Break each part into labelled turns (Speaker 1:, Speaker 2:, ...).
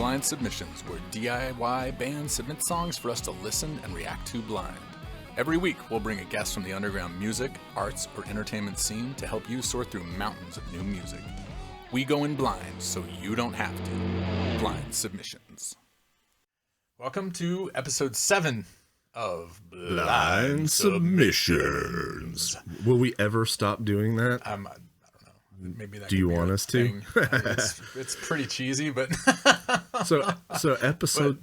Speaker 1: Blynd Submyshynz, where DIY bands submit songs for us to listen and react to blind. Every week, we'll bring a guest from the underground music, arts, or entertainment scene to help you sort through mountains of new music. We go in blind so you don't have to. Blynd Submyshynz. Welcome to episode 7 of
Speaker 2: Blynd Submyshynz. Will we ever stop doing that?
Speaker 1: I don't know. Maybe that.
Speaker 2: Do you want us to?
Speaker 1: It's pretty cheesy, but
Speaker 2: so episode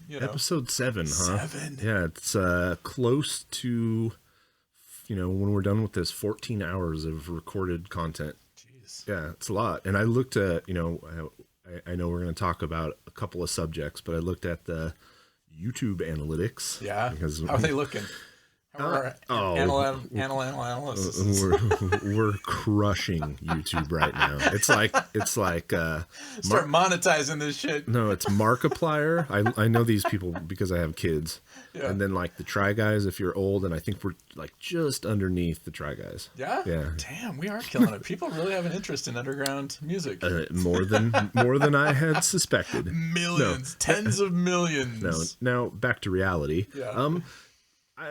Speaker 2: 7, huh?
Speaker 1: 7.
Speaker 2: Yeah, it's close to, when we're done with this, 14 hours of recorded content.
Speaker 1: Jeez.
Speaker 2: Yeah, it's a lot. And I looked at, I know we're going to talk about a couple of subjects, but I looked at the YouTube analytics.
Speaker 1: Yeah.
Speaker 2: Because
Speaker 1: how are they looking? Analysis.
Speaker 2: We're crushing YouTube right now. It's like
Speaker 1: start monetizing this shit.
Speaker 2: No, it's Markiplier. I know these people because I have kids. Yeah. And then like the Try Guys if you're old, and I think we're like just underneath the Try Guys.
Speaker 1: Yeah? Yeah. Damn, we are killing it. People really have an interest in underground music.
Speaker 2: More than I had suspected.
Speaker 1: Millions, tens of millions.
Speaker 2: No. Now back to reality.
Speaker 1: Yeah.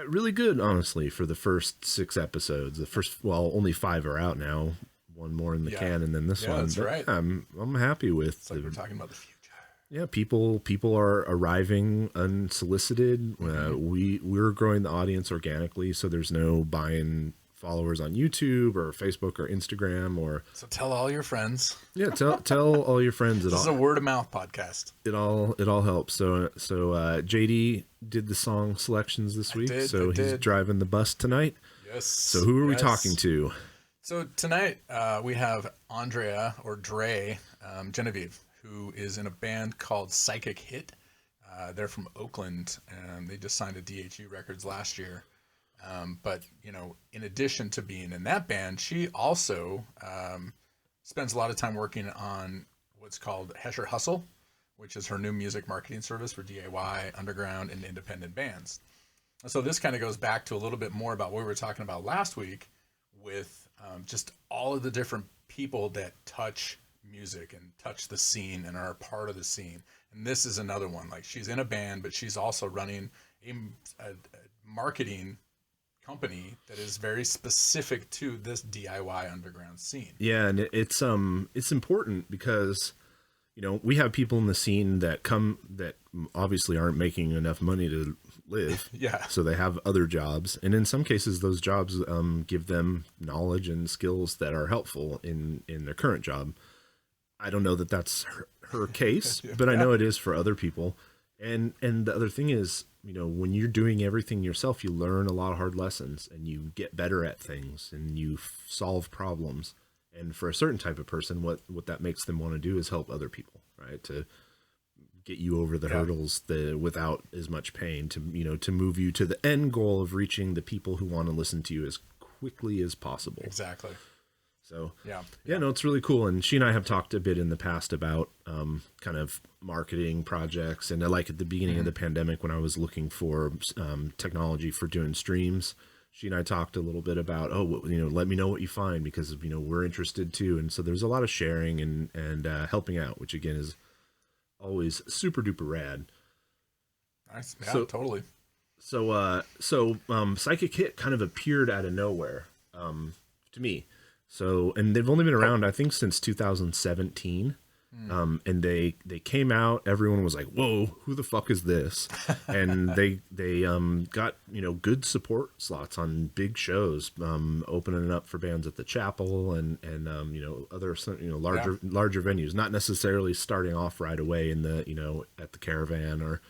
Speaker 2: Really good, honestly, for the first 6 episodes. Only 5 are out now. One more in the can, and then this one.
Speaker 1: That's right.
Speaker 2: I'm happy with.
Speaker 1: It's like we're talking about the future.
Speaker 2: Yeah, people are arriving unsolicited. We're growing the audience organically, so there's no buying followers on YouTube or Facebook or Instagram
Speaker 1: So tell all your friends.
Speaker 2: Yeah, tell all your friends.
Speaker 1: This is a word of mouth podcast.
Speaker 2: It all helps. So JD did the song selections this week. He's driving the bus tonight.
Speaker 1: Yes.
Speaker 2: So who are we talking to?
Speaker 1: So tonight we have Andrea or Dre Genevieve, who is in a band called Psychic Hit. They're from Oakland, and they just signed to DHU Records last year. But in addition to being in that band, she also spends a lot of time working on what's called Hesher Hustle, which is her new music marketing service for DIY, underground, and independent bands. So this kind of goes back to a little bit more about what we were talking about last week with just all of the different people that touch music and touch the scene and are a part of the scene. And this is another one. Like, she's in a band, but she's also running a marketing company that is very specific to this DIY underground scene.
Speaker 2: Yeah, and it's important because we have people in the scene that obviously aren't making enough money to live.
Speaker 1: Yeah.
Speaker 2: So they have other jobs, and in some cases those jobs give them knowledge and skills that are helpful in their current job. I don't know that that's her case, but I know it is for other people. And the other thing is, when you're doing everything yourself, you learn a lot of hard lessons and you get better at things and you solve problems. And for a certain type of person, what that makes them want to do is help other people, right? To get you over the hurdles without as much pain, to move you to the end goal of reaching the people who want to listen to you as quickly as possible.
Speaker 1: Exactly.
Speaker 2: So it's really cool. And she and I have talked a bit in the past about kind of marketing projects. And like at the beginning of the pandemic, when I was looking for technology for doing streams, she and I talked a little bit about, let me know what you find, because, we're interested too. And so there's a lot of sharing and helping out, which again is always super duper rad.
Speaker 1: Nice. Yeah, totally.
Speaker 2: So Psychic Hit kind of appeared out of nowhere to me. So, and they've only been around, I think, since 2017. And they came out, everyone was like, whoa, who the fuck is this? And they got, good support slots on big shows, opening it up for bands at the Chapel and other, larger venues, not necessarily starting off right away in the, at the Caravan or,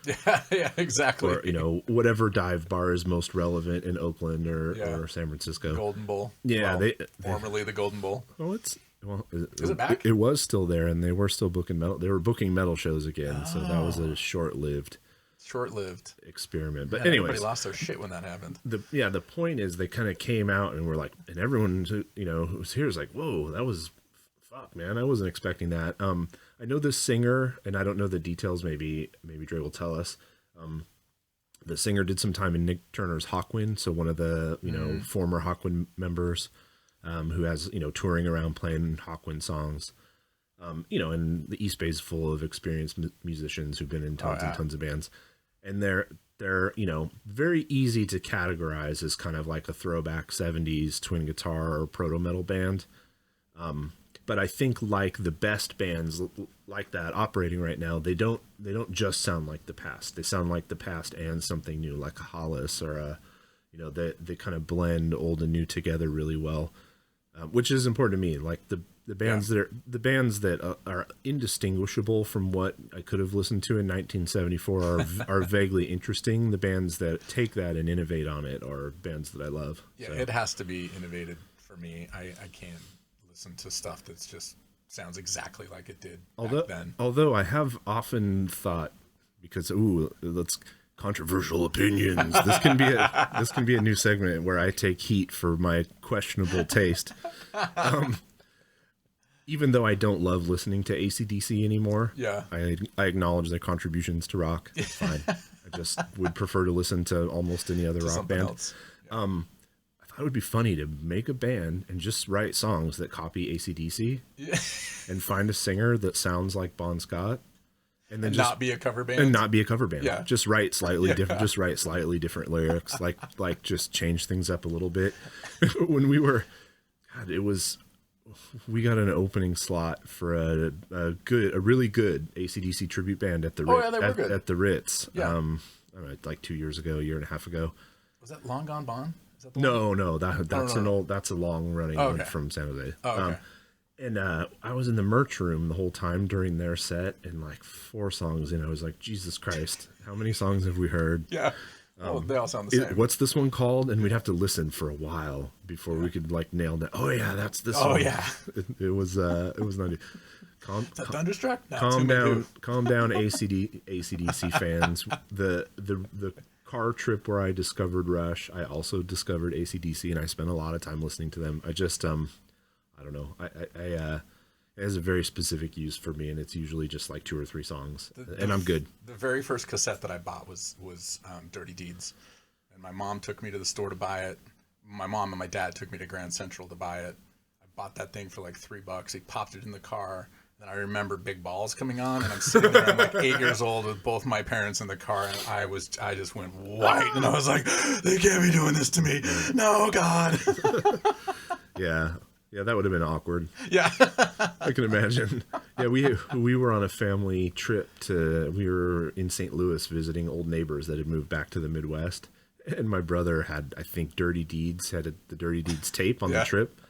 Speaker 1: yeah, exactly.
Speaker 2: Or, whatever dive bar is most relevant in Oakland or San Francisco.
Speaker 1: Golden Bowl.
Speaker 2: Yeah.
Speaker 1: Formerly the Golden Bowl.
Speaker 2: Is
Speaker 1: it back?
Speaker 2: It was still there, and they were still booking metal. They were booking metal shows again, so that was a short-lived experiment. But anyways,
Speaker 1: everybody lost their shit when that happened.
Speaker 2: The point is, they kind of came out and were like, and everyone who was here was like, "Whoa, that was fuck, man! I wasn't expecting that." I know this singer, and I don't know the details. Maybe Dre will tell us. The singer did some time in Nick Turner's Hawkwind, so one of the former Hawkwind members. Who has touring around playing Hawkwind songs. And the East Bay is full of experienced musicians who've been in tons and tons of bands, and they're very easy to categorize as kind of like a throwback 70s twin guitar or proto metal band. But I think like the best bands like that operating right now, they don't just sound like the past. They sound like the past and something new, like a Hollis or they kind of blend old and new together really well, which is important to me. Like the bands that are indistinguishable from what I could have listened to in 1974 are vaguely interesting. The bands that take that and innovate on it are bands that I love.
Speaker 1: Yeah, so. It has to be innovated for me. I can't listen to stuff that's just sounds exactly like it did back then.
Speaker 2: Although I have often thought, because that's controversial opinions. This can be a new segment where I take heat for my questionable taste. Even though I don't love listening to AC/DC anymore, I acknowledge their contributions to rock. It's fine. I just would prefer to listen to almost any other rock band. I thought it would be funny to make a band and just write songs that copy AC/DC and find a singer that sounds like Bon Scott. And then
Speaker 1: not be a cover band.
Speaker 2: And not be a cover band.
Speaker 1: Yeah.
Speaker 2: Just write slightly different. Just write slightly different lyrics. Like just change things up a little bit. When we were, we got an opening slot for a really good AC/DC tribute band at the at the Ritz.
Speaker 1: Yeah.
Speaker 2: I don't know, like 2 years ago, a year and a half ago.
Speaker 1: Was that Long Gone Bon? Is that the
Speaker 2: no, that's a long running one from San Jose.
Speaker 1: Oh, okay.
Speaker 2: And I was in the merch room the whole time during their set, and like 4 songs in, I was like, Jesus Christ, how many songs have we heard?
Speaker 1: Yeah. They all sound the same.
Speaker 2: What's this one called? And we'd have to listen for a while before we could like nail that. Oh yeah, that's this one.
Speaker 1: Oh yeah.
Speaker 2: It was not.
Speaker 1: Is that Thunderstruck? No,
Speaker 2: calm down, AC/DC fans. The car trip where I discovered Rush, I also discovered AC/DC, and I spent a lot of time listening to them. I just I don't know. It has a very specific use for me, and it's usually just like 2 or 3 songs, and I'm good.
Speaker 1: The very first cassette that I bought was Dirty Deeds, and my mom took me to the store to buy it. My mom and my dad took me to Grand Central to buy it. I bought that thing for like $3. He popped it in the car. Then I remember Big Balls coming on, and I'm sitting there. I'm like 8 years old with both my parents in the car, and I just went white, and I was like, they can't be doing this to me. No, God.
Speaker 2: Yeah, that would have been awkward.
Speaker 1: Yeah.
Speaker 2: I can imagine. Yeah, we were on a family trip we were in St. Louis visiting old neighbors that had moved back to the Midwest. And my brother had, I think, the Dirty Deeds tape on the trip.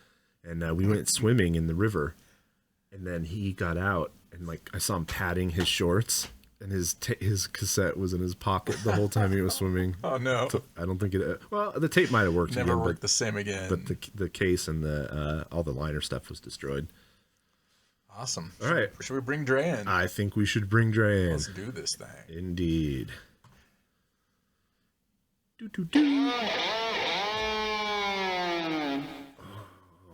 Speaker 2: And we went swimming in the river. And then he got out, and like I saw him patting his shorts, and his cassette was in his pocket the whole time he was swimming.
Speaker 1: Oh no!
Speaker 2: I don't think the tape might have worked.
Speaker 1: Never worked the same again.
Speaker 2: But the case and all the liner stuff was destroyed.
Speaker 1: Awesome.
Speaker 2: All right.
Speaker 1: Should we bring Dre in?
Speaker 2: I think we should bring Dre in.
Speaker 1: Let's do this thing.
Speaker 2: Indeed.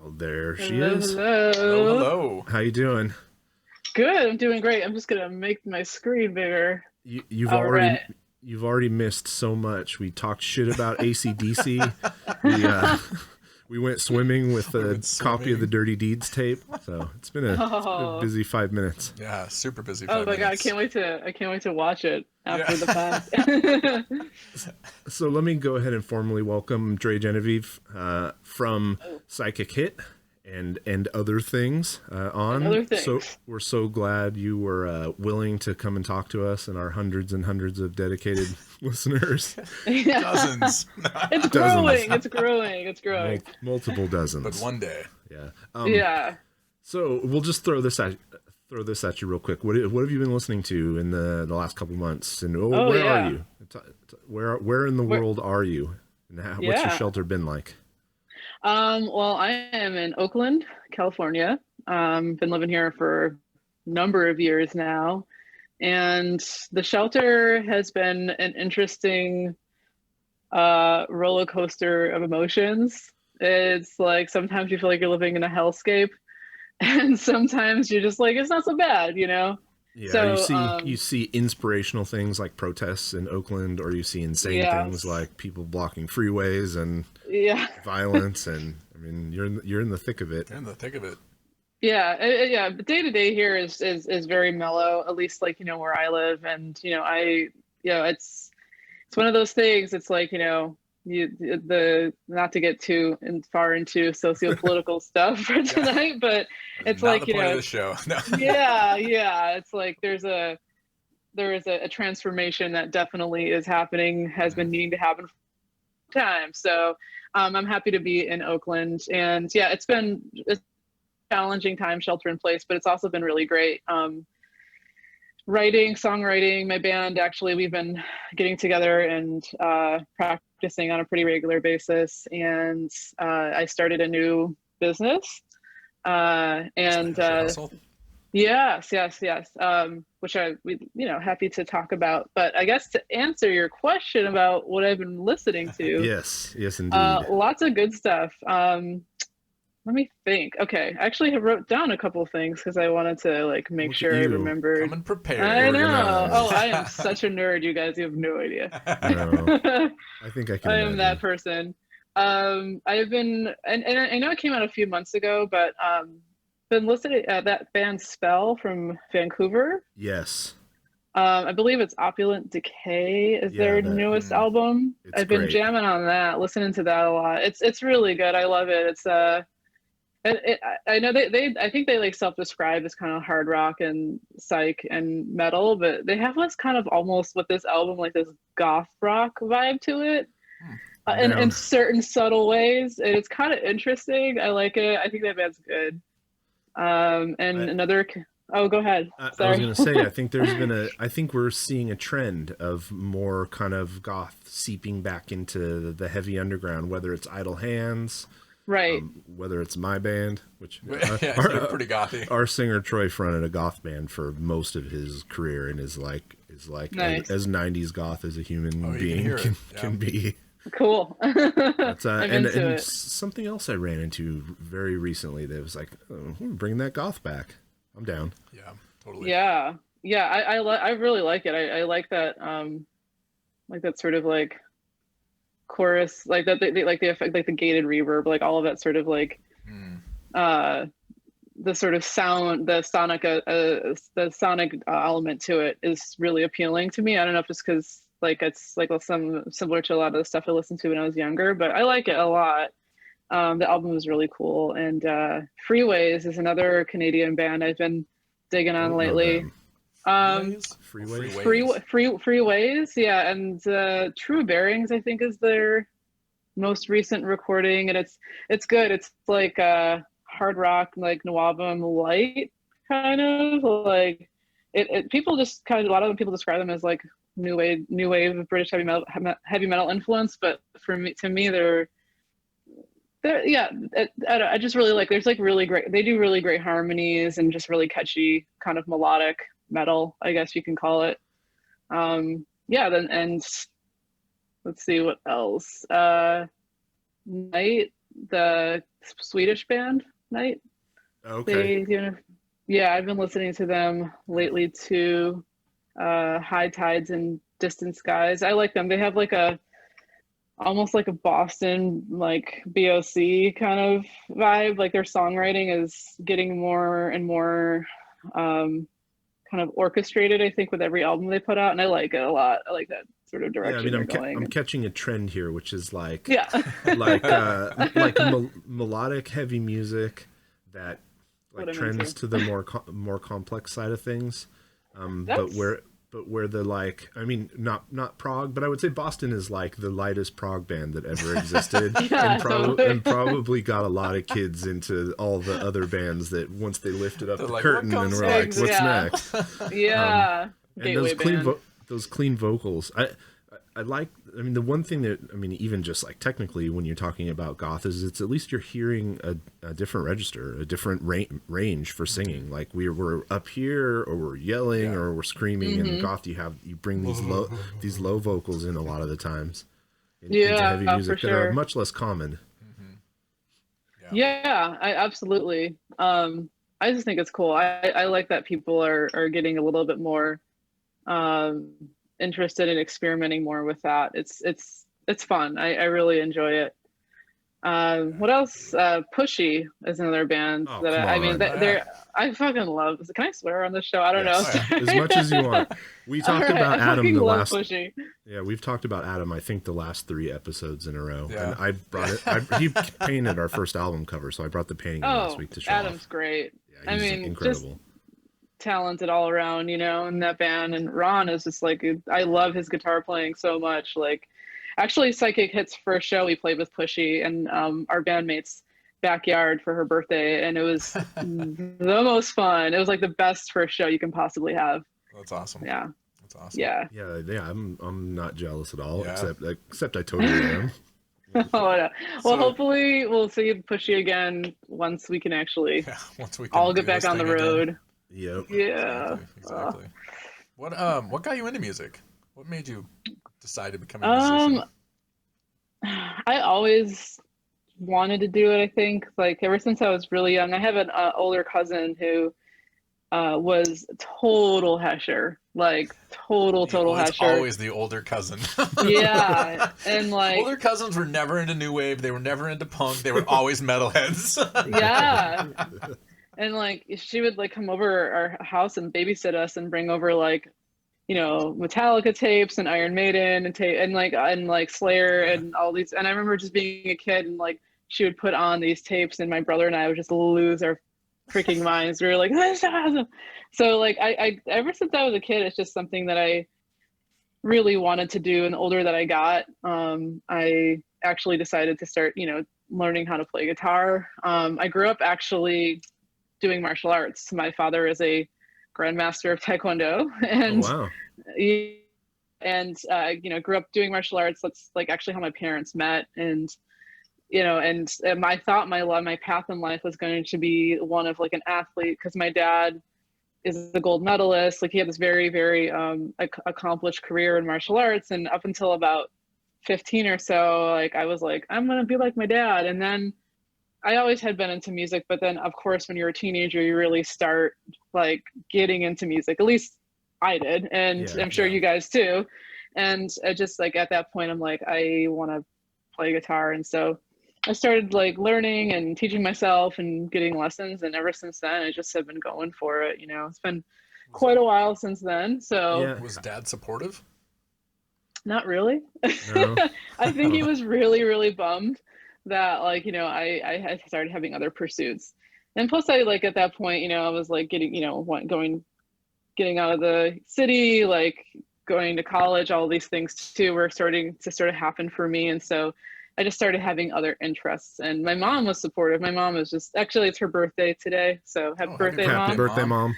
Speaker 2: Oh, there she is.
Speaker 1: Hello.
Speaker 2: How you doing?
Speaker 3: Good. I'm doing great. I'm just gonna make my screen bigger.
Speaker 2: You've already missed so much. We talked shit about AC/DC. We went swimming with a copy of the Dirty Deeds tape. So it's been a busy 5 minutes.
Speaker 1: Yeah, super busy.
Speaker 3: Oh my God, I can't wait to watch it after the fact.
Speaker 2: So let me go ahead and formally welcome Andrea Genevieve from Psychic Hit and other things on.
Speaker 3: Other things.
Speaker 2: So we're so glad you were willing to come and talk to us and our hundreds and hundreds of dedicated listeners.
Speaker 3: Yeah.
Speaker 1: Dozens.
Speaker 3: It's growing. It's growing. It's growing.
Speaker 2: Multiple dozens.
Speaker 1: But one day.
Speaker 2: Yeah.
Speaker 3: Yeah.
Speaker 2: So we'll just throw this at you real quick. What have you been listening to in the last couple months? And where are you? Where in the world are you? And what's your shelter been like?
Speaker 3: Well, I am in Oakland, California. Been living here for a number of years now. And the shelter has been an interesting roller coaster of emotions. It's like sometimes you feel like you're living in a hellscape, and sometimes you're just like, it's not so bad, you know?
Speaker 2: Yeah,
Speaker 3: so,
Speaker 2: you see inspirational things like protests in Oakland, or you see insane things like people blocking freeways and violence, and I mean you're in the thick of it.
Speaker 1: You're in the thick of it.
Speaker 3: Yeah. But day to day here is very mellow, at least like, where I live. And, it's one of those things. It's like, not to get too far into socio-political stuff for tonight, but it's
Speaker 1: not
Speaker 3: like,
Speaker 1: the point of the show. No.
Speaker 3: yeah. It's like there is a transformation that definitely is happening, has been needing to happen for time. So I'm happy to be in Oakland, and yeah, it's been a challenging time, shelter in place, but it's also been really great. Writing, songwriting, my band, actually, we've been getting together and practicing on a pretty regular basis. And I started a new business. And yes. Which happy to talk about. But I guess to answer your question about what I've been listening to.
Speaker 2: Yes, indeed.
Speaker 3: Lots of good stuff. Let me think. Okay, I actually have wrote down a couple of things because I wanted to make sure I remembered.
Speaker 1: Coming prepared.
Speaker 3: I know. Oh, I am such a nerd, you guys. You have no idea.
Speaker 2: I think I can.
Speaker 3: I am that person. I've been, and I know it came out a few months ago, but been listening at that band Spell from Vancouver.
Speaker 2: Yes.
Speaker 3: I believe it's Opulent Decay is their newest album. I've been jamming on that, listening to that a lot. It's really good. I love it. It's I know I think they self-describe as kind of hard rock and psych and metal, but they have this kind of almost with this album this goth rock vibe to it, in certain subtle ways. And it's kind of interesting. I like it. I think that band's good. Oh, go ahead. Sorry.
Speaker 2: I was going to say, I think I think we're seeing a trend of more kind of goth seeping back into the heavy underground, whether it's Idle Hands.
Speaker 3: Right.
Speaker 2: Whether it's my band, which
Speaker 1: pretty gothy.
Speaker 2: Our singer Troy fronted a goth band for most of his career and is nice. as 90s goth as a human being can be.
Speaker 3: Cool.
Speaker 2: That's, and something else I ran into very recently that was bring that goth back. I'm down.
Speaker 1: Yeah, totally.
Speaker 3: Yeah. I really like it. I like that. That sort of chorus, that they like the effect, the gated reverb, all of that sort of the sort of sound, the sonic element to it is really appealing to me. I don't know if it's because it's some similar to a lot of the stuff I listened to when I was younger, but I like it a lot. The album is really cool. And Freeways is another Canadian band I've been digging on lately. Freeways, yeah. And True Bearings, I think, is their most recent recording, and it's good. It's hard rock, Nawabum light, kind of people just kind of, a lot of people describe them as new wave of British heavy metal influence, but to me they're I just really there's really great, they do really great harmonies and just really catchy kind of melodic metal, I guess you can call it. And let's see what else. Night, the Swedish band Night.
Speaker 2: Okay.
Speaker 3: I've been listening to them lately too. High Tides and Distant Skies. I like them. They have almost a Boston BOC kind of vibe. Their songwriting is getting more and more kind of orchestrated, I think, with every album they put out, and I like it a lot. I like that sort of direction.
Speaker 2: I'm catching a trend here, which is melodic heavy music that trends to the more complex side of things. But where the not prog, but I would say Boston is the lightest prog band that ever existed. And probably got a lot of kids into all the other bands that once they lifted up the curtain and were what's next?
Speaker 3: Yeah.
Speaker 2: And those clean vocals. I like, the one thing that, even just technically when you're talking about goth is it's at least you're hearing a different register, a different range for singing. We're up here or we're yelling or we're screaming, and goth you bring these low vocals in a lot of the times into heavy music that are much less common.
Speaker 3: I absolutely. I just think it's cool. I like that people are getting a little bit more interested in experimenting more with that. It's fun. I really enjoy it. What else? Pushy is another band
Speaker 2: Oh,
Speaker 3: that
Speaker 2: come
Speaker 3: I mean,
Speaker 2: on.
Speaker 3: they're I fucking love. Can I swear on this show? I don't know.
Speaker 2: Yes, as much as you want. We talked
Speaker 3: All right,
Speaker 2: about
Speaker 3: I
Speaker 2: Adam
Speaker 3: fucking
Speaker 2: the
Speaker 3: love
Speaker 2: last.
Speaker 3: Pushy.
Speaker 2: Yeah, we've talked about Adam. I think the last 3 episodes in a row,
Speaker 1: Yeah.
Speaker 2: and I brought it. He painted our first album cover, so I brought the painting in last week to show
Speaker 3: Adam's
Speaker 2: off.
Speaker 3: great.
Speaker 2: Yeah,
Speaker 3: I
Speaker 2: he's
Speaker 3: mean,
Speaker 2: incredible.
Speaker 3: just talented all around, you know, in that band. And Ron is just like, I love his guitar playing so much. Like, actually, Psychic Hit's first show we played with Pushy and our bandmate's backyard for her birthday, and it was the most fun. It was like the best first show you can possibly have.
Speaker 1: That's awesome.
Speaker 3: Yeah.
Speaker 1: That's awesome.
Speaker 3: Yeah.
Speaker 2: Yeah. I'm not jealous at all.
Speaker 1: Yeah.
Speaker 2: Except I totally am.
Speaker 3: Oh, no. Well,
Speaker 1: So-
Speaker 3: hopefully we'll see Pushy again once we can actually
Speaker 1: Yeah, once we can
Speaker 3: all
Speaker 1: do
Speaker 3: get back
Speaker 1: this
Speaker 3: on the
Speaker 1: thing again.
Speaker 3: road.
Speaker 2: Yep.
Speaker 3: Yeah.
Speaker 1: Exactly. What got you into music? What made you decide to become a musician?
Speaker 3: I always wanted to do it, I think. Like, ever since I was really young. I have an older cousin who was total Hesher. Like, total
Speaker 1: It's
Speaker 3: Hesher.
Speaker 1: always the older cousin.
Speaker 3: Yeah. And like,
Speaker 1: older cousins were never into new wave. They were never into punk. They were always metalheads.
Speaker 3: yeah. And like, she would like come over our house and babysit us and bring over like, you know, Metallica tapes and Iron Maiden and like Slayer and all these. And I remember just being a kid and like she would put on these tapes and my brother and I would just lose our freaking minds. We were like, this is awesome. So like I ever since I was a kid, it's just something that I really wanted to do. And the older that I got, I actually decided to start, you know, learning how to play guitar. I grew up actually doing martial arts. My father is a Grand Master of Taekwondo, and
Speaker 2: Oh, wow.
Speaker 3: you know, grew up doing martial arts. That's like actually how my parents met, and you know, and I thought my path in life was going to be one of like an athlete, because my dad is a gold medalist. Like, he had this very accomplished career in martial arts, and up until about 15 or so, like I was like, I'm gonna be like my dad. And then I always had been into music, but then of course when you're a teenager you really start like getting into music. At least I did, and
Speaker 2: Yeah,
Speaker 3: I'm sure
Speaker 1: yeah.
Speaker 3: you guys too. And I just like at that point I'm like, I want to play guitar. And so I started like learning and teaching myself and getting lessons, and ever since then I just have been going for it. You know, it's been quite a while since then. So
Speaker 2: Yeah.
Speaker 1: Was dad supportive?
Speaker 3: not really.
Speaker 2: No.
Speaker 3: I think he was really bummed that, like, you know, I had started having other pursuits. And plus I like at that point, you know, I was like getting, you know, getting out of the city, like going to college, all these things too were starting to sort of happen for me. And so I just started having other interests, and my mom was supportive. My mom was just, actually it's her birthday today. So happy
Speaker 1: Oh,
Speaker 3: birthday,
Speaker 1: happy
Speaker 2: Happy
Speaker 3: Mom.
Speaker 2: birthday, Mom.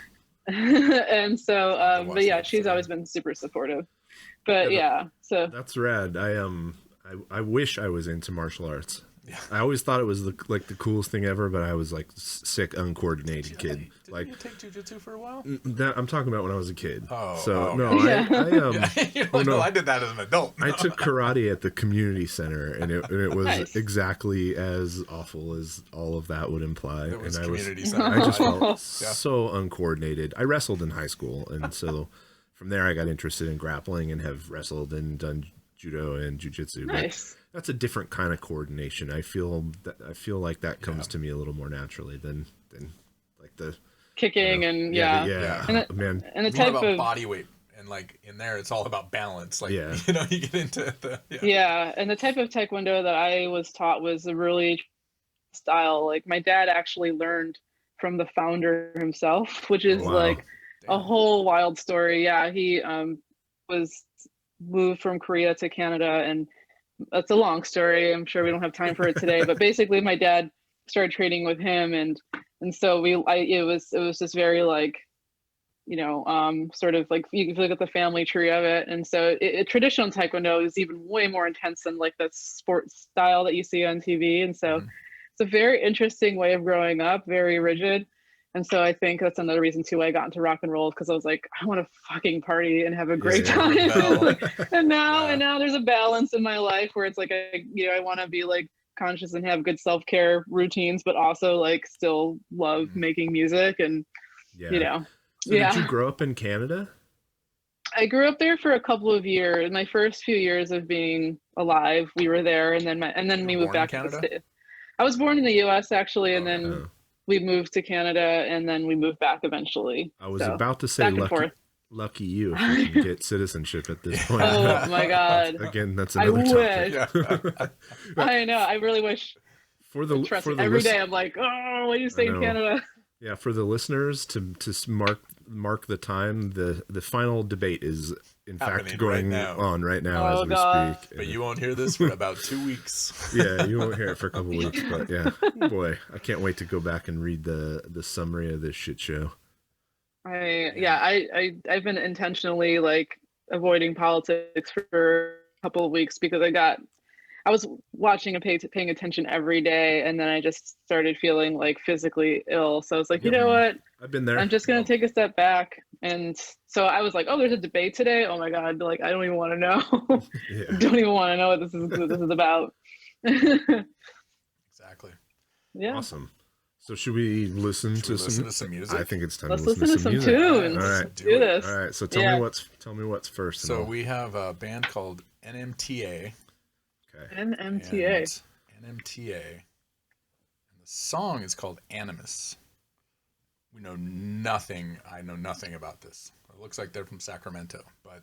Speaker 3: And so,
Speaker 1: watch
Speaker 3: but yeah,
Speaker 1: that
Speaker 3: she's
Speaker 1: episode.
Speaker 3: always been super supportive. But
Speaker 2: Yeah,
Speaker 3: yeah, so
Speaker 2: That's rad. I wish I was into martial arts.
Speaker 1: Yeah.
Speaker 2: I always thought it was the coolest thing ever, but I was like sick, uncoordinated kid.
Speaker 1: Didn't
Speaker 2: Like
Speaker 1: you take jujitsu for a while?
Speaker 2: that. I'm talking about when I was a kid.
Speaker 1: Oh,
Speaker 2: so
Speaker 1: oh,
Speaker 2: no,
Speaker 3: okay.
Speaker 2: I
Speaker 1: You're
Speaker 2: oh,
Speaker 1: like,
Speaker 2: no.
Speaker 1: no, I did that as an adult.
Speaker 2: I took karate at the community center, and it was
Speaker 3: Nice.
Speaker 2: exactly as awful as all of that would imply.
Speaker 1: It was
Speaker 2: and
Speaker 1: community center.
Speaker 2: I just felt
Speaker 3: Yeah.
Speaker 2: so uncoordinated. I wrestled in high school, and so from there I got interested in grappling and have wrestled and done judo and jujitsu.
Speaker 3: nice.
Speaker 2: But that's a different kind of coordination. I feel like that comes to me a little more naturally than like the
Speaker 3: Kicking and yeah.
Speaker 1: Yeah.
Speaker 3: And
Speaker 2: man.
Speaker 3: And the
Speaker 1: It's more
Speaker 3: type
Speaker 1: about
Speaker 3: of
Speaker 1: body weight, and like in there, it's all about balance. Like,
Speaker 2: Yeah.
Speaker 1: you know, you get into the
Speaker 3: yeah, and the type of taekwondo that I was taught was a really style. Like, my dad actually learned from the founder himself, which is
Speaker 2: Wow.
Speaker 3: like a whole wild story. Yeah, he was moved from Korea to Canada, and that's a long story. I'm sure we don't have time for it today, but basically my dad started training with him, and so it was just very like, you know, sort of like you look at the family tree of it. And so traditional taekwondo is even way more intense than like the sports style that you see on TV. And so it's a very interesting way of growing up, very rigid. And so I think that's another reason too why I got into rock and roll, because I was like, I want to fucking party and have a great
Speaker 2: Yeah.
Speaker 3: time.
Speaker 1: Rebel.
Speaker 3: and now
Speaker 1: Yeah.
Speaker 3: there's a balance in my life where it's like I want to be like conscious and have good self-care routines, but also like still love making music. And
Speaker 2: Yeah.
Speaker 3: you know,
Speaker 2: So
Speaker 3: yeah.
Speaker 2: did you grow up in Canada?
Speaker 3: I grew up there for a couple of years. My first few years of being alive, we were there, and then we
Speaker 1: were
Speaker 3: moved
Speaker 1: born in
Speaker 3: back to the
Speaker 1: Canada?
Speaker 3: state. I was born in the U.S. actually, and then
Speaker 2: Oh.
Speaker 3: we moved to Canada, and then we moved back eventually.
Speaker 2: I was
Speaker 3: So,
Speaker 2: about to say
Speaker 3: back and
Speaker 2: lucky,
Speaker 3: forth.
Speaker 2: lucky you if you can get citizenship at this point.
Speaker 3: Oh my God.
Speaker 2: Again, that's
Speaker 3: I
Speaker 2: another
Speaker 3: wish.
Speaker 2: topic.
Speaker 3: I know. I really wish.
Speaker 2: For the
Speaker 3: Trust
Speaker 2: for
Speaker 3: me.
Speaker 2: the
Speaker 3: Every
Speaker 2: list-
Speaker 3: day I'm like, oh, why do you stay in
Speaker 2: know.
Speaker 3: Canada?
Speaker 2: Yeah, for the listeners to mark the time, the final debate is in
Speaker 1: Happening
Speaker 2: fact going on right now
Speaker 3: Oh,
Speaker 2: as we
Speaker 3: God.
Speaker 2: speak.
Speaker 1: But you won't hear this for about 2 weeks.
Speaker 2: Yeah, you won't hear it for a couple weeks, but yeah, boy, I can't wait to go back and read the summary of this shit show.
Speaker 3: I've been intentionally like avoiding politics for a couple of weeks because I was watching and paying attention every day, and then I just started feeling like physically ill. So I was like, you know what?
Speaker 2: I've been there.
Speaker 3: I'm just gonna take a step back. And so I was like, oh, there's a debate today. Oh my God! Like I don't even want to know.
Speaker 2: Yeah.
Speaker 3: Don't even want to know what this is about.
Speaker 1: Exactly.
Speaker 3: Yeah.
Speaker 2: Awesome. So should we listen to
Speaker 1: some music?
Speaker 2: I think it's time
Speaker 3: Let's
Speaker 2: to listen to some music.
Speaker 3: tunes.
Speaker 2: All right.
Speaker 3: Let's do this.
Speaker 2: All right. So
Speaker 3: Yeah.
Speaker 2: tell me what's first. and
Speaker 1: So
Speaker 2: I'll-
Speaker 1: we have a band called NMTA.
Speaker 2: okay.
Speaker 3: NMTA.
Speaker 1: And NMTA. And the song is called Animus. We know nothing. I know nothing about this. It looks like they're from Sacramento, but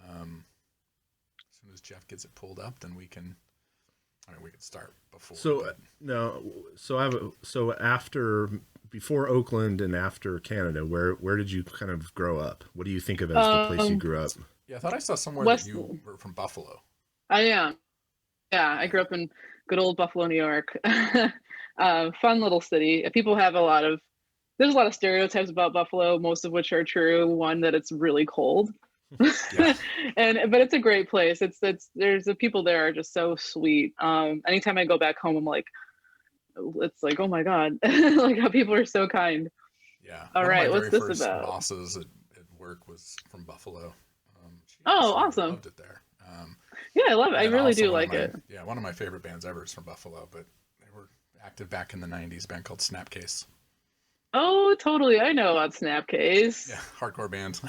Speaker 1: as soon as Jeff gets it pulled up, then we can start before.
Speaker 2: So
Speaker 1: but-
Speaker 2: no, so before Oakland and after Canada, where did you kind of grow up? What do you think of as the place you grew up?
Speaker 1: yeah, I thought I saw somewhere
Speaker 3: West-
Speaker 1: that you were from Buffalo.
Speaker 3: I am. Yeah, I grew up in good old Buffalo, New York. Fun little city. People have there's a lot of stereotypes about Buffalo, most of which are true. One, that it's really cold.
Speaker 1: Yeah.
Speaker 3: But it's a great place. There's the people there are just so sweet. Anytime I go back home, I'm like, it's like, oh my God, like how people are so kind.
Speaker 1: Yeah.
Speaker 3: All
Speaker 1: One of
Speaker 3: right,
Speaker 1: my
Speaker 3: what's
Speaker 1: very
Speaker 3: this
Speaker 1: first
Speaker 3: about?
Speaker 1: bosses at work was from Buffalo. She
Speaker 3: Oh,
Speaker 1: absolutely
Speaker 3: awesome.
Speaker 1: Loved it there.
Speaker 3: Yeah, I love it. I
Speaker 1: and
Speaker 3: really
Speaker 1: also
Speaker 3: do
Speaker 1: one of
Speaker 3: like it.
Speaker 1: Yeah, one of my favorite bands ever is from Buffalo, but they were active back in the 90s, a band called Snapcase.
Speaker 3: Oh, totally. I know about Snapcase.
Speaker 1: Yeah, hardcore band.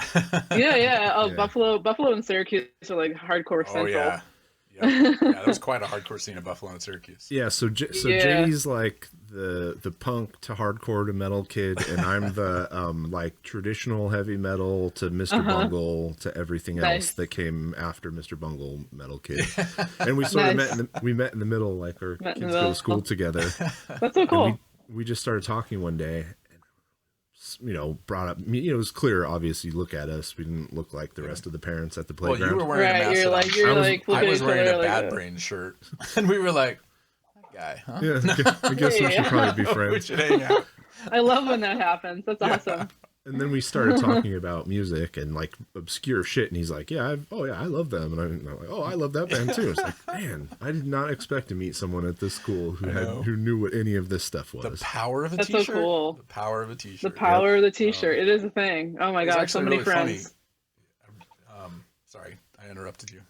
Speaker 3: Yeah. Oh,
Speaker 2: Yeah.
Speaker 3: Buffalo and Syracuse are like hardcore
Speaker 1: Oh,
Speaker 3: central.
Speaker 1: yeah. Yeah, there was quite a hardcore scene in Buffalo and Syracuse.
Speaker 2: Yeah, so
Speaker 3: Yeah.
Speaker 2: JD's like the punk to hardcore to metal kid, and I'm the like traditional heavy metal to Mr. Bungle to everything else
Speaker 3: Nice.
Speaker 2: that came after Mr. Bungle metal kid. And we sort of
Speaker 3: Nice.
Speaker 2: met in the middle, like our
Speaker 3: Met in
Speaker 2: kids
Speaker 3: the
Speaker 2: go to
Speaker 3: middle.
Speaker 2: school together.
Speaker 3: That's so cool.
Speaker 2: We just started talking one day, and brought up. It was clear, obviously. Look at us. We didn't look like the rest of the parents at the
Speaker 1: Well,
Speaker 2: playground.
Speaker 1: you were wearing a
Speaker 3: Right,
Speaker 1: Mastodon
Speaker 3: you're like,
Speaker 1: shirt.
Speaker 3: you're
Speaker 2: I was-
Speaker 3: like, look
Speaker 1: I
Speaker 3: at
Speaker 1: was
Speaker 3: each
Speaker 1: wearing
Speaker 3: other
Speaker 1: a
Speaker 3: like
Speaker 1: Bad
Speaker 3: that.
Speaker 1: Brain shirt, and we were like, that guy, huh?
Speaker 2: Yeah, I guess we should probably be
Speaker 1: we
Speaker 2: friends.
Speaker 1: should hang out.
Speaker 3: I love when that happens. That's awesome.
Speaker 2: And then we started talking about music and like obscure shit, and he's like, "Yeah, I love them," and I'm like, "Oh, I love that band too." It's like, man, I did not expect to meet someone at this school
Speaker 1: know.
Speaker 2: who knew what any of this stuff
Speaker 1: The
Speaker 2: was.
Speaker 1: power of a
Speaker 3: That's so
Speaker 1: t-shirt.
Speaker 3: cool.
Speaker 1: The power of a t-shirt.
Speaker 3: The power of the T-shirt. It is a thing. Oh my
Speaker 1: It was
Speaker 3: God, so
Speaker 1: actually
Speaker 3: many
Speaker 1: really funny.
Speaker 3: friends.
Speaker 1: Sorry, I interrupted you.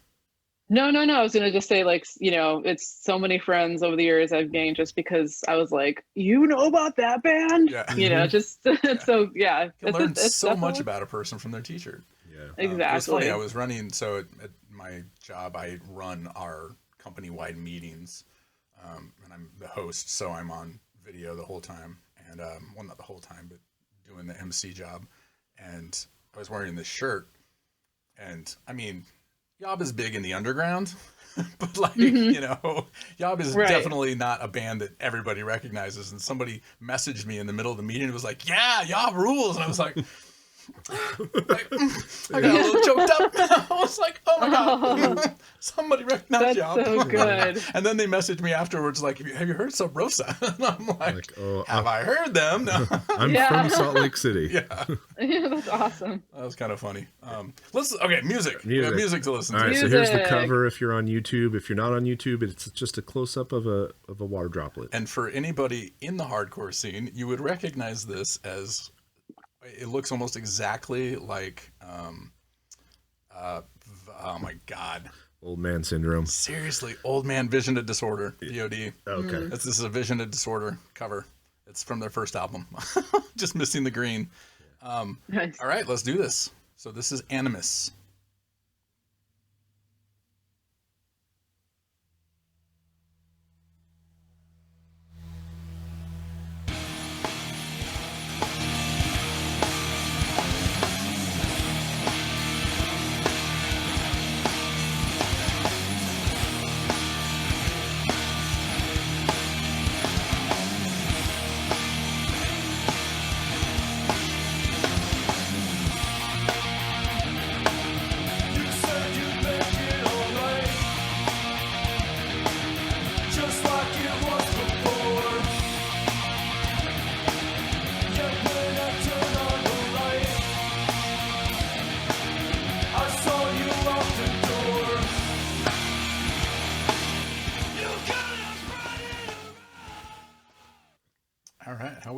Speaker 3: No. I was gonna just say, like, it's so many friends over the years I've gained just because I was like, you know about that band?
Speaker 1: Yeah.
Speaker 3: Just so yeah.
Speaker 1: You can learn
Speaker 3: it's
Speaker 1: so much
Speaker 3: definitely-
Speaker 1: about a person from their t-shirt.
Speaker 2: Yeah,
Speaker 1: It was
Speaker 3: Exactly.
Speaker 1: funny. I was running, so at my job, I run our company-wide meetings, and I'm the host, so I'm on video the whole time, and well, not the whole time, but doing the MC job. And I was wearing this shirt, and I mean, Yob is big in the underground, but like, Yob is
Speaker 3: Right.
Speaker 1: definitely not a band that everybody recognizes. And somebody messaged me in the middle of the meeting and was like, yeah, Yob rules. And I was like, I got a little choked up. I was like, oh my God, somebody recognized
Speaker 3: That's
Speaker 1: Yob.
Speaker 3: so good.
Speaker 1: And then they messaged me afterwards like, have you heard Sub Rosa? And I'm like,
Speaker 2: oh,
Speaker 1: have I heard them? No.
Speaker 2: I'm
Speaker 3: Yeah.
Speaker 2: from Salt Lake City.
Speaker 1: Yeah,
Speaker 3: Yeah, that's awesome.
Speaker 1: that was kind of funny. Music. We have music to listen
Speaker 2: All
Speaker 1: to.
Speaker 2: right, so here's the
Speaker 3: Music.
Speaker 2: cover. If you're on YouTube, if you're not on YouTube, it's just a close up of a water droplet.
Speaker 1: And for anybody in the hardcore scene, you would recognize this as it looks almost exactly like oh my God,
Speaker 2: Old man syndrome.
Speaker 1: seriously, Old Man Vision of Disorder, VOD.
Speaker 2: Okay.
Speaker 1: This is a Vision of Disorder cover. It's from their first album. Just missing the green.
Speaker 3: Nice.
Speaker 1: All right, let's do this. So this is Animus.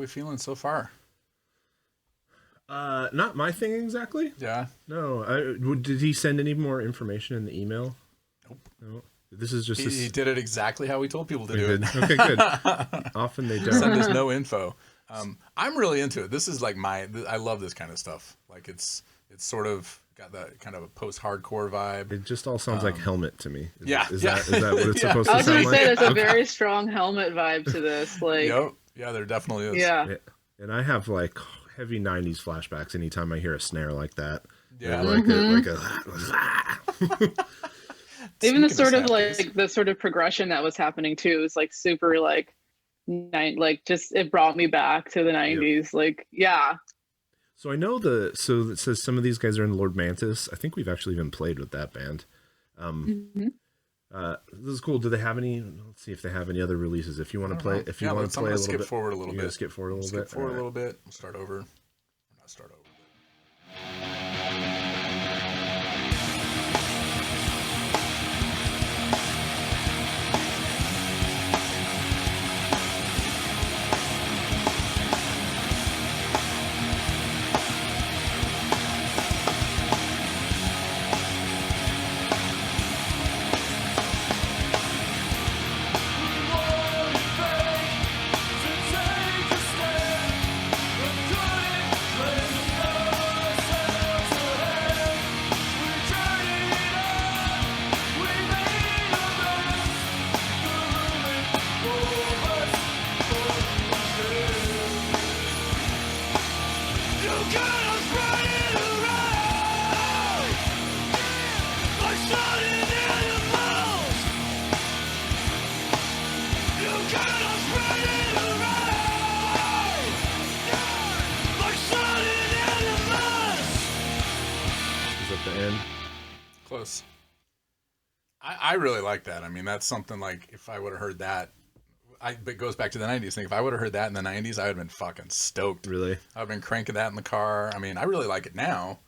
Speaker 1: we feeling so far?
Speaker 2: Not my thing exactly.
Speaker 1: Yeah.
Speaker 2: No. Did he send any more information in the email?
Speaker 1: Nope.
Speaker 2: No. This is just
Speaker 1: He did it exactly how we told people to do it.
Speaker 2: Okay, good. Often they don't.
Speaker 1: Send us no info. I'm really into it. This is like I love this kind of stuff. Like it's sort of got that kind of a post-hardcore vibe.
Speaker 2: It just all sounds like Helmet to me. Is that what it's
Speaker 1: Yeah.
Speaker 2: supposed
Speaker 3: I
Speaker 2: to
Speaker 3: was
Speaker 2: sound
Speaker 3: gonna
Speaker 2: like?
Speaker 3: say there's a very strong Helmet vibe to this. Like,
Speaker 1: Yep. Yeah, there definitely is.
Speaker 3: yeah.
Speaker 2: And I have like heavy 90s flashbacks anytime I hear a snare like that.
Speaker 1: Yeah.
Speaker 2: Like
Speaker 3: Even the
Speaker 1: Speaking
Speaker 3: sort
Speaker 1: of
Speaker 3: of
Speaker 1: snap
Speaker 3: like the sort of progression that was happening too is like super like just it brought me back to the 90s. Like, yeah.
Speaker 2: So I know so it says some of these guys are in Lord Mantis. I think we've actually even played with that band. This is cool. Do they have any? Let's see if they have any other releases. If you want to play, if you want to play a little bit,
Speaker 1: skip forward a little bit.
Speaker 2: Skip forward a little bit.
Speaker 1: Skip forward a little bit. We'll start over. Not start over. Close. I really like that. I mean, that's something like if I would have heard that, it goes back to the 90s thing. If I would have heard that in the 90s, I would have been fucking stoked.
Speaker 2: Really?
Speaker 1: I would have been cranking that in the car. I mean, I really like it now.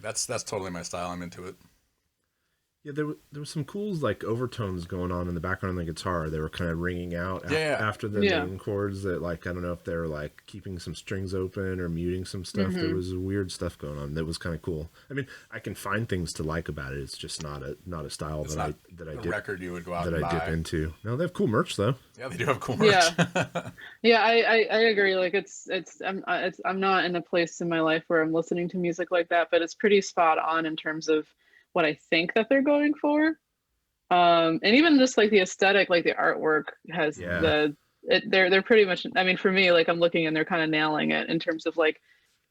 Speaker 1: That's totally my style. I'm into it.
Speaker 2: Yeah, there was some cool like overtones going on in the background of the guitar. They were kind of ringing out after the main chords. That like I don't know if they're like keeping some strings open or muting some stuff. There was weird stuff going on that was kind of cool. I mean, I can find things to like about it. It's just not a style that I
Speaker 1: record you would go out
Speaker 2: that
Speaker 1: and
Speaker 2: I
Speaker 1: buy.
Speaker 2: dip into. No, they have cool merch though.
Speaker 1: Yeah, they do have cool merch.
Speaker 3: Yeah, I agree. Like I'm not in a place in my life where I'm listening to music like that, but it's pretty spot on in terms of what I think that they're going for. And even just like the aesthetic, like the artwork has they're pretty much, I mean, for me, like I'm looking and they're kind of nailing it in terms of like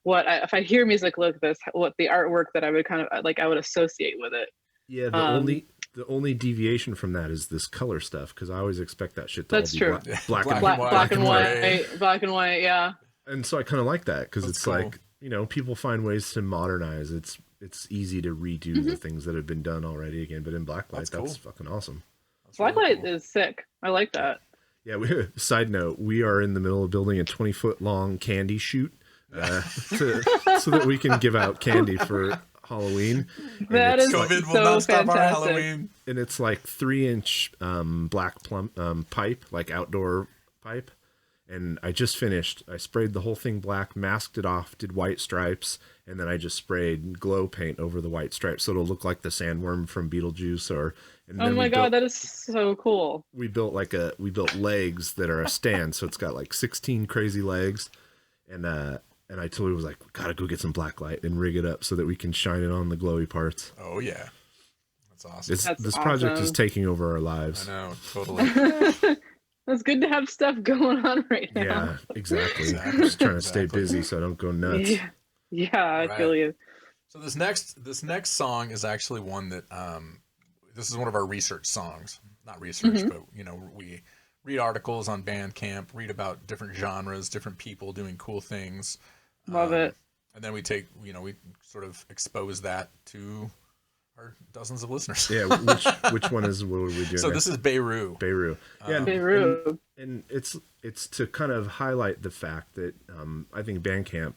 Speaker 3: if I hear music like this, what the artwork that I would kind of like, I would associate with it.
Speaker 2: Yeah. The only deviation from that is this color stuff. Cause I always expect that shit to
Speaker 3: That's
Speaker 2: all
Speaker 3: true.
Speaker 2: be black
Speaker 3: and white. Yeah.
Speaker 2: And so I kind of like that. Cause it's
Speaker 1: cool.
Speaker 2: like, you know, people find ways to modernize. It's easy to redo the things that have been done already again, but in blacklight, that's fucking awesome.
Speaker 3: Blacklight is sick. I like that.
Speaker 2: Yeah. Side note: we are in the middle of building a 20-foot long candy chute so that we can give out candy for Halloween.
Speaker 3: That is
Speaker 1: COVID will
Speaker 3: so
Speaker 1: not stop our
Speaker 3: fantastic.
Speaker 1: Halloween.
Speaker 2: And it's like 3-inch black plum pipe, like outdoor pipe. And I just finished. I sprayed the whole thing black, masked it off, did white stripes, and then I just sprayed glow paint over the white stripes, so it'll look like the sandworm from Beetlejuice.
Speaker 3: Oh my god, that is so cool.
Speaker 2: We built legs that are a stand, so it's got like 16 crazy legs, and I totally was like, we gotta go get some black light and rig it up so that we can shine it on the glowy parts.
Speaker 1: Oh yeah, that's awesome.
Speaker 2: This project is taking over our lives.
Speaker 1: I know, totally.
Speaker 3: It's good to have stuff going on right now.
Speaker 2: Yeah, exactly. I'm just trying to stay busy so I don't go nuts.
Speaker 3: Yeah, I feel you.
Speaker 1: So this next song is actually one that this is one of our research songs. Not research, but you know, we read articles on Bandcamp, read about different genres, different people doing cool things.
Speaker 3: Love it.
Speaker 1: And then we we sort of expose that to our dozens of listeners.
Speaker 2: Yeah, which one is what are we doing?
Speaker 1: So this is Bei Ru.
Speaker 2: Bei Ru. Yeah,
Speaker 3: Bei Ru.
Speaker 2: And it's to kind of highlight the fact that I think Bandcamp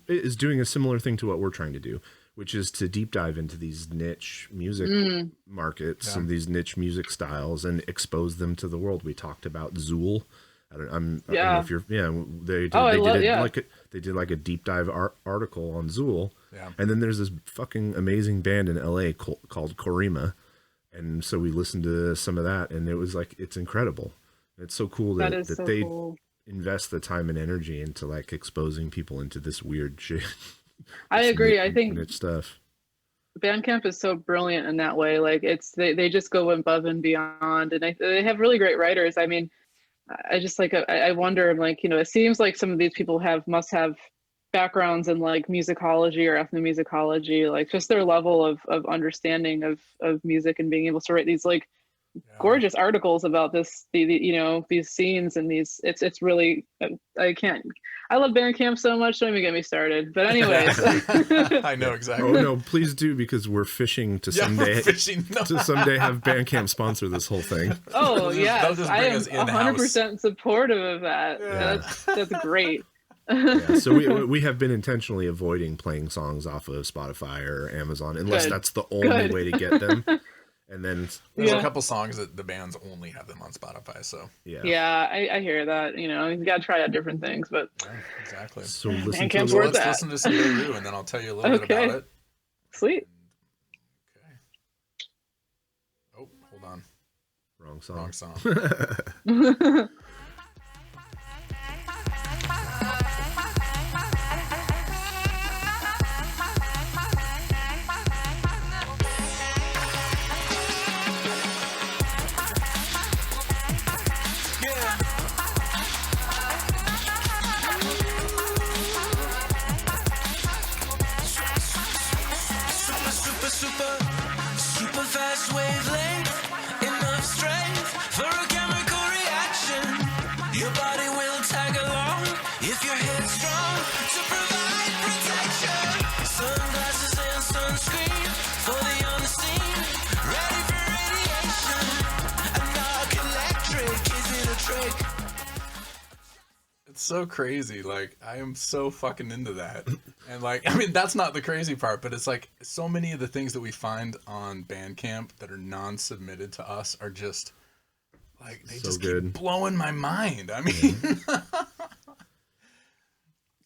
Speaker 2: is doing a similar thing to what we're trying to do, which is to deep dive into these niche music markets and these niche music styles and expose them to the world. We talked about Zool I don't know
Speaker 3: Yeah.
Speaker 2: if you're, yeah, they did like a deep dive article on Zool.
Speaker 1: Yeah.
Speaker 2: And then there's this fucking amazing band in LA called Korima. And so we listened to some of that, and it was like, it's incredible. It's so cool that
Speaker 3: so
Speaker 2: they
Speaker 3: cool.
Speaker 2: invest the time and energy into like exposing people into this weird shit.
Speaker 3: I agree. I think
Speaker 2: niche stuff.
Speaker 3: Bandcamp is so brilliant in that way. Like they just go above and beyond, and they have really great writers. I mean, I just like I wonder, like, you know, it seems like some of these people must have backgrounds in like musicology or ethnomusicology, like just their level of understanding of music and being able to write these like gorgeous articles about you know, these scenes and these. It's really, I love Bandcamp so much. Don't even get me started. But anyways,
Speaker 1: I know exactly.
Speaker 2: Oh no, please do, because we're fishing to someday to someday have Bandcamp sponsor this whole thing.
Speaker 3: Oh yes,
Speaker 1: just
Speaker 3: I
Speaker 1: bring
Speaker 3: am
Speaker 1: us in-house.
Speaker 3: 100% supportive of that.
Speaker 1: Yeah.
Speaker 3: That's great.
Speaker 2: Yeah, so we have been intentionally avoiding playing songs off of Spotify or Amazon unless that's the only way to get them. And then
Speaker 1: there's a couple songs that the bands only have them on Spotify. So
Speaker 3: yeah, I hear that. You know, you got to try out different things, but
Speaker 1: exactly.
Speaker 2: So
Speaker 1: let's
Speaker 3: listen
Speaker 1: to some Bei Ru, and then I'll tell you a little bit about it.
Speaker 3: Sweet.
Speaker 1: Okay. Oh, hold on.
Speaker 2: Wrong song.
Speaker 1: Wrong song.
Speaker 4: Super fast wavelength, enough strength for a chemical reaction. Your body will tag along if you're headstrong to provide protection. Sunglasses and sunscreen for the unseen, ready for radiation. An arc electric isn't a trick.
Speaker 1: It's so crazy. Like, I am so fucking into that. And like, I mean, that's not the crazy part, but it's like so many of the things that we find on Bandcamp that are non-submitted to us are just like, they so just keep blowing my mind. I mean,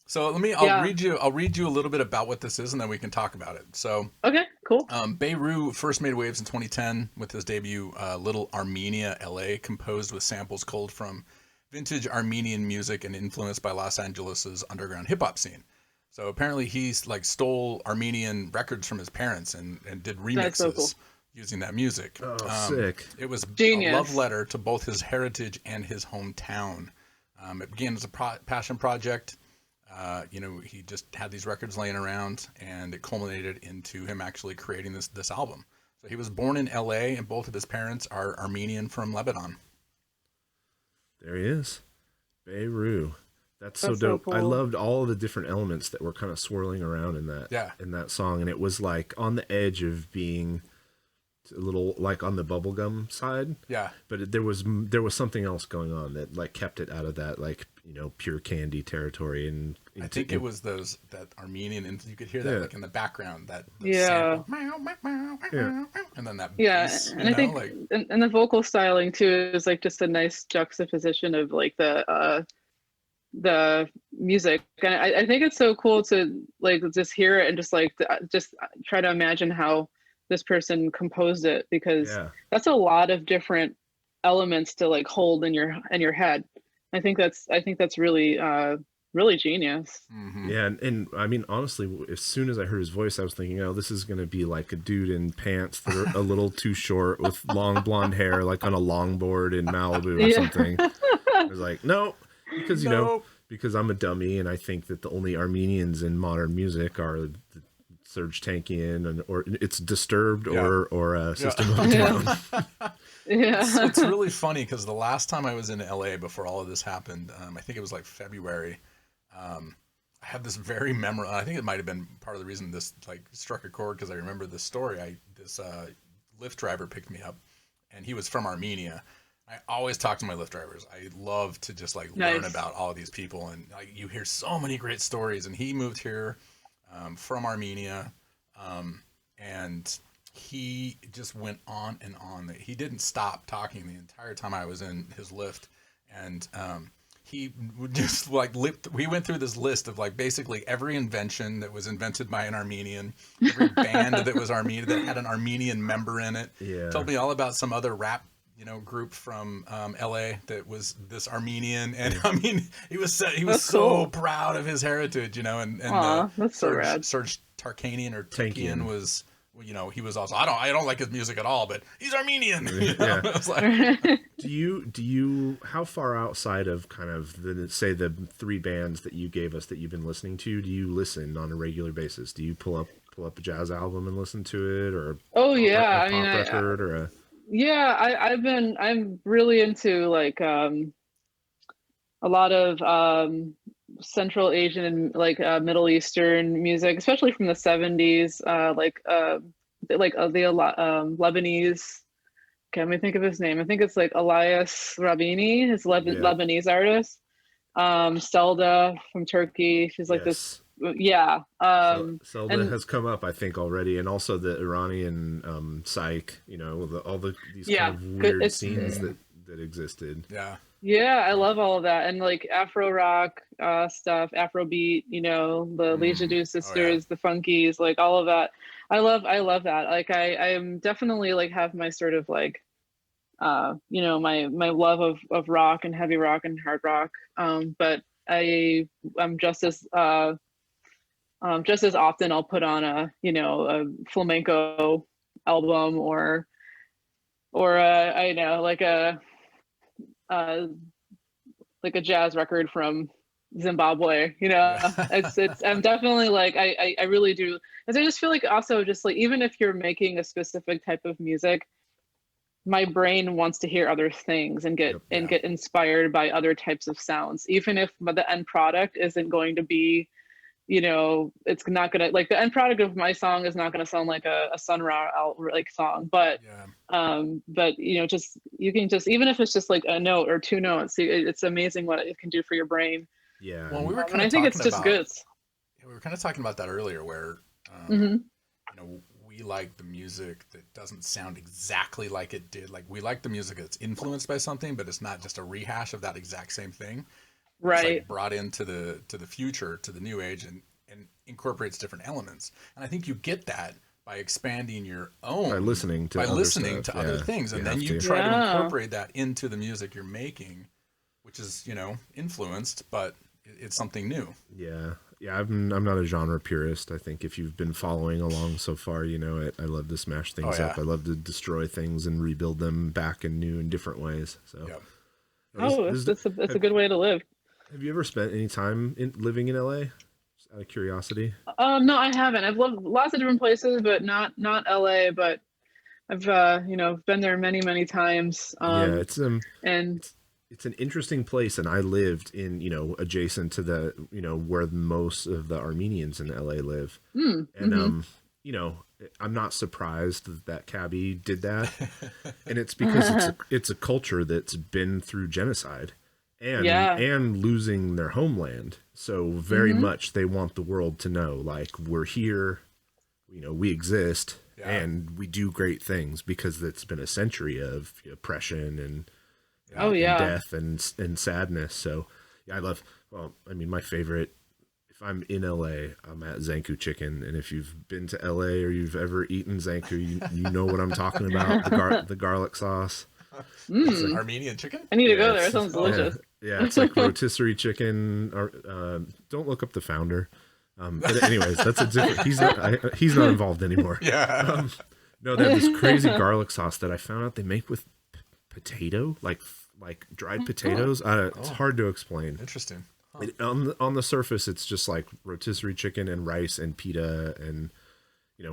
Speaker 1: so I'll read you a little bit about what this is, and then we can talk about it. So,
Speaker 3: okay, cool.
Speaker 1: Bei Ru first made waves in 2010 with his debut, Little Armenia, LA, composed with samples culled from vintage Armenian music and influenced by Los Angeles's underground hip hop scene. So apparently he's like stole Armenian records from his parents and did remixes using that music.
Speaker 2: Oh, sick.
Speaker 1: It was
Speaker 3: Genius.
Speaker 1: A love letter to both his heritage and his hometown. It began as a passion project. You know, he just had these records laying around, and it culminated into him actually creating this album. So he was born in LA, and both of his parents are Armenian from Lebanon.
Speaker 2: There he is. Bei Ru. That's so dope.
Speaker 3: Cool.
Speaker 2: I loved all of the different elements that were kind of swirling around in that song, and it was like on the edge of being a little like on the bubblegum side. Yeah. But there was something else going on that like kept it out of that, like, you know, pure candy territory. And
Speaker 1: I think it was that Armenian, and you could hear that like in the background, that
Speaker 3: sample.
Speaker 1: And then that
Speaker 3: bass, and I think like, and the vocal styling too is like just a nice juxtaposition of like the music, and I think it's so cool to like just hear it and just like just try to imagine how this person composed it, because that's a lot of different elements to like hold in your head. I think that's really really genius.
Speaker 2: Mm-hmm. Yeah, and I mean, honestly, as soon as I heard his voice, I was thinking, oh, this is going to be like a dude in pants that are a little too short with long blonde hair, like on a longboard in Malibu or something. I was like, no, because, you know, because I'm a dummy, and I think that the only Armenians in modern music are the Serge Tankian or it's Disturbed or System of a Down.
Speaker 1: It's really funny because the last time I was in LA before all of this happened, I think it was like February. I have this very memorable. I think it might have been part of the reason this like struck a chord, because I remember this story. This Lyft driver picked me up, and he was from Armenia. I always talk to my Lyft drivers. I love to just like learn about all of these people, and like you hear so many great stories. And he moved here from Armenia, and he just went on and on. He didn't stop talking the entire time I was in his Lyft. and he would just like we went through this list of like basically every invention that was invented by an Armenian, every band that was Armenian that had an Armenian member in it.
Speaker 2: Yeah.
Speaker 1: Told me all about some other rap group from LA that was this Armenian, and I mean he was so proud of his heritage, and
Speaker 3: Aww, that's so rad.
Speaker 1: Serge Tarkanian or Tankian was, he was also I don't like his music at all, but he's Armenian.
Speaker 2: Yeah.
Speaker 1: I was like,
Speaker 2: do you how far outside of kind of the three bands that you gave us that you've been listening to, do you listen on a regular basis? Do you pull up a jazz album and listen to it, or a pop record or a
Speaker 3: Yeah, I'm really into like a lot of Central Asian and like Middle Eastern music, especially from the 70s, like the Lebanese. Can we think of his name? I think it's like Elias Rabini, his Lebanese artist. Selda from Turkey. She's like this. Yeah.
Speaker 2: Selda has come up, I think, already, and also the Iranian psych. These kind of weird scenes that existed.
Speaker 1: Yeah.
Speaker 3: Yeah, I love all of that, and like Afro rock stuff, Afrobeat. The Leisure Do sisters, the Funkies, like all of that. I love that. Like I am definitely like have my sort of like, my love of rock and heavy rock and hard rock. But I'm just as often I'll put on a flamenco album or I know like a jazz record from Zimbabwe. It's I'm definitely like I really do, because I just feel like also just like even if you're making a specific type of music, my brain wants to hear other things and get inspired by other types of sounds, even if the end product isn't going to be, it's not gonna, like the end product of my song is not gonna sound like a Sun Ra like song, but just you can just, even if it's just like a note or two notes, it's amazing what it can do for your brain.
Speaker 2: Yeah.
Speaker 1: Well, we were
Speaker 3: and I think it's just good.
Speaker 1: We were kind of talking about that earlier, where we like the music that doesn't sound exactly like it did. Like we like the music that's influenced by something, but it's not just a rehash of that exact same thing.
Speaker 3: Right.
Speaker 1: It's like brought into the future, to the new age, and incorporates different elements. And I think you get that by expanding your own,
Speaker 2: by listening to
Speaker 1: other things, and then you try to incorporate that into the music you're making, which is influenced, but it's something new.
Speaker 2: Yeah. I'm not a genre purist. I think if you've been following along so far, you know it. I love to smash things up. I love to destroy things and rebuild them back in new and different ways. So,
Speaker 3: it's a good way to live.
Speaker 2: Have you ever spent any time living in LA? Just out of curiosity.
Speaker 3: No, I haven't. I've lived lots of different places, but not LA. But I've been there many times.
Speaker 2: It's an interesting place, and I lived in adjacent to the where most of the Armenians in LA live, and I'm not surprised that Cabby did that, and it's because it's a culture that's been through genocide and losing their homeland, so very much they want the world to know, like, we're here, we exist, and we do great things, because it's been a century of oppression and death and sadness. So my favorite, if I'm in LA, I'm at Zonke Chicken, and if you've been to LA or you've ever eaten Zonke, you know what I'm talking about. The garlic sauce.
Speaker 1: It's an Armenian chicken.
Speaker 3: I need to go there. It sounds delicious.
Speaker 2: Yeah, it's like rotisserie chicken. Don't look up the founder. But anyways, that's a different. He's not involved anymore.
Speaker 1: Yeah.
Speaker 2: No, they have this crazy garlic sauce that I found out they make with potato, like dried potatoes. It's hard to explain.
Speaker 1: Interesting. Huh.
Speaker 2: On the surface, it's just like rotisserie chicken and rice and pita and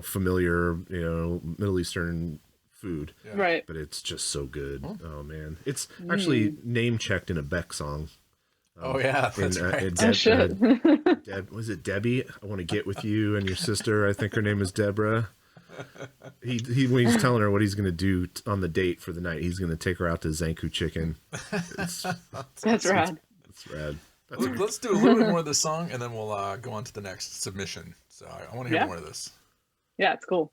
Speaker 2: familiar Middle Eastern food.
Speaker 3: Yeah. Right.
Speaker 2: But it's just so good. Oh man, it's actually name checked in a Beck song.
Speaker 1: That's right.
Speaker 2: Was it Debbie? I want to get with you and your sister. I think her name is Deborah. He when he's telling her what he's going to do on the date for the night, he's going to take her out to Zonke Chicken.
Speaker 3: That's rad.
Speaker 2: It's rad.
Speaker 1: Let's do a little bit more of this song, and then we'll go on to the next submission. So I want to hear more of this.
Speaker 3: Yeah, it's cool.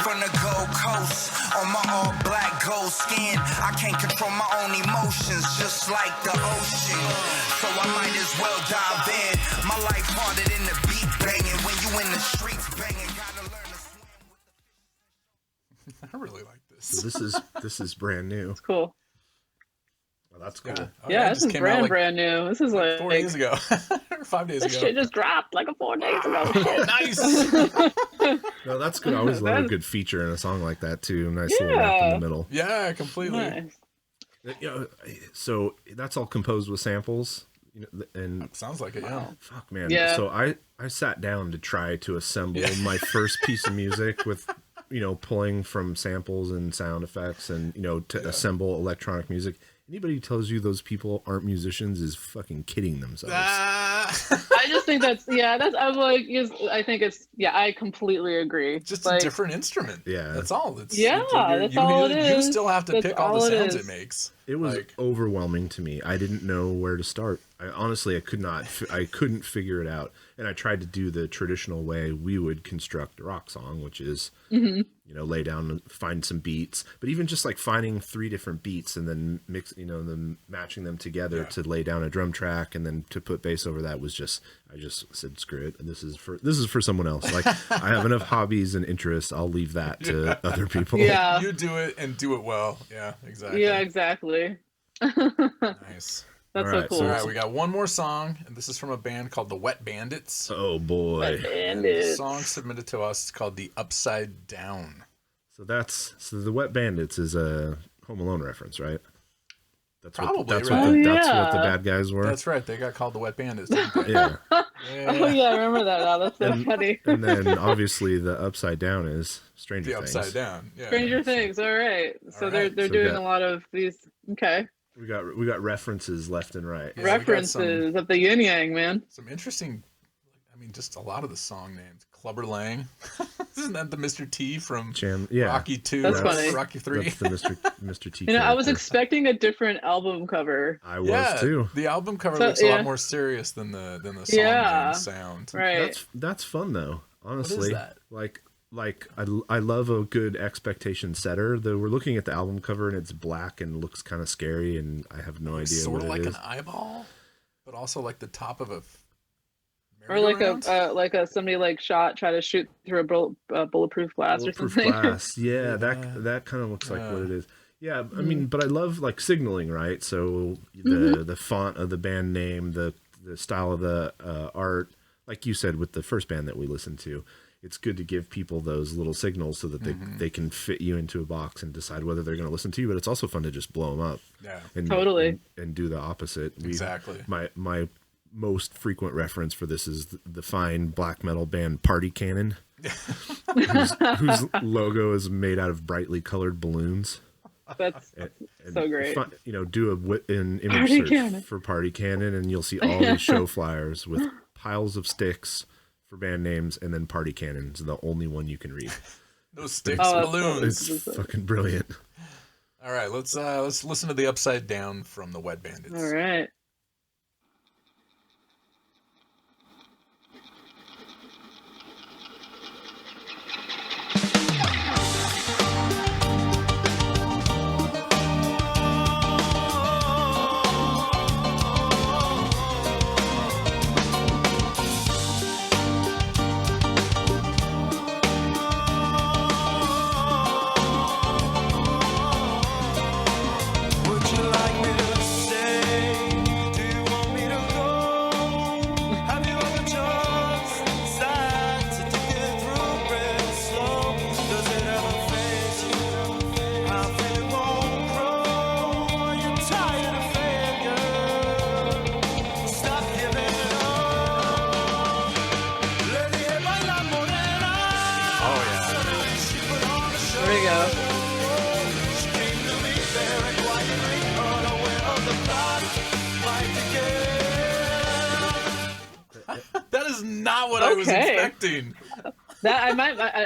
Speaker 4: from the Gold Coast on my all black gold skin. I can't control my own emotions, just like the ocean. So I might as well dive in. My life harder than the beat banging. When you in the streets banging, gotta learn to swim with the
Speaker 1: I really like this.
Speaker 2: So this is brand new.
Speaker 3: It's cool.
Speaker 2: Well, that's cool.
Speaker 1: Yeah, Oh,
Speaker 3: Yeah,
Speaker 1: it
Speaker 3: this
Speaker 1: just
Speaker 3: is
Speaker 1: came out
Speaker 3: brand new. This is like
Speaker 1: 4 days ago or 5 days
Speaker 3: this
Speaker 1: ago.
Speaker 3: shit just dropped like 4 days ago.
Speaker 1: Nice.
Speaker 2: No, that's good. I always love a good feature in a song like that too. Nice little rap in
Speaker 3: Yeah.
Speaker 2: the middle.
Speaker 1: Yeah, completely.
Speaker 3: Nice.
Speaker 2: You know, so that's all composed with samples. You know, and
Speaker 1: Sounds like it. Yeah.
Speaker 2: fuck, man.
Speaker 3: Yeah.
Speaker 2: So I sat down to try to assemble my first piece of music with, pulling from samples and sound effects and, to assemble electronic music. Anybody who tells you those people aren't musicians is fucking kidding themselves.
Speaker 3: I just think that's I'm like I think it's I completely agree.
Speaker 1: Just
Speaker 3: like,
Speaker 1: a different instrument.
Speaker 2: Yeah.
Speaker 1: That's all. It's,
Speaker 3: that's all it
Speaker 1: You
Speaker 3: is.
Speaker 1: still have to
Speaker 3: That's
Speaker 1: pick all the
Speaker 3: all it
Speaker 1: sounds
Speaker 3: is.
Speaker 1: it makes.
Speaker 2: It was
Speaker 1: like,
Speaker 2: overwhelming to me. I didn't know where to start. I couldn't figure it out. And I tried to do the traditional way we would construct a rock song, which is, lay down and find some beats. But even just like finding 3 different beats and then then matching them together to lay down a drum track and then to put bass over that was I just said, screw it. This is for someone else. Like I have enough hobbies and interests. I'll leave that to other people.
Speaker 3: Yeah.
Speaker 1: You do it and do it well. Yeah, exactly.
Speaker 3: Yeah, exactly.
Speaker 1: Nice.
Speaker 3: That's
Speaker 2: All
Speaker 3: so
Speaker 2: right,
Speaker 3: cool.
Speaker 2: so
Speaker 1: All right, we got one more song, and this is from a band called the Wet Bandits.
Speaker 2: Oh boy.
Speaker 1: And the song submitted to us is called The Upside Down.
Speaker 2: So the Wet Bandits is a Home Alone reference, right? That's
Speaker 1: Probably,
Speaker 2: that's
Speaker 1: right?
Speaker 2: That's what the
Speaker 3: Yeah.
Speaker 2: bad guys were.
Speaker 1: That's right. They got called the Wet Bandits. Didn't they?
Speaker 2: Yeah.
Speaker 3: Oh yeah, I remember that now. That's so funny.
Speaker 2: And then obviously the Upside Down is Stranger
Speaker 1: The
Speaker 2: Things.
Speaker 1: Upside Down. Yeah.
Speaker 3: Stranger Things. All right. So
Speaker 1: All
Speaker 3: they're
Speaker 1: right.
Speaker 3: they're
Speaker 2: So
Speaker 3: doing
Speaker 2: got-
Speaker 3: a lot of these. Okay.
Speaker 2: We got references left and right.
Speaker 1: Yeah, we got
Speaker 3: References of the yin yang, man.
Speaker 1: Some interesting, just a lot of the song names. Clubber Lang. Isn't that the Mr. T from
Speaker 2: Yeah.
Speaker 1: Rocky 2?
Speaker 3: That's funny.
Speaker 1: Rocky 3.
Speaker 2: That's the Mr. T.
Speaker 3: I was
Speaker 2: character.
Speaker 3: expecting a different album cover.
Speaker 2: I was
Speaker 1: Yeah,
Speaker 2: too.
Speaker 1: the album cover
Speaker 3: So,
Speaker 1: looks a
Speaker 3: yeah.
Speaker 1: lot more serious than the song
Speaker 3: Yeah.
Speaker 1: name sound.
Speaker 3: Right.
Speaker 2: That's fun though. Honestly,
Speaker 1: that?
Speaker 2: Like I love a good expectation setter. Though we're looking at the album cover and it's black and looks kind of scary, and I have no idea
Speaker 1: Sort
Speaker 2: what
Speaker 1: of
Speaker 2: it
Speaker 1: like
Speaker 2: is.
Speaker 1: an eyeball, but also like the top of a
Speaker 3: Or like
Speaker 1: merry-go-round?
Speaker 3: a somebody try to shoot through a bulletproof glass
Speaker 2: Bulletproof
Speaker 3: or something.
Speaker 2: glass. Yeah, that kind of looks like what it is. Yeah, I mean, but I love like signaling, right? So the font of the band name, the style of the art, like you said with the first band that we listened to, it's good to give people those little signals so that they can fit you into a box and decide whether they're going to listen to you. But it's also fun to just blow them up.
Speaker 1: Yeah.
Speaker 2: And,
Speaker 3: Totally.
Speaker 2: and do the opposite.
Speaker 1: Exactly.
Speaker 2: My most frequent reference for this is the fine black metal band Party Cannon, whose logo is made out of brightly colored balloons.
Speaker 3: That's
Speaker 2: And
Speaker 3: so great.
Speaker 2: Do an image
Speaker 3: Party
Speaker 2: search
Speaker 3: Cannon.
Speaker 2: for Party Cannon, and you'll see all these show flyers with piles of sticks for band names, and then Party Cannon is the only one you can read.
Speaker 1: Those sticks,
Speaker 3: Oh,
Speaker 1: balloons.
Speaker 2: It's fucking brilliant.
Speaker 1: All right, let's listen to The Upside Down from the Wet Bandits.
Speaker 3: All right.
Speaker 4: Would you like me to stay? Do you want me to go? Have you ever just decided to take it through real slow? Does it ever phase you? How feel it won't grow? Are you tired of failure? Stop giving it up. Le dije baila morena.
Speaker 1: Oh yeah.
Speaker 4: She put on a show.
Speaker 3: There we go.
Speaker 4: She came to me very quietly, unaware of the plot. Fight again.
Speaker 1: That is not what I was
Speaker 3: Okay.
Speaker 1: expecting.
Speaker 3: That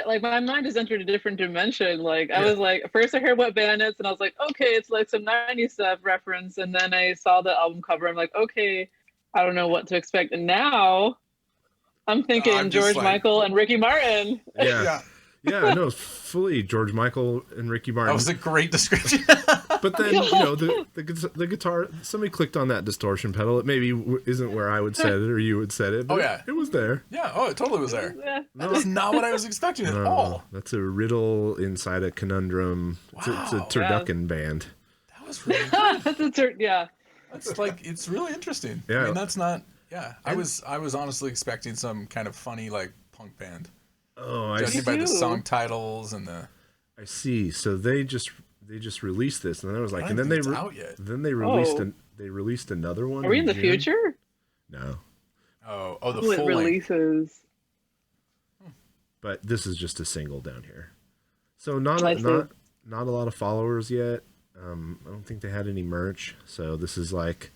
Speaker 3: like my mind has entered a different dimension. Like I was like, first I heard Wet Bandits, and I was like, okay, it's like some '90s stuff reference, and then I saw the album cover. I'm like, okay, I don't know what to expect. And now I'm thinking
Speaker 1: I'm just
Speaker 3: George
Speaker 1: like-
Speaker 3: Michael and Ricky Martin.
Speaker 2: Yeah. Yeah, no, fully George Michael and Ricky Martin.
Speaker 1: That was a great description.
Speaker 2: But then, the guitar, somebody clicked on that distortion pedal. It maybe isn't where I would set it or you would set it, but
Speaker 1: yeah.
Speaker 2: it was there.
Speaker 1: Yeah, it totally was there.
Speaker 3: Yeah.
Speaker 1: That was not what I was expecting at all.
Speaker 2: That's a riddle inside a conundrum. It's a turducken band.
Speaker 1: That was really good.
Speaker 3: Yeah.
Speaker 1: That's like, it's really interesting.
Speaker 2: Yeah.
Speaker 1: I mean, that's not, I was honestly expecting some kind of funny, like, punk band.
Speaker 2: Oh, I
Speaker 1: Judging
Speaker 2: see.
Speaker 1: by the song titles and the...
Speaker 2: I see. So they just released this, and then I was like,
Speaker 1: I
Speaker 2: and
Speaker 1: don't
Speaker 2: then
Speaker 1: think
Speaker 2: they
Speaker 1: it's out yet.
Speaker 2: then they released another one.
Speaker 3: Are we in the
Speaker 2: June.
Speaker 3: future?
Speaker 2: No,
Speaker 1: Oh, the
Speaker 3: It
Speaker 1: full length.
Speaker 3: releases.
Speaker 2: but this is just a single down here. So not
Speaker 3: I
Speaker 2: a,
Speaker 3: see.
Speaker 2: not a lot of followers yet. I don't think they had any merch. So this is like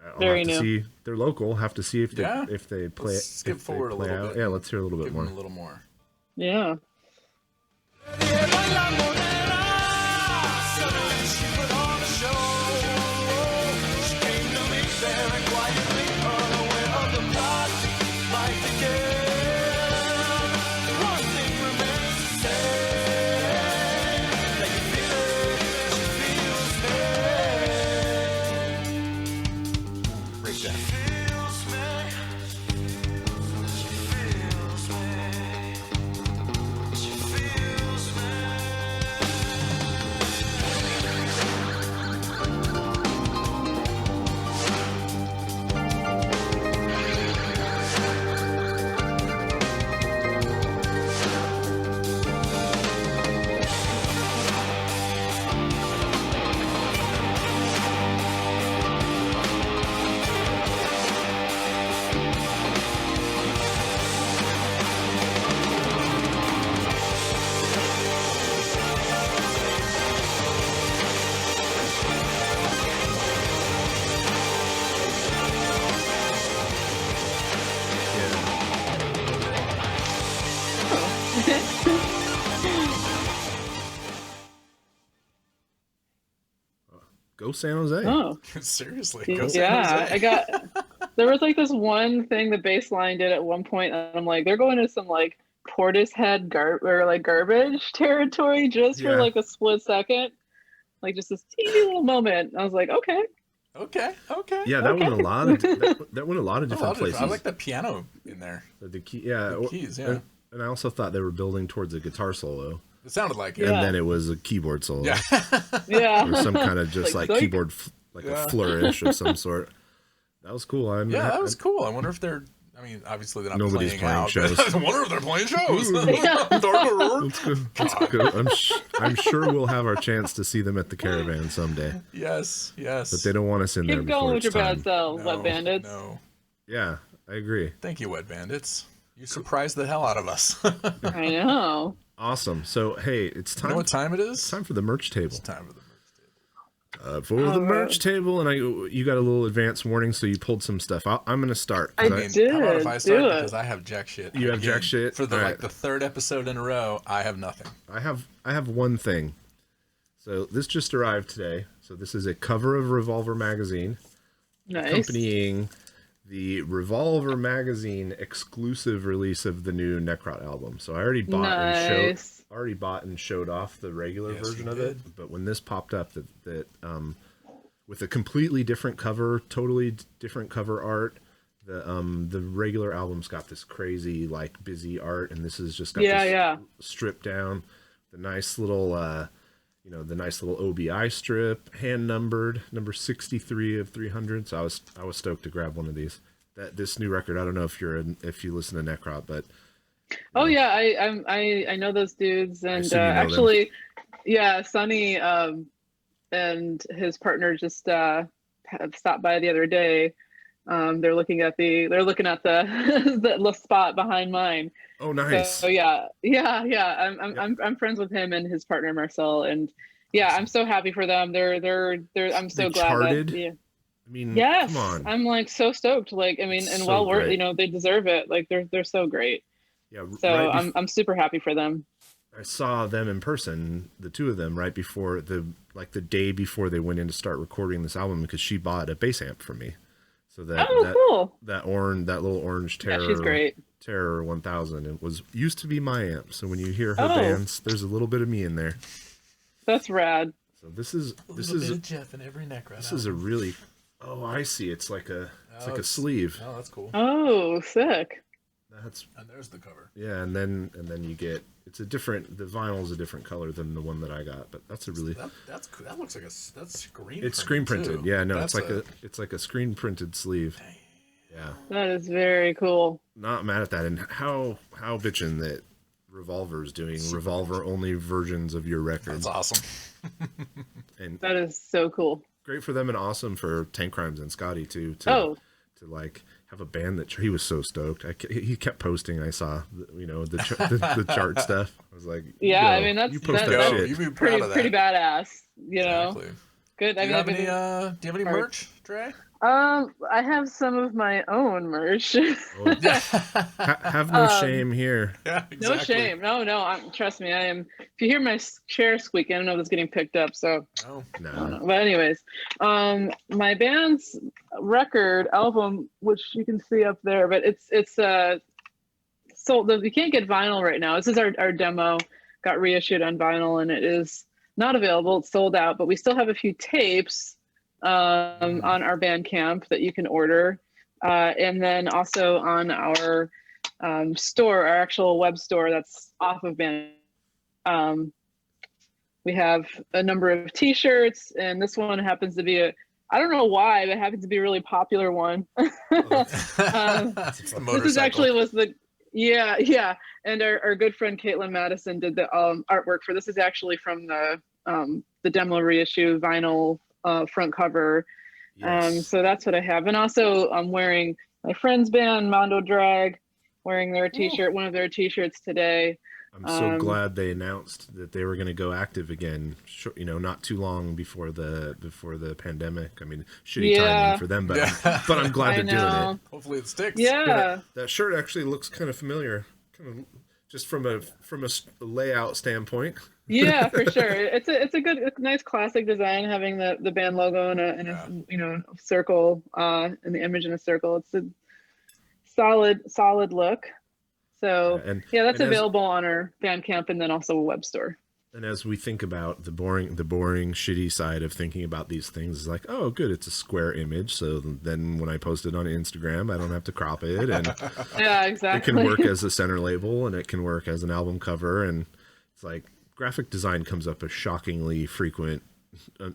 Speaker 2: I'll
Speaker 3: Very
Speaker 2: have to
Speaker 3: new.
Speaker 2: see. They're local. Have to see if they
Speaker 1: Yeah.
Speaker 2: play.
Speaker 1: Let's skip
Speaker 2: if they
Speaker 1: forward a
Speaker 2: play
Speaker 1: little
Speaker 2: out.
Speaker 1: bit.
Speaker 2: Yeah, let's hear a little bit
Speaker 1: Give
Speaker 2: more.
Speaker 1: them a little more.
Speaker 3: Yeah.
Speaker 1: Breakdown.
Speaker 2: Go San Jose.
Speaker 3: Oh.
Speaker 1: Seriously. Go San
Speaker 3: Yeah.
Speaker 1: Jose.
Speaker 3: There was like this one thing the bass line did at one point, and I'm like, they're going to some like Portishead garbage territory just for
Speaker 2: Yeah.
Speaker 3: like a split second. Like just this teeny little moment. I was like, okay.
Speaker 1: Okay.
Speaker 2: Yeah, that went a lot of that went a lot of different places.
Speaker 1: I like the piano in there.
Speaker 2: The key, yeah,
Speaker 1: The keys, yeah.
Speaker 2: And I also thought they were building towards a guitar solo,
Speaker 1: It sounded like it.
Speaker 3: Yeah.
Speaker 2: and then it was a keyboard solo,
Speaker 1: Yeah.
Speaker 3: Yeah.
Speaker 2: or some kind of just like
Speaker 3: Like,
Speaker 2: keyboard, like
Speaker 1: Yeah.
Speaker 2: a flourish of some sort. That was cool.
Speaker 1: Yeah, that was cool. I wonder if they're. I mean, obviously they're not
Speaker 2: Nobody's playing
Speaker 1: out,
Speaker 2: shows.
Speaker 1: but I wonder if they're playing shows.
Speaker 2: Let's go. I'm sure we'll have our chance to see them at the Caravan someday,
Speaker 1: Yes.
Speaker 2: but they don't want us in there
Speaker 3: Keep
Speaker 2: before
Speaker 3: going with
Speaker 2: it's
Speaker 3: your
Speaker 2: time.
Speaker 3: bad self,
Speaker 1: No,
Speaker 3: Wet Bandits.
Speaker 1: No.
Speaker 2: Yeah, I agree.
Speaker 1: Thank you, Wet Bandits. You surprised the hell out of us.
Speaker 3: I know.
Speaker 2: Awesome. So hey, it's
Speaker 1: You
Speaker 2: time.
Speaker 1: know what time it is?
Speaker 2: It's time for the merch table.
Speaker 1: It's time for the
Speaker 2: For the merch table, and you got a little advance warning, so you pulled some stuff. I'm going to start. 'cause
Speaker 3: I
Speaker 1: I mean,
Speaker 3: did.
Speaker 1: how about if I start
Speaker 3: Do
Speaker 1: because
Speaker 3: it.
Speaker 1: I have jack shit.
Speaker 2: You have jack shit?
Speaker 1: For the
Speaker 2: All
Speaker 1: like
Speaker 2: right.
Speaker 1: the third episode in a row. I have nothing.
Speaker 2: I have one thing. So this just arrived today. So this is a cover of Revolver magazine,
Speaker 3: Nice.
Speaker 2: accompanying the Revolver magazine exclusive release of the new Necrot album. So I already bought and showed off the regular
Speaker 1: Yes,
Speaker 2: version
Speaker 1: you
Speaker 2: of
Speaker 1: did.
Speaker 2: it. But when this popped up, that with a completely different cover, totally different cover art. The regular album's got this crazy like busy art, and this has just got this stripped down, the nice little the nice little OBI strip, hand numbered, number 63 of 300. So I was stoked to grab one of these. This new record, I don't know if you listen to Necrot, but
Speaker 3: Oh yeah, I know those dudes, and
Speaker 2: assume you know them.
Speaker 3: actually, yeah, Sonny and his partner just have stopped by the other day. They're looking at the the spot behind mine.
Speaker 2: oh nice.
Speaker 3: So yeah. I'm friends with him and his partner Marcel, and yeah, I'm so happy for them. They're I'm so
Speaker 2: They
Speaker 3: glad
Speaker 2: charted?
Speaker 3: that
Speaker 2: I mean,
Speaker 3: yes,
Speaker 2: come on.
Speaker 3: I'm like so stoked. Like I mean, and
Speaker 2: So
Speaker 3: well worth.
Speaker 2: great.
Speaker 3: They deserve it. Like they're so great.
Speaker 2: Yeah,
Speaker 3: So
Speaker 2: right
Speaker 3: I'm super happy for them.
Speaker 2: I saw them in person, the two of them, right before the day before they went in to start recording this album, because she bought a bass amp for me. So that
Speaker 3: Oh, cool.
Speaker 2: that little orange Terror
Speaker 3: Yeah, she's great.
Speaker 2: Terror 1000. It used to be my amp, so when you hear her
Speaker 3: Oh.
Speaker 2: bands, there's a little bit of me in there.
Speaker 3: That's rad.
Speaker 2: So this is
Speaker 1: Jeff in every neck right
Speaker 2: this is a really I see. It's like a sleeve.
Speaker 1: Oh, that's cool.
Speaker 3: Oh, sick.
Speaker 2: That's
Speaker 1: And there's the cover.
Speaker 2: yeah, and then you get the vinyl is a different color than the one that I got, but that's a really
Speaker 1: That's cool. That looks like that's screen.
Speaker 2: it's screen printed.
Speaker 1: Too.
Speaker 2: Yeah, no,
Speaker 1: That's
Speaker 2: it's like a screen printed sleeve. Yeah,
Speaker 3: That is very cool.
Speaker 2: not mad at that. And how bitchin' that Revolver's doing Revolver only versions of your record.
Speaker 1: That's awesome.
Speaker 2: And
Speaker 3: That is so cool.
Speaker 2: great for them and awesome for Tank Crimes and Scotty too.
Speaker 3: Oh.
Speaker 2: To like have a band that he was so stoked. He kept posting. And I saw the chart stuff. I was like,
Speaker 3: Yeah,
Speaker 2: yo,
Speaker 3: I mean, that's-
Speaker 2: you post
Speaker 3: that-
Speaker 2: that
Speaker 3: that's
Speaker 2: shit.
Speaker 1: You'd be proud of that.
Speaker 3: Pretty badass, you know.
Speaker 1: Exactly.
Speaker 3: Good.
Speaker 1: Do you have any?
Speaker 3: I've
Speaker 1: Do you have any merch, Dre?
Speaker 3: I have some of my own merch.
Speaker 2: Oh, have no shame here.
Speaker 1: Yeah, exactly.
Speaker 3: No shame. No. Trust me. I am. If you hear my chair squeaking, I don't know if it's getting picked up. So,
Speaker 1: No.
Speaker 2: No.
Speaker 3: but anyways, my band's record album, which you can see up there, but it's sold. You can't get vinyl right now. This is our demo. Got reissued on vinyl, and it is not available. It's sold out, but we still have a few tapes on our Bandcamp that you can order, and then also on our store, our actual web store that's off of Band. We have a number of T-shirts, and this one happens to be I don't know why, but it happens to be a really popular one.
Speaker 1: It's the motorcycle.
Speaker 3: This is actually yeah, and our good friend Caitlin Madison did the artwork for this. Is actually from the demo reissue vinyl front cover.
Speaker 2: Yes.
Speaker 3: So that's what I have, and also I'm wearing my friend's band Mondo Drag, wearing their T-shirt, one of their T-shirts today.
Speaker 2: I'm so glad they announced that they were going to go active again. Not too long before the pandemic. I mean, shitty timing for them, but I'm glad they're doing it.
Speaker 1: Hopefully it sticks.
Speaker 3: Yeah.
Speaker 2: That shirt actually looks kind of familiar, kind of just from a layout standpoint.
Speaker 3: Yeah, for sure. It's a nice classic design, having the band logo in a circle, in the image in a circle. It's a solid look. So that's available on our Bandcamp and then also a web store.
Speaker 2: And as we think about the boring, shitty side of thinking about these things, is like, oh, good, it's a square image. So then when I post it on Instagram, I don't have to crop it, and
Speaker 3: yeah, exactly.
Speaker 2: it can work as a center label, and it can work as an album cover, and it's like graphic design comes up a shockingly frequent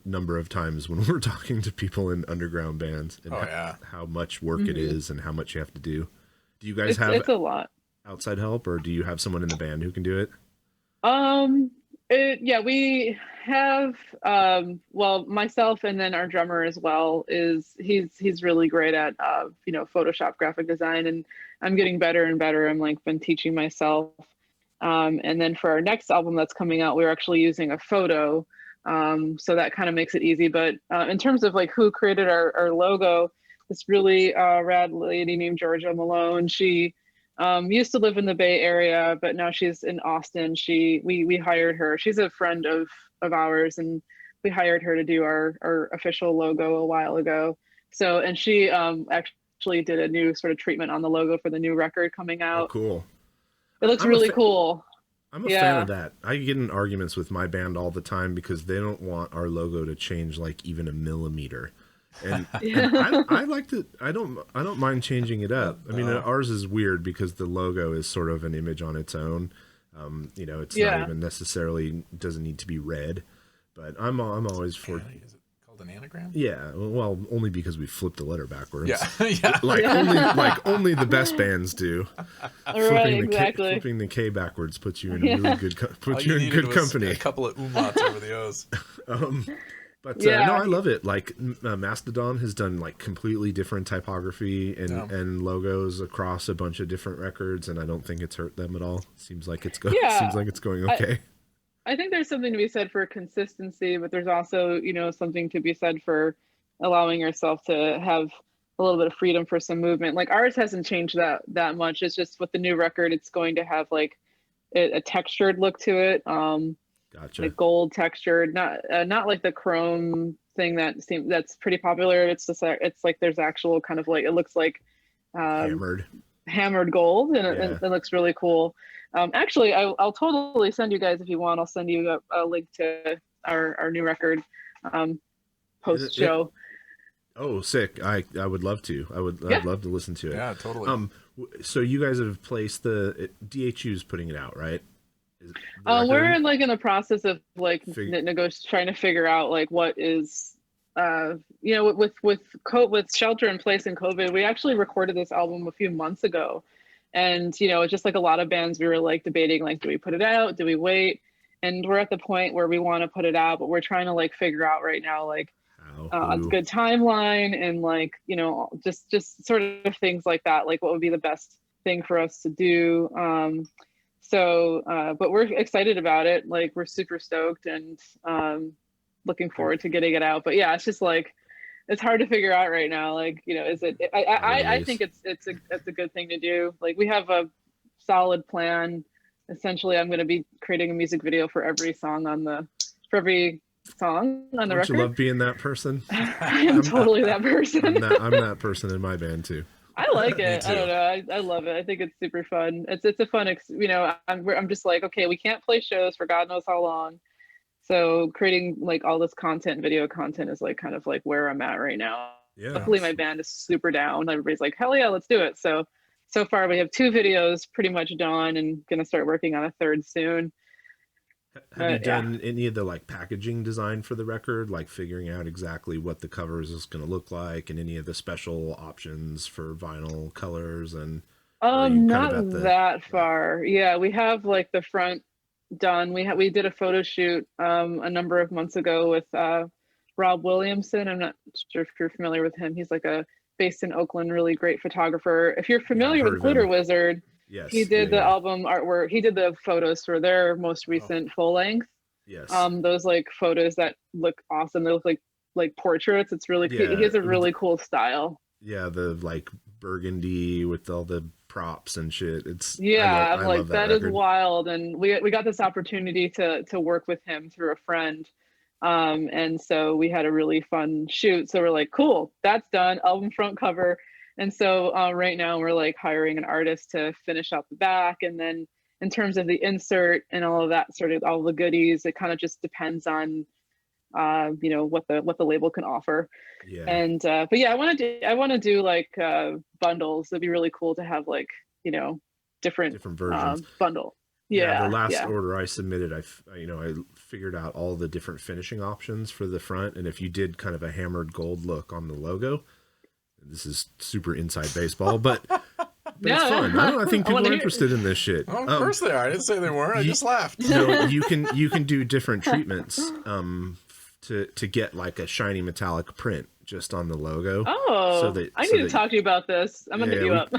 Speaker 2: number of times when we're talking to people in underground bands, and how much work it is and how much you have to do. Do you guys have
Speaker 3: it's a lot.
Speaker 2: outside help, or do you have someone in the band who can do it?
Speaker 3: We have myself, and then our drummer as well he's really great at Photoshop graphic design, and I'm getting better and better. I'm been teaching myself. And then for our next album that's coming out, we're actually using a photo, so that kind of makes it easy. But in terms of who created our logo, this really rad lady named Georgia Malone. She used to live in the Bay Area, but now she's in Austin. We hired her. She's a friend of ours, and we hired her to do our official logo a while ago. So, and she actually did a new sort of treatment on the logo for the new record coming out.
Speaker 2: Oh, cool.
Speaker 3: It looks really cool.
Speaker 2: I'm a fan of that. I get in arguments with my band all the time because they don't want our logo to change even a millimeter. And, I like to. I don't mind changing it up. I mean, ours is weird because the logo is sort of an image on its own. It's not even necessarily doesn't need to be red. But I'm always for.
Speaker 1: Is it called an anagram?
Speaker 2: Yeah, well, only because we flipped the letter backwards.
Speaker 1: Yeah.
Speaker 2: Only the best bands do. Flipping the K backwards puts you in a really good company.
Speaker 1: A couple of umlauts over the O's.
Speaker 2: But no, I love it. Mastodon has done completely different typography and logos across a bunch of different records, and I don't think it's hurt them at all. Seems like it's going okay.
Speaker 3: I think there's something to be said for consistency, but there's also, something to be said for allowing yourself to have a little bit of freedom for some movement. Ours hasn't changed that much. It's just with the new record, it's going to have a textured look to it.
Speaker 2: Gotcha.
Speaker 3: Gold textured, not like the chrome thing that's pretty popular. It's just there's actual kind of it looks like
Speaker 2: hammered.
Speaker 3: hammered gold, and
Speaker 2: Yeah.
Speaker 3: it looks really cool. Actually, I'll totally send you guys, if you want, I'll send you a link to our new record post show.
Speaker 2: Oh, sick! I would love to. I'd love to listen to it.
Speaker 1: Yeah, totally.
Speaker 2: So you guys have placed DHU's putting it out, right?
Speaker 3: We're in the process of trying to figure out like what is with shelter in place and COVID. We actually recorded this album a few months ago, and just like a lot of bands, we were like debating, like, do we put it out, do we wait? And we're at the point where we want to put it out, but we're trying to like figure out right now like a good timeline, and like just sort of things like that, like what would be the best thing for us to do. But we're excited about it. Like, we're super stoked and looking forward to getting it out. But yeah, it's just like, it's hard to figure out right now. Like, is it, I think it's a good thing to do. Like, we have a solid plan. Essentially, I'm going to be creating a music video for every song on the record.
Speaker 2: Don't you love being that person?
Speaker 3: I am totally that person.
Speaker 2: I'm that person in my band too.
Speaker 3: I like it. I don't know. I love it. I think it's super fun. It's a fun, I'm just like, okay, we can't play shows for God knows how long. So creating like all this video content is like kind of like where I'm at right now.
Speaker 2: Yeah.
Speaker 3: Luckily my band is super down. Everybody's like, hell yeah, let's do it. So far we have 2 videos pretty much done, and gonna start working on a 3rd soon.
Speaker 2: Have you done any of the like packaging design for the record, like figuring out exactly what the covers is going to look like, and any of the special options for vinyl colors? And
Speaker 3: not that far. Yeah, we have like the front done. We did a photo shoot a number of months ago with Rob Williamson. I'm not sure if you're familiar with him. He's like based in Oakland, really great photographer. If you're familiar with Glitter Wizard, yes, he did the album artwork. He did the photos for their most recent full length.
Speaker 2: Yes.
Speaker 3: Those like photos that look awesome. They look like portraits. It's really cool. He has a really cool style.
Speaker 2: Yeah, the like burgundy with all the props and shit.
Speaker 3: I'm like, that is wild. And we got this opportunity to work with him through a friend. And so we had a really fun shoot. So we're like, cool, that's done. Album front cover. And so right now we're like hiring an artist to finish out the back. And then in terms of the insert and all of that, sort of all the goodies, it kind of just depends on, what the label can offer.
Speaker 2: Yeah.
Speaker 3: And, but yeah, I want to do like bundles. It'd be really cool to have like, different
Speaker 2: versions.
Speaker 3: Bundle.
Speaker 2: Yeah. The last order I submitted, I figured out all the different finishing options for the front. And if you did kind of a hammered gold look on the logo, this is super inside baseball, but it's fun. I think people are interested in this shit.
Speaker 1: Oh, of course they are. I didn't say they weren't. I just laughed.
Speaker 2: You can do different treatments to get like a shiny metallic print just on the logo.
Speaker 3: Oh, I need to talk to you about this. I'm gonna hit you up.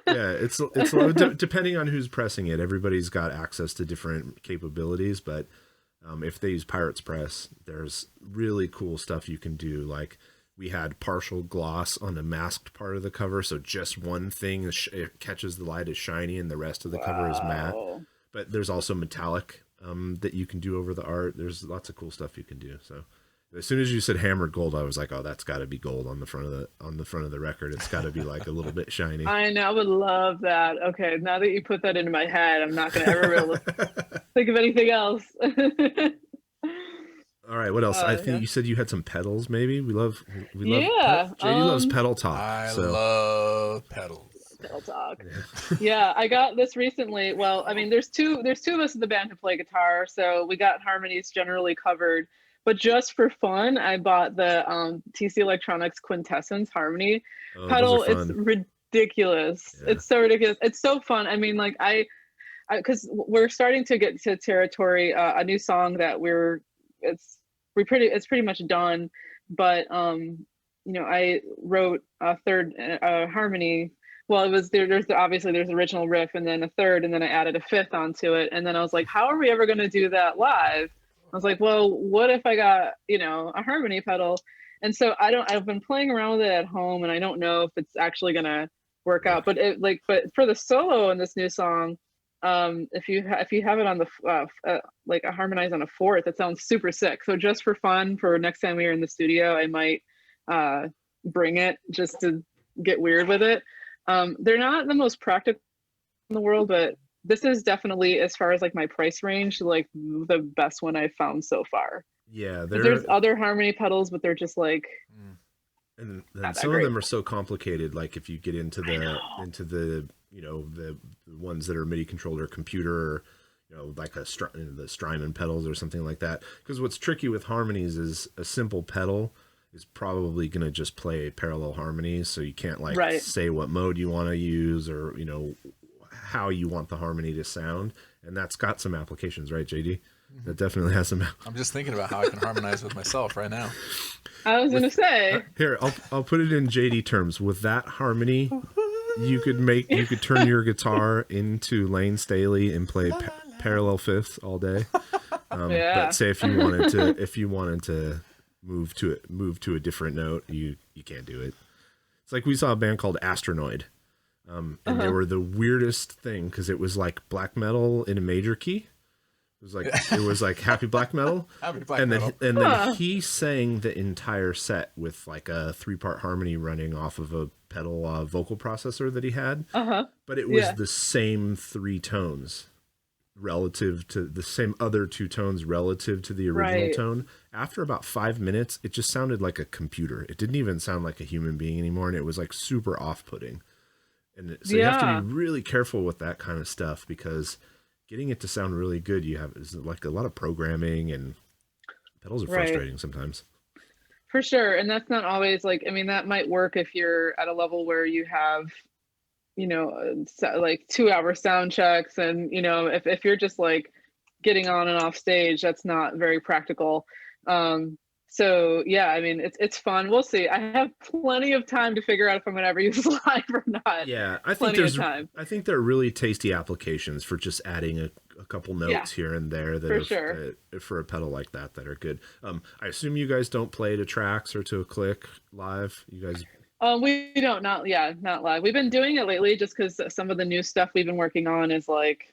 Speaker 2: Yeah, it's depending on who's pressing it. Everybody's got access to different capabilities, but if they use Pirates Press, there's really cool stuff you can do. Like, we had partial gloss on the masked part of the cover, so just one thing it catches the light is shiny, and the rest of the cover is matte. But there's also metallic that you can do over the art. There's lots of cool stuff you can do. So as soon as you said hammered gold, I was like, oh, that's got to be gold on the front of the record. It's got to be like a little bit shiny.
Speaker 3: I know, I would love that. Okay, now that you put that into my head, I'm not going to ever be able to think of anything else.
Speaker 2: All right, what else? I think you said you had some pedals, maybe? We love
Speaker 3: JD
Speaker 2: loves pedal talk.
Speaker 1: I love pedals.
Speaker 3: Pedal talk. Yeah, I got this recently. Well, I mean, there's two of us in the band who play guitar, so we got harmonies generally covered. But just for fun, I bought the TC Electronics Quintessence Harmony pedal. It's ridiculous. Yeah. It's so ridiculous. It's so fun. I mean, like because we're starting to get to territory, a new song that it's pretty much done, but I wrote a third harmony. Well, it was there's the original riff, and then a third, and then I added a fifth onto it, and then I was like, how are we ever going to do that live? I was like, well, what if I got a harmony pedal? And so I've been playing around with it at home, and I don't know if it's actually going to work out, but for the solo in this new song, if you have it on the like a harmonize on a fourth, it sounds super sick. So just for fun, for next time we are in the studio, I might bring it just to get weird with it. They're not the most practical in the world, but this is definitely, as far as like my price range, like the best one I've found so far.
Speaker 2: Yeah,
Speaker 3: There's other harmony pedals, but they're just like,
Speaker 2: and
Speaker 3: not that
Speaker 2: some of
Speaker 3: great.
Speaker 2: them are so complicated. Like if you get into the you know the ones that are MIDI controlled or computer, or you know like the Strymon pedals or something like that. Because what's tricky with harmonies is a simple pedal is probably going to just play parallel harmonies, so you can't like say what mode you want to use, or you know how you want the harmony to sound, and that's got some applications, right, JD? That definitely has some.
Speaker 1: I'm just thinking about how I can harmonize with myself right now.
Speaker 3: I was gonna say.
Speaker 2: Here, I'll put it in JD terms. With that harmony, you could turn your guitar into Lane Staley and play parallel fifths all day. But say if you wanted to move to a different note, you can't do it. It's like we saw a band called Astronoid. And they were the weirdest thing because it was like black metal in a major key. It was like happy black metal. Then he sang the entire set with like a 3-part harmony running off of a pedal vocal processor that he had. But it was the same 3 tones relative to the same other 2 tones relative to the original tone. After about 5 minutes, it just sounded like a computer. It didn't even sound like a human being anymore, and it was like super off-putting. And so you have to be really careful with that kind of stuff, because getting it to sound really good, is like a lot of programming, and pedals are frustrating sometimes.
Speaker 3: For sure. And that's not always like, I mean, that might work if you're at a level where you have, you know, like 2-hour sound checks, and, you know, if you're just like getting on and off stage, that's not very practical. So yeah, I mean, it's fun. We'll see. I have plenty of time to figure out if I'm going to ever use this live or not.
Speaker 2: Yeah, I think there are really tasty applications for just adding a couple notes here and there that for a pedal like that are good. I assume you guys don't play to tracks or to a click live. You guys?
Speaker 3: We don't. Not live. We've been doing it lately just because some of the new stuff we've been working on is like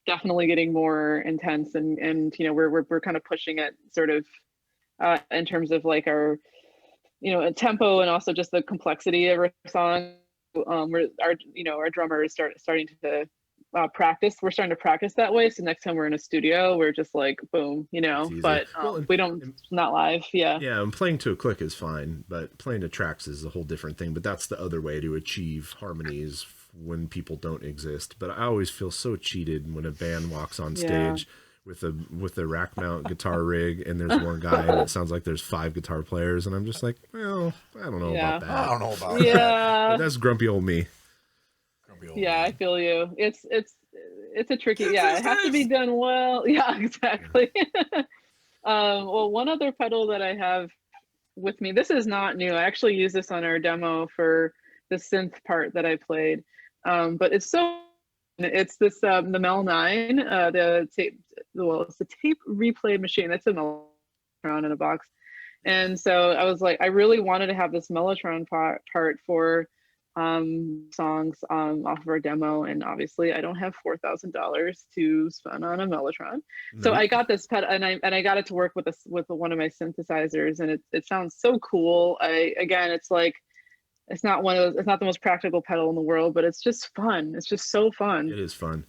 Speaker 3: definitely getting more intense, and you know we're kind of pushing it sort of in terms of like our, you know, tempo, and also just the complexity of our song. Our drummer is starting to practice. We're starting to practice that way. So next time we're in a studio, we're just like boom, you know. But we don't, not live. Yeah,
Speaker 2: and playing to a click is fine, but playing to tracks is a whole different thing. But that's the other way to achieve harmonies when people don't exist. But I always feel so cheated when a band walks on stage with a rack mount guitar rig, and there's one guy and it sounds like there's 5 guitar players, and I'm just like, well, I don't know about that.
Speaker 1: I don't know about that.
Speaker 2: But that's grumpy old me.
Speaker 3: I feel you. It's a tricky. It has to be done well. Yeah, exactly. Well, one other pedal that I have with me, this is not new. I actually used this on our demo for the synth part that I played. But it's this the Mel 9, it's the tape replay machine. That's a Mellotron in a box. And so I was like, I really wanted to have this Mellotron part for songs off of our demo, and obviously I don't have $4,000 to spend on a Mellotron. So I got this pedal, and I got it to work with one of my synthesizers, and it sounds so cool. It's like, it's not the most practical pedal in the world, but it's just fun. It's just so fun.
Speaker 2: It is fun.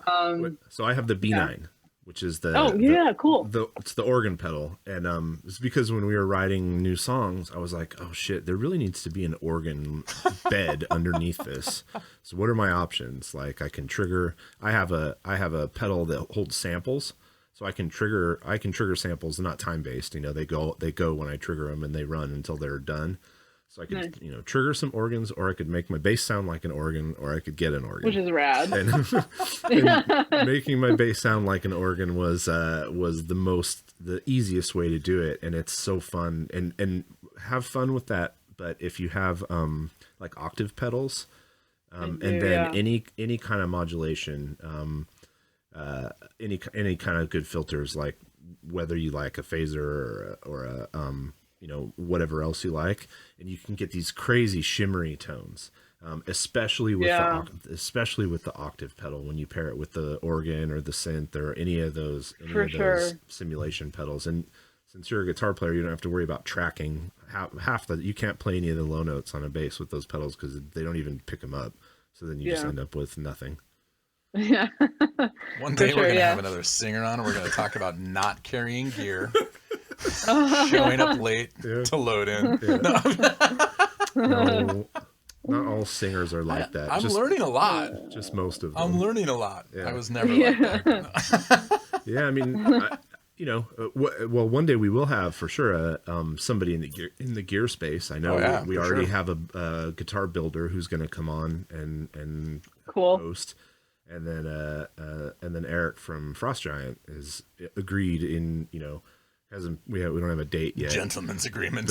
Speaker 2: So I have the B9, which is
Speaker 3: cool.
Speaker 2: It's the organ pedal, and it's because when we were writing new songs, I was like, oh shit, there really needs to be an organ bed underneath this. So what are my options? Like I have a pedal that holds samples, so I can trigger samples. They're not time based. You know, they go when I trigger them, and they run until they're done. So I could, trigger some organs, or I could make my bass sound like an organ, or I could get an organ,
Speaker 3: which is rad.
Speaker 2: And making my bass sound like an organ was the easiest way to do it, and it's so fun, and have fun with that. But if you have like octave pedals, any kind of modulation, any kind of good filters, like whether you like a phaser or a whatever else you like, and you can get these crazy shimmery tones, especially with the octave pedal when you pair it with the organ or the synth or any of those simulation pedals. And since you're a guitar player, you don't have to worry about tracking half the. You can't play any of the low notes on a bass with those pedals because they don't even pick them up. So then you just end up with nothing.
Speaker 3: Yeah.
Speaker 1: One day we're gonna have another singer on, and we're gonna talk about not carrying gear, showing up late to load in.
Speaker 2: No, not all singers are like that.
Speaker 1: I'm learning a lot.
Speaker 2: Just most of them.
Speaker 1: I'm learning a lot. I was never like that.
Speaker 2: Yeah, I mean, well, one day we will have for sure somebody in the gear space. I know we already have a guitar builder who's going to come on and host, and then Eric from Frost Giant is agreed in we don't have a date yet.
Speaker 1: Gentleman's agreement.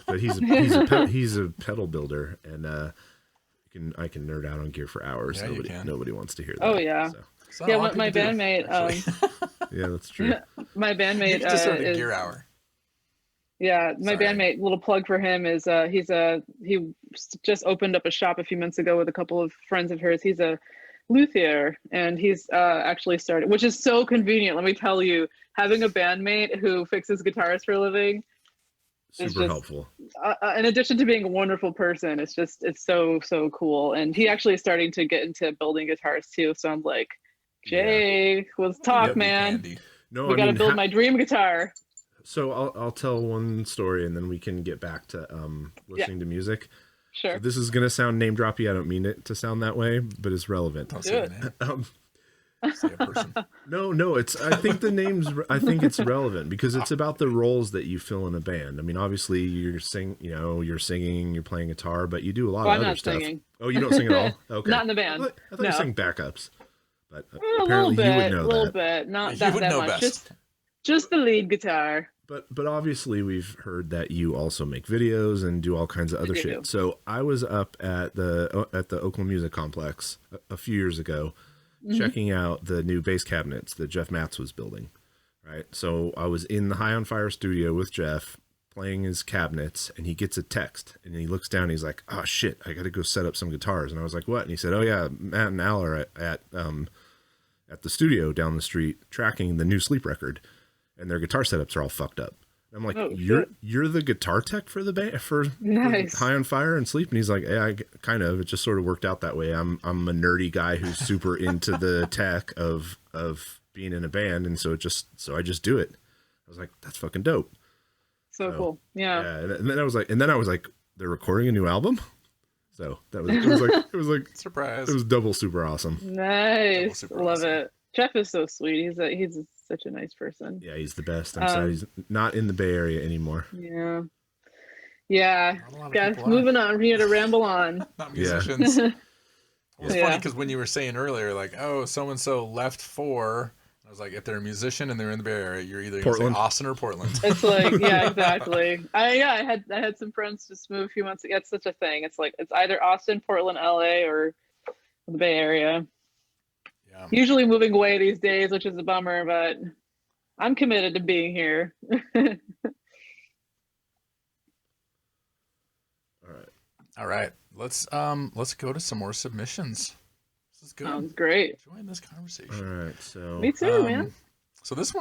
Speaker 2: But he's a pedal builder, and I can nerd out on gear for hours.
Speaker 1: Yeah,
Speaker 2: nobody wants to hear that.
Speaker 3: Oh yeah.
Speaker 1: So
Speaker 3: Yeah, my bandmate.
Speaker 2: Yeah, that's true.
Speaker 3: My bandmate
Speaker 1: just started
Speaker 3: is
Speaker 1: Gear Hour.
Speaker 3: Yeah, my bandmate. Little plug for him is he just opened up a shop a few months ago with a couple of friends of hers. He's a luthier, and he's actually started, which is so convenient. Let me tell you, having a bandmate who fixes guitars for a living is
Speaker 2: super helpful.
Speaker 3: In addition to being a wonderful person, it's so cool. And he actually is starting to get into building guitars too. So I'm like, Jay, let's talk, man.
Speaker 2: No,
Speaker 3: we got to build my dream guitar.
Speaker 2: So I'll tell one story, and then we can get back to listening to music.
Speaker 3: Sure.
Speaker 2: So this is gonna sound name droppy. I don't mean it to sound that way, but it's relevant.
Speaker 1: Don't say a name. Say a person.
Speaker 2: No, I think it's relevant because it's about the roles that you fill in a band. I mean, obviously you're singing, you're playing guitar, but you do a lot of other stuff. Singing. Oh, you don't sing at all? Okay.
Speaker 3: Not in the band.
Speaker 2: I thought you sang backups. But
Speaker 3: a
Speaker 2: apparently
Speaker 3: little bit,
Speaker 2: you would know
Speaker 3: a little
Speaker 2: that.
Speaker 3: bit, not
Speaker 1: You
Speaker 3: that
Speaker 1: would know
Speaker 3: much.
Speaker 1: best.
Speaker 3: Just the lead guitar.
Speaker 2: But obviously we've heard that you also make videos and do all kinds of other shit. So I was up at the Oakland Music Complex a few years ago, checking out the new bass cabinets that Jeff Matz was building. Right. So I was in the High on Fire studio with Jeff playing his cabinets, and he gets a text, and he looks down and he's like, "Oh shit, I got to go set up some guitars." And I was like, "What?" And he said, "Oh yeah, Matt and Al are at the studio down the street tracking the new Sleep record, and their guitar setups are all fucked up." And I'm like, "You're the guitar tech for the band for High on Fire and Sleep?" And he's like, "Yeah, kind of. It just sort of worked out that way. I'm a nerdy guy who's super into the tech of being in a band, and so I just do it." I was like, "That's fucking dope."
Speaker 3: So cool. Yeah.
Speaker 2: And then I was like, "They're recording a new album?" So it was like
Speaker 1: surprise.
Speaker 2: It was double super awesome.
Speaker 3: Nice. Love it. Jeff is so sweet. He's such a nice person.
Speaker 2: Yeah, he's the best. I'm sorry he's not in the Bay Area anymore.
Speaker 3: Yeah. Yeah. Guys, moving on. We had to ramble on.
Speaker 1: Not musicians. It's funny because when you were saying earlier, like, oh, so and so left for, I was like, if they're a musician and they're in the Bay Area, you're either going to say Austin or Portland.
Speaker 3: It's like, yeah, exactly. I had some friends just move a few months ago. It's such a thing. It's like it's either Austin, Portland, LA, or the Bay Area. Yeah. Usually moving away these days, which is a bummer, but I'm committed to being here.
Speaker 1: All right. Let's go to some more submissions. This is good.
Speaker 3: Sounds great.
Speaker 1: Enjoying this conversation.
Speaker 2: All right, so
Speaker 3: me too, man.
Speaker 1: So this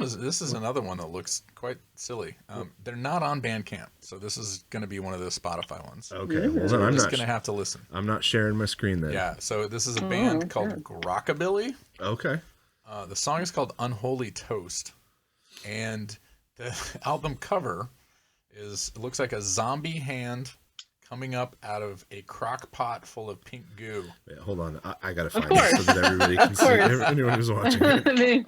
Speaker 1: is another one that looks quite silly. They're not on Bandcamp, so this is going to be one of the Spotify ones.
Speaker 2: Okay, well then
Speaker 1: I'm just going to have to listen.
Speaker 2: I'm not sharing my screen then.
Speaker 1: Yeah, so this is a band called Grokabilly.
Speaker 2: Okay.
Speaker 1: The song is called Unholy Toast, and the album cover looks like a zombie hand coming up out of a crock pot full of pink goo.
Speaker 2: Wait, hold on, I gotta find it so that everybody can see. Anyone who's watching it.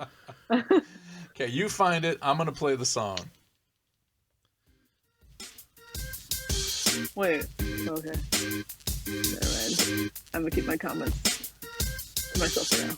Speaker 1: Okay, you find it. I'm gonna play the song.
Speaker 3: Wait. Okay. Never mind. I'm gonna keep my comments to myself for now.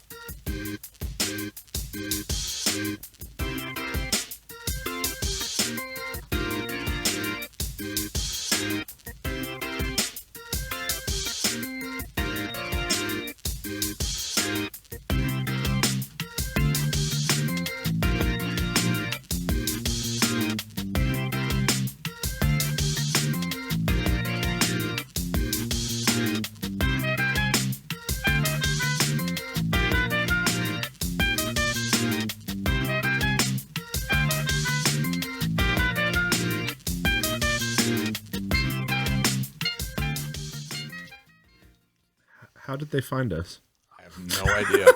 Speaker 2: How did they find us?
Speaker 1: I have no idea.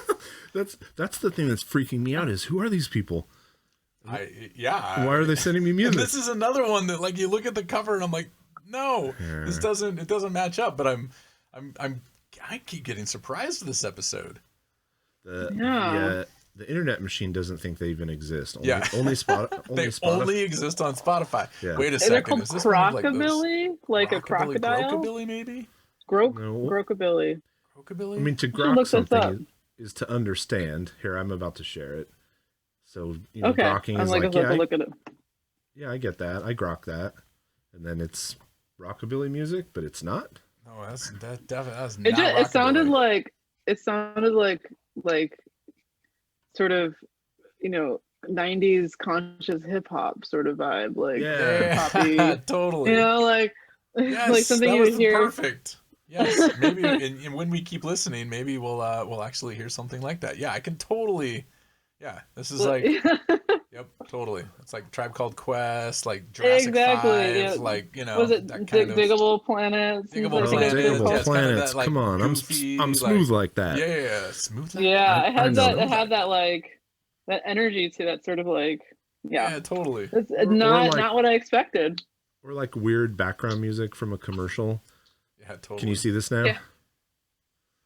Speaker 2: That's the thing that's freaking me out is who are these people? Why are they sending me music?
Speaker 1: And this is another one that like you look at the cover and I'm like, no, this doesn't match up. But I keep getting surprised this episode.
Speaker 2: The internet machine doesn't think they even exist. Only Spotify.
Speaker 1: Only exist on Spotify.
Speaker 2: Yeah.
Speaker 1: Wait a
Speaker 3: They're
Speaker 1: second.
Speaker 3: called
Speaker 1: Is this one of,
Speaker 3: Grokabilly? Like a crocodile?
Speaker 1: Grokabilly, maybe?
Speaker 3: Grokabilly.
Speaker 1: Grokabilly?
Speaker 2: I mean, to grok something is to understand. Here, I'm about to share it. So, grokking is
Speaker 3: look at it.
Speaker 2: Yeah, I get that. I grok that. And then it's rockabilly music, but it's not.
Speaker 1: No, that's not
Speaker 3: It sounded like sort of, 90s conscious hip hop sort of vibe, like hip-hoppy.
Speaker 1: Totally.
Speaker 3: Like something
Speaker 1: that
Speaker 3: you would hear.
Speaker 1: Perfect. Yes, maybe and when we keep listening, maybe we'll actually hear something like that. Yeah, I can totally. Yeah, this is like. Yep, totally. It's like Tribe Called Quest, like Jurassic 5, like
Speaker 3: Was it Diggable Planets?
Speaker 2: Diggable Planets. Come on, goofy, I'm smooth like that.
Speaker 1: Yeah, smooth.
Speaker 3: It had that like that energy to that sort of like
Speaker 1: yeah, totally.
Speaker 3: It's not what I expected.
Speaker 2: Or like weird background music from a commercial.
Speaker 1: Yeah, totally.
Speaker 2: Can you see this now?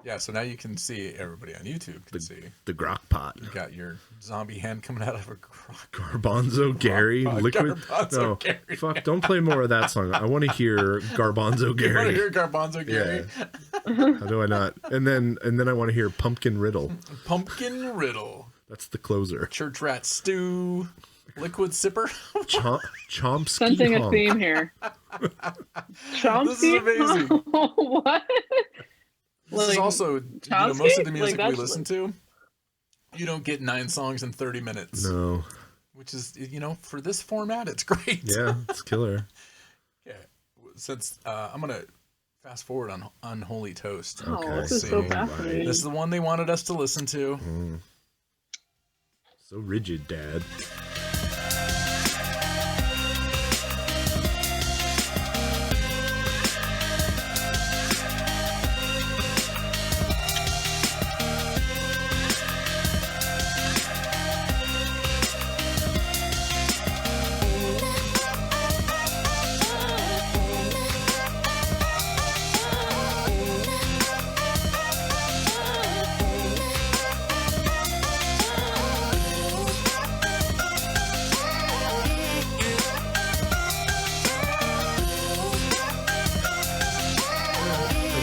Speaker 1: Yeah, so now you can see, everybody on YouTube can see.
Speaker 2: The grok pot.
Speaker 1: You got your zombie hand coming out of a grok.
Speaker 2: Garbanzo Gary. Liquid.
Speaker 1: Gary.
Speaker 2: Fuck, don't play more of that song. I want to hear Garbanzo Gary.
Speaker 1: You want to hear Garbanzo Gary?
Speaker 2: Yeah. How do I not? And then I want to hear Pumpkin Riddle.
Speaker 1: Pumpkin Riddle.
Speaker 2: That's the closer.
Speaker 1: Church Rat Stew. Liquid Sipper.
Speaker 2: Chomsky
Speaker 3: Sensing a theme here. Chomsky?
Speaker 1: This is amazing.
Speaker 3: What?
Speaker 1: This is also, most of the music we listen to, you don't get 9 songs in 30 minutes.
Speaker 2: No.
Speaker 1: Which is, for this format, it's great.
Speaker 2: Yeah, it's killer.
Speaker 1: Yeah. Since I'm going to fast forward on Unholy Toast.
Speaker 3: Oh, okay. This is so fascinating.
Speaker 1: This is the one they wanted us to listen to.
Speaker 2: So rigid, Dad.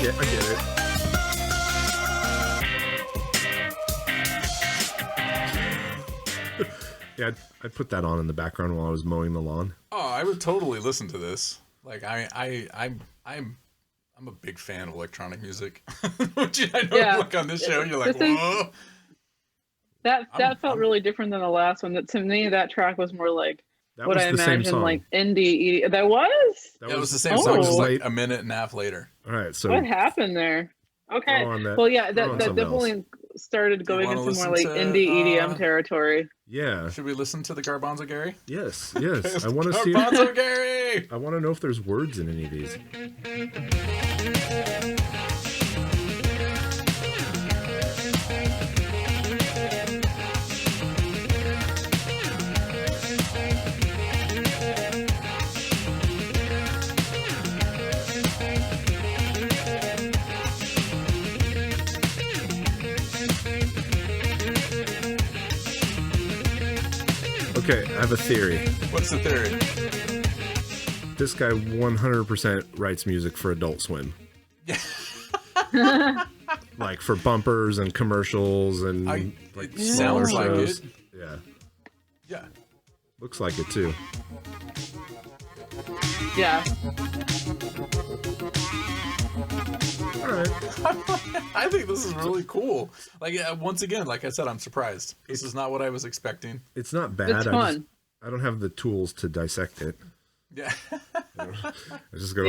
Speaker 2: I get it. Yeah, I'd put that on in the background while I was mowing the lawn.
Speaker 1: Oh, I would totally listen to this. Like I'm a big fan of electronic music. Which I know you look on this show, you're like, whoa.
Speaker 3: That felt really different than the last one. That to me, that track was more like what I imagine, like indie. That was
Speaker 1: the same song, just like a minute and a half later.
Speaker 2: All right, so
Speaker 3: what happened there? Okay, well, yeah, that definitely started going into more like indie EDM territory.
Speaker 2: Yeah.
Speaker 1: Should we listen to the Garbanzo Gary?
Speaker 2: Yes. I want to see
Speaker 1: Garbanzo Gary.
Speaker 2: I want to know if there's words in any of these. Okay, I have a theory.
Speaker 1: What's the theory?
Speaker 2: This guy 100% writes music for Adult Swim.
Speaker 1: Yeah.
Speaker 2: Like for bumpers and commercials and like smaller shows.
Speaker 1: Like it.
Speaker 2: Yeah.
Speaker 1: Yeah.
Speaker 2: Looks like it too.
Speaker 3: Yeah.
Speaker 2: All right.
Speaker 1: I think this is really cool. Like once again, like I said, I'm surprised. This is not what I was expecting.
Speaker 2: It's not bad.
Speaker 3: It's fun.
Speaker 2: I don't have the tools to dissect it.
Speaker 1: Yeah.
Speaker 2: I just go,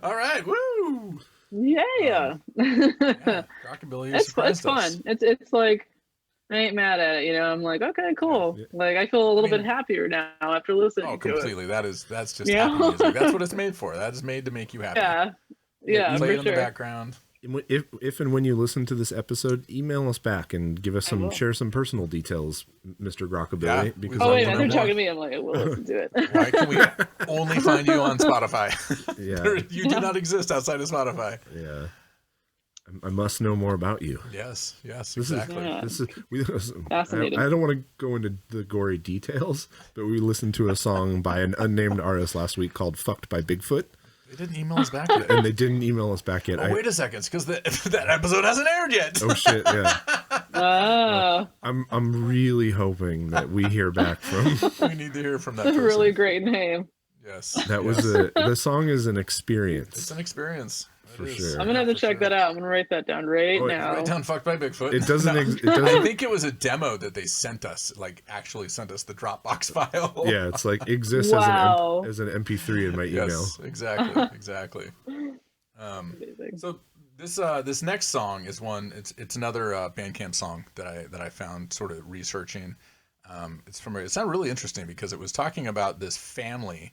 Speaker 1: all right, woo.
Speaker 3: Yeah.
Speaker 1: Rockabilly.
Speaker 3: It's fun. It's like I ain't mad at it, I'm like, okay, cool. Yeah. Like I feel a little bit happier now after listening.
Speaker 1: Oh, completely. That's just happy music. That's what it's made for. That is made to make you happy.
Speaker 3: Yeah.
Speaker 1: Play it in the background.
Speaker 2: if and when you listen to this episode, email us back and give us share some personal details, Mr. Grokabilly.
Speaker 1: Yeah,
Speaker 2: because
Speaker 3: Oh wait,
Speaker 1: I
Speaker 3: they're
Speaker 1: wanna
Speaker 3: talking
Speaker 1: know
Speaker 3: to me. I'm like, we'll listen to it.
Speaker 1: Why can we only find you on Spotify?
Speaker 2: Yeah.
Speaker 1: You do not exist outside of Spotify.
Speaker 2: Yeah. I must know more about you.
Speaker 1: Yes,
Speaker 2: This
Speaker 1: exactly.
Speaker 3: Fascinating.
Speaker 2: I don't want to go into the gory details, but we listened to a song by an unnamed artist last week called "Fucked by Bigfoot."
Speaker 1: They didn't email us back yet.
Speaker 2: And they didn't email us back yet.
Speaker 1: Oh, wait a second, because that episode hasn't aired yet.
Speaker 2: Oh shit! Yeah.
Speaker 3: Oh,
Speaker 2: I'm really hoping that we hear back from.
Speaker 1: We need to hear from that
Speaker 3: that's a
Speaker 1: person.
Speaker 3: really great name.
Speaker 1: Yes.
Speaker 2: That was the song is an experience.
Speaker 1: It's an experience.
Speaker 2: For
Speaker 1: It is.
Speaker 2: sure.
Speaker 3: I'm gonna have to
Speaker 1: For
Speaker 3: check
Speaker 1: sure.
Speaker 3: that out. I'm gonna write that down right
Speaker 2: Oh,
Speaker 3: now.
Speaker 1: Write down "Fucked by Bigfoot."
Speaker 2: It doesn't.
Speaker 1: No.
Speaker 2: It
Speaker 1: I
Speaker 2: doesn't.
Speaker 1: think it was a demo that they sent us, like actually sent us the Dropbox file.
Speaker 2: Yeah, it's like exists
Speaker 3: Wow.
Speaker 2: as an MP3 in my email.
Speaker 1: Yes, exactly.
Speaker 3: Amazing.
Speaker 1: So this next song is one. It's another Bandcamp song that I found sort of researching. It's not really interesting because it was talking about this family.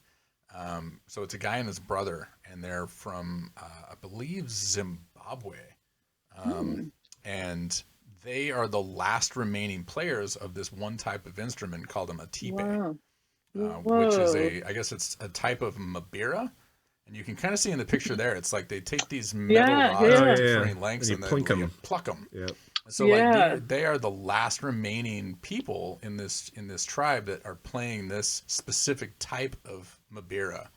Speaker 1: So it's a guy and his brother, and they're from I believe Zimbabwe, and they are the last remaining players of this one type of instrument called a matipe,
Speaker 3: Wow.
Speaker 1: which is
Speaker 3: Whoa.
Speaker 1: I guess it's a type of mabira. And you can kind of see in the picture there, it's like they take these metal rods
Speaker 3: yeah.
Speaker 1: of different lengths
Speaker 2: And you
Speaker 1: and then
Speaker 2: plink 'em.
Speaker 1: you pluck them.
Speaker 2: Yep.
Speaker 1: So
Speaker 3: Yeah.
Speaker 1: like they are the last remaining people in this tribe that are playing this specific type of mabira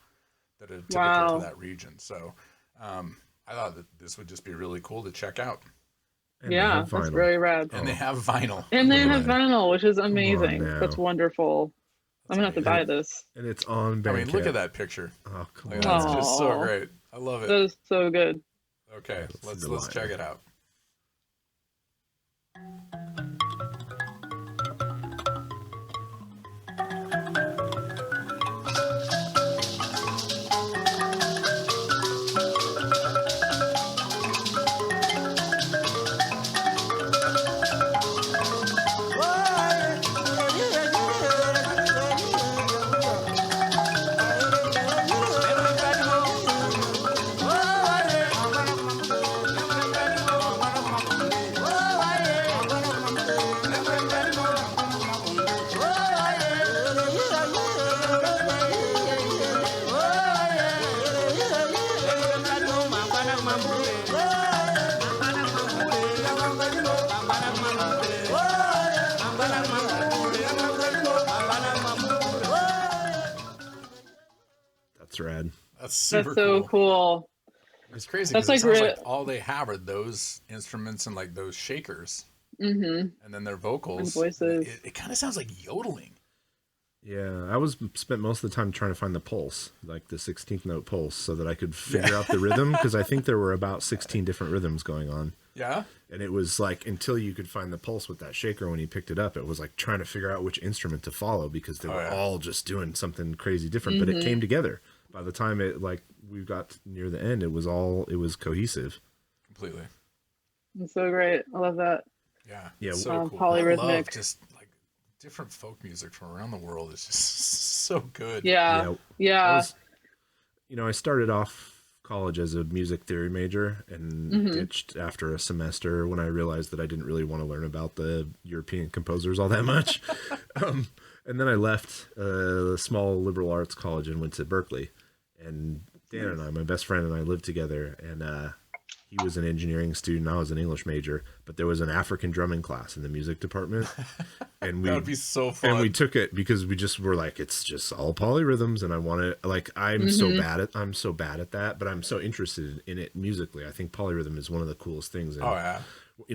Speaker 1: that are typical
Speaker 3: Wow.
Speaker 1: to that region. So I thought that this would just be really cool to check out.
Speaker 2: And they
Speaker 3: Yeah,
Speaker 2: have
Speaker 3: that's
Speaker 2: vinyl.
Speaker 3: really rad.
Speaker 1: And they have vinyl.
Speaker 3: And they have
Speaker 2: on.
Speaker 3: vinyl, which is amazing.
Speaker 2: now.
Speaker 3: That's wonderful. I'm gonna have to buy
Speaker 2: amazing.
Speaker 3: this.
Speaker 2: And it's on Bandcamp.
Speaker 1: I mean, look at that picture.
Speaker 2: Oh, come
Speaker 1: Like,
Speaker 2: on.
Speaker 1: that's just so
Speaker 3: Aw.
Speaker 1: great. I love
Speaker 3: That
Speaker 1: it.
Speaker 3: is so good.
Speaker 1: Okay,
Speaker 2: Let's
Speaker 1: let's
Speaker 2: see the line.
Speaker 1: check it out.
Speaker 2: That's rad.
Speaker 1: That's super
Speaker 3: That's so cool.
Speaker 1: It's crazy
Speaker 3: That's
Speaker 1: because it
Speaker 3: like
Speaker 1: sounds
Speaker 3: re-
Speaker 1: like all they have are those instruments and like those shakers,
Speaker 3: Mm-hmm.
Speaker 1: and then their vocals.
Speaker 3: And voices.
Speaker 1: It kind of sounds like yodeling.
Speaker 2: Yeah, I spent most of the time trying to find the pulse, like the 16th note pulse, so that I could figure out the rhythm, because I think there were about 16 different rhythms going on.
Speaker 1: Yeah.
Speaker 2: And it was like, until you could find the pulse with that shaker when you picked it up, it was like trying to figure out which instrument to follow, because they were
Speaker 1: yeah.
Speaker 2: all just doing something crazy different, but it came together. By the time we got near the end, it was cohesive.
Speaker 1: Completely.
Speaker 3: It's so great. I love that.
Speaker 1: Yeah.
Speaker 2: Yeah,
Speaker 1: it's
Speaker 3: well,
Speaker 1: so cool.
Speaker 3: polyrhythmic.
Speaker 1: I love just like different folk music from around the world is just so good.
Speaker 3: Yeah.
Speaker 2: I started off college as a music theory major and ditched after a semester when I realized that I didn't really want to learn about the European composers all that much. And then I left a small liberal arts college and went to Berkeley. And Dan and I, my best friend, and I lived together. And he was an engineering student. I was an English major. But there was an African drumming class in the music department. And
Speaker 1: That would be so fun.
Speaker 2: and we took it because we just were like, it's just all polyrhythms, and I want to, like, I'm so bad at that, but I'm so interested in it musically. I think polyrhythm is one of the coolest things. And,
Speaker 1: Oh yeah.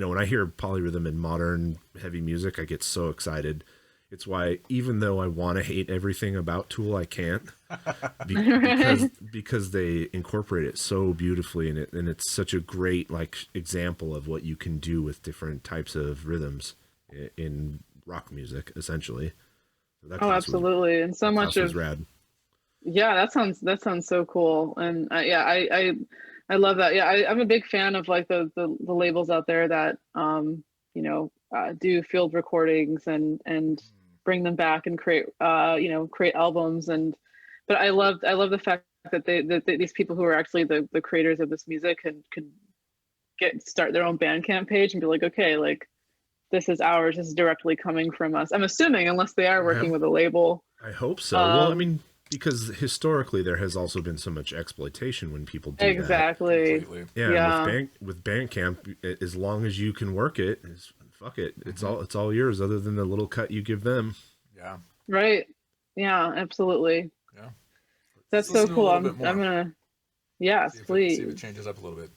Speaker 2: when I hear polyrhythm in modern heavy music, I get so excited. It's why, even though I want to hate everything about Tool, I can't, because they incorporate it so beautifully in it, and it's such a great example of what you can do with different types of rhythms in rock music, essentially. So that class
Speaker 3: Absolutely. And so much
Speaker 2: was
Speaker 3: of
Speaker 2: rad.
Speaker 3: Yeah, that sounds so cool. And I love that. Yeah, I'm a big fan of like the labels out there that do field recordings and bring them back and create create albums. But I love the fact that these people who are actually the creators of this music could start their own Bandcamp page and be like, okay, like this is ours. This is directly coming from us. I'm assuming, unless they are working with a label.
Speaker 2: I hope so. Well, I mean, because historically there has also been so much exploitation when people do
Speaker 3: exactly.
Speaker 1: Completely.
Speaker 2: that. Yeah. With Bandcamp, as long as you can work it, fuck it. It's all yours, other than the little cut you give them.
Speaker 1: Yeah.
Speaker 3: Right. Yeah. Absolutely.
Speaker 1: Yeah.
Speaker 3: That's so cool. I'm gonna. Yes, please.
Speaker 1: See if it changes up a little bit.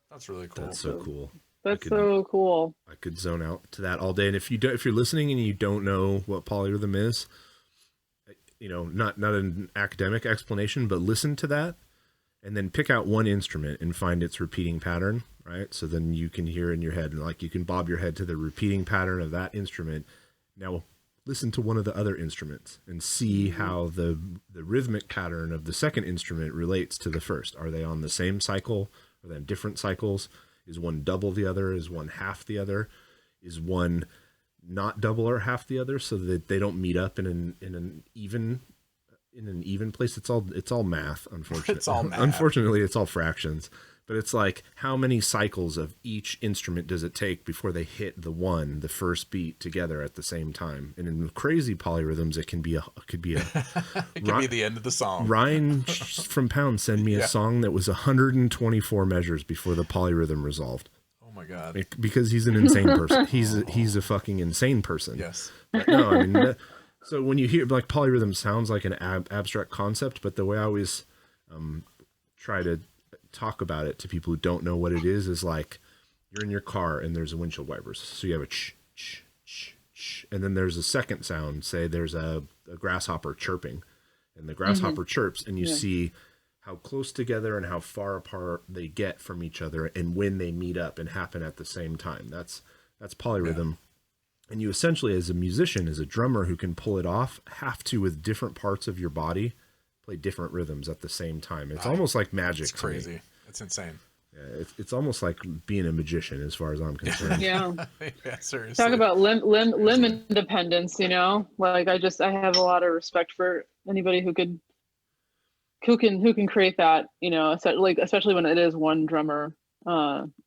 Speaker 1: That's really cool.
Speaker 2: That's so cool.
Speaker 3: That's so cool.
Speaker 2: I could zone out to that all day. And if you're listening and you don't know what polyrhythm is, you know, not an academic explanation, but listen to that and then pick out one instrument and find its repeating pattern, right? So then you can hear in your head, like you can bob your head to the repeating pattern of that instrument. Now listen to one of the other instruments and see how the rhythmic pattern of the second instrument relates to the first. Are they on the same cycle? Are they on different cycles? Is one double the other? Is one half the other? Is one not double or half the other, so that they don't meet up in an even place? It's all math, unfortunately.
Speaker 1: It's all math.
Speaker 2: Unfortunately, it's all fractions. But it's like, how many cycles of each instrument does it take before they hit the first beat together at the same time? And in crazy polyrhythms, it could be
Speaker 1: it could be the end of the song.
Speaker 2: Ryan from Pound sent me a song that was 124 measures before the polyrhythm resolved.
Speaker 1: Oh my God.
Speaker 2: Because he's an insane person. He's a fucking insane person.
Speaker 1: Yes.
Speaker 2: But no, I mean, so when you hear, like, polyrhythm sounds like an abstract concept, but the way I always try to talk about it to people who don't know what it is like, you're in your car and there's a windshield wipers, so you have a ch ch ch ch, and then there's a second sound, say there's a grasshopper chirping, and the grasshopper chirps, and you see how close together and how far apart they get from each other, and when they meet up and happen at the same time. That's polyrhythm. And you essentially, as a musician, as a drummer who can pull it off, have to, with different parts of your body, play different rhythms at the same time. It's almost like magic.
Speaker 1: It's crazy. It's insane.
Speaker 2: Yeah, it's almost like being a magician, as far as I'm concerned.
Speaker 3: Yeah.
Speaker 1: Yeah, seriously.
Speaker 3: Talk about limb independence, you know? Like, I have a lot of respect for anybody who can create that, you know, especially when it is one drummer.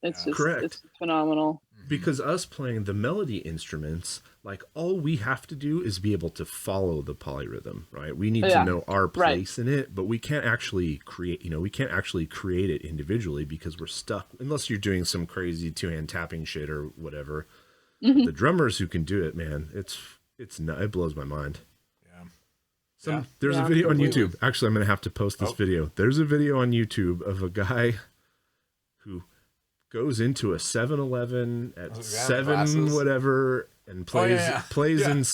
Speaker 3: It's just
Speaker 2: correct.
Speaker 3: It's phenomenal.
Speaker 2: Because us playing the melody instruments, like, all we have to do is be able to follow the polyrhythm, right? We need to know our place in it, but we can't actually create, create it individually, because we're stuck, unless you're doing some crazy two-hand tapping shit or whatever. The drummers who can do it, man, it blows my mind. There's a video on YouTube. Actually, I'm going to have to post this video. There's a video on YouTube of a guy who goes into a 7-Eleven at 7 whatever and plays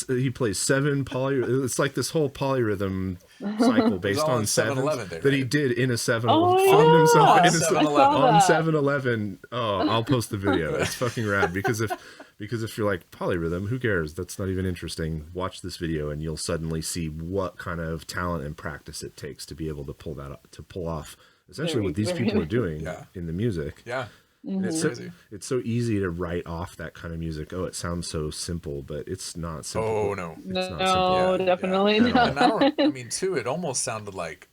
Speaker 2: he plays 7 it's like this whole polyrhythm cycle based on 7-Eleven that he did in a 7-Eleven. Filmed himself in a 7-Eleven on 7-Eleven. Oh, I'll post the video. It's fucking rad, because if you're like, polyrhythm, who cares? That's not even interesting. Watch this video and you'll suddenly see what kind of talent and practice it takes to be able to pull off essentially what these people are doing in the music.
Speaker 1: Yeah.
Speaker 2: It's so easy to write off that kind of music. Oh, it sounds so simple, but it's not simple.
Speaker 1: Oh no,
Speaker 2: it's not simple.
Speaker 3: Definitely not.
Speaker 1: And I mean, too, it almost sounded like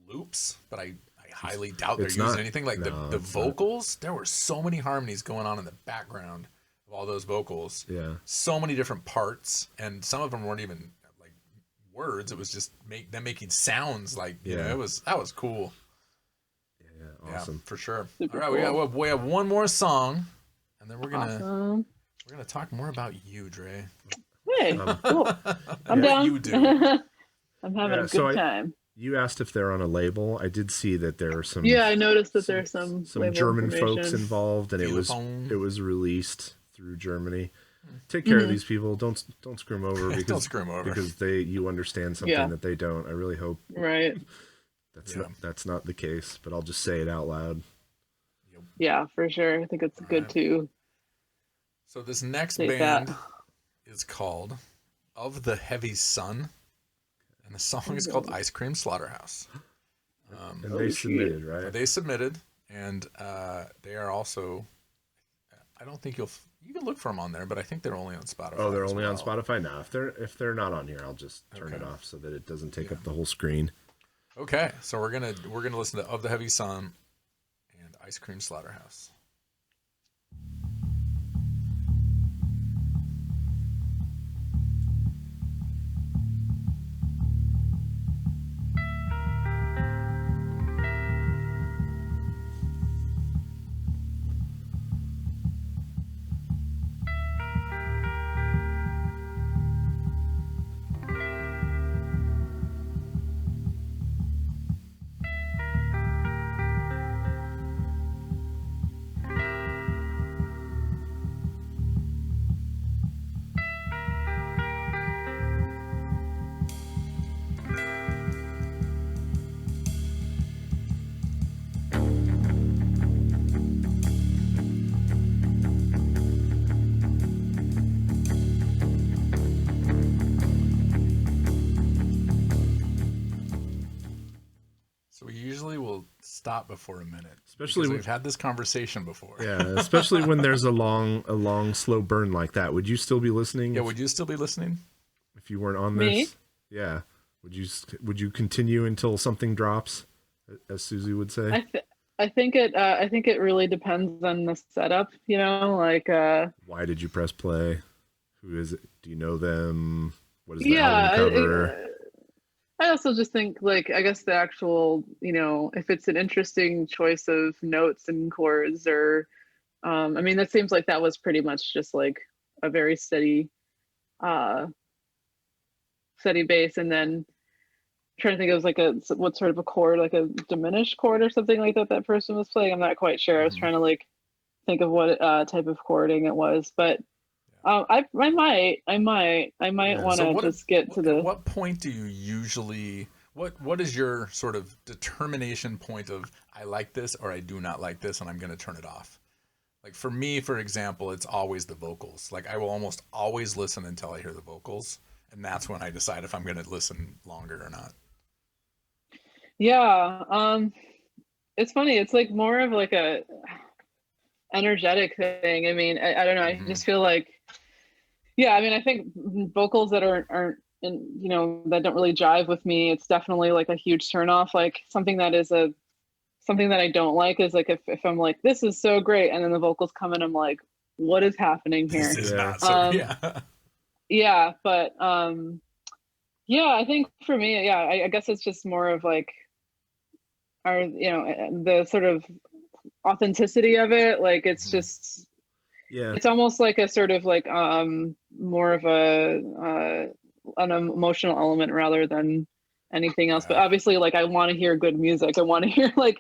Speaker 1: loops, but I highly doubt they're using anything. Like the vocals, there were so many harmonies going on in the background of all those vocals.
Speaker 2: Yeah,
Speaker 1: so many different parts, and some of them weren't even like words. It was just them making sounds. Like, you know, that was cool.
Speaker 2: Awesome.
Speaker 1: Yeah, for sure.
Speaker 3: Super
Speaker 1: all right,
Speaker 3: cool.
Speaker 1: we have one more song, and then we're gonna talk more about you, Dre.
Speaker 3: Hey, cool. I'm down.
Speaker 1: You do.
Speaker 3: I'm having a good time.
Speaker 2: You asked if they're on a label. I did see that there are some.
Speaker 3: Yeah, I noticed that there's some label
Speaker 2: German folks
Speaker 3: information.
Speaker 2: involved, and it was released through Germany. Take care of these people. Don't screw them over because
Speaker 1: Don't screw 'em over.
Speaker 2: because you understand something that they don't. I really hope
Speaker 3: Right.
Speaker 2: that's not the case, but I'll just say it out loud.
Speaker 3: Yeah, for sure. I think it's good to.
Speaker 1: So this next
Speaker 3: Take
Speaker 1: band
Speaker 3: that.
Speaker 1: is called Of the Heavy Sun, and the song is called Ice Cream Slaughterhouse.
Speaker 2: And they submitted, right?
Speaker 1: They submitted, and they are also. I don't think you can look for them on there, but I think they're only on Spotify.
Speaker 2: Oh, they're
Speaker 1: as
Speaker 2: only on
Speaker 1: well.
Speaker 2: Spotify now. If they're not on here, I'll just turn it off so that it doesn't take up the whole screen.
Speaker 1: Okay, so we're gonna listen to Of the Heavy Sun and Ice Cream Slaughterhouse. So we usually will stop before a minute,
Speaker 2: Especially
Speaker 1: because we've had this conversation before.
Speaker 2: Yeah, especially when there's a long slow burn like that. Would you still be listening?
Speaker 1: Yeah, would you still be listening?
Speaker 2: if you weren't on
Speaker 3: Me?
Speaker 2: this? Yeah. Would you continue until something drops, as Susie would say?
Speaker 3: I think it really depends on the setup, you know, like
Speaker 2: Why did you press play? Who is it? Do you know them? What is the
Speaker 3: yeah,
Speaker 2: album cover?
Speaker 3: I also just think, like, I guess the actual, you know, if it's an interesting choice of notes and chords, or I mean, that seems like that was pretty much just like a very steady bass, and then trying to think, it was like what sort of a chord, like a diminished chord or something like that person was playing. I'm not quite sure. I was trying to like think of what type of chording it was, but I might want to just get to the.
Speaker 1: At what point do you usually? What is your sort of determination point of I like this or I do not like this and I'm going to turn it off? Like for me, for example, it's always the vocals. Like I will almost always listen until I hear the vocals, and that's when I decide if I'm going to listen longer or not.
Speaker 3: Yeah, it's funny. It's like more of like a energetic thing. I mean, I don't know. I just feel like, yeah. I mean, I think vocals that aren't in, you know, that don't really jive with me, it's definitely like a huge turnoff. Like something that I don't like is like if I'm like, this is so great, and then the vocals come in, I'm like, what is happening here?
Speaker 1: This is not so. Yeah.
Speaker 3: Yeah, but yeah, I think for me, yeah, I guess it's just more of like the sort of authenticity of it. Like it's just,
Speaker 2: Yeah.
Speaker 3: it's almost like a sort of like more of an emotional element rather than anything else. But obviously, like, I want to hear good music. I want to hear like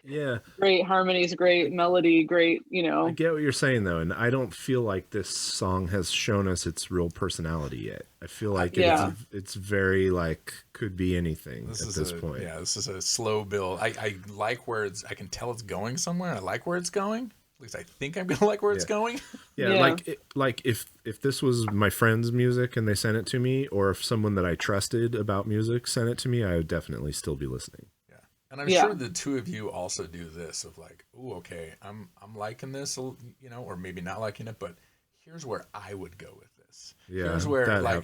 Speaker 3: great harmonies, great melody, great, you know.
Speaker 2: I get what you're saying though, and I don't feel like this song has shown us its real personality yet. I feel like it's very like could be anything at this point.
Speaker 1: Yeah, this is a slow build. I like where I can tell it's going somewhere. I like where it's going. At least I think I'm gonna like where it's going.
Speaker 2: Yeah, like if this was my friend's music and they sent it to me, or if someone that I trusted about music sent it to me, I would definitely still be listening.
Speaker 1: Yeah, and I'm sure the two of you also do this of like, ooh, okay, I'm liking this, you know, or maybe not liking it, but here's where I would go with this.
Speaker 2: Yeah,
Speaker 1: here's where I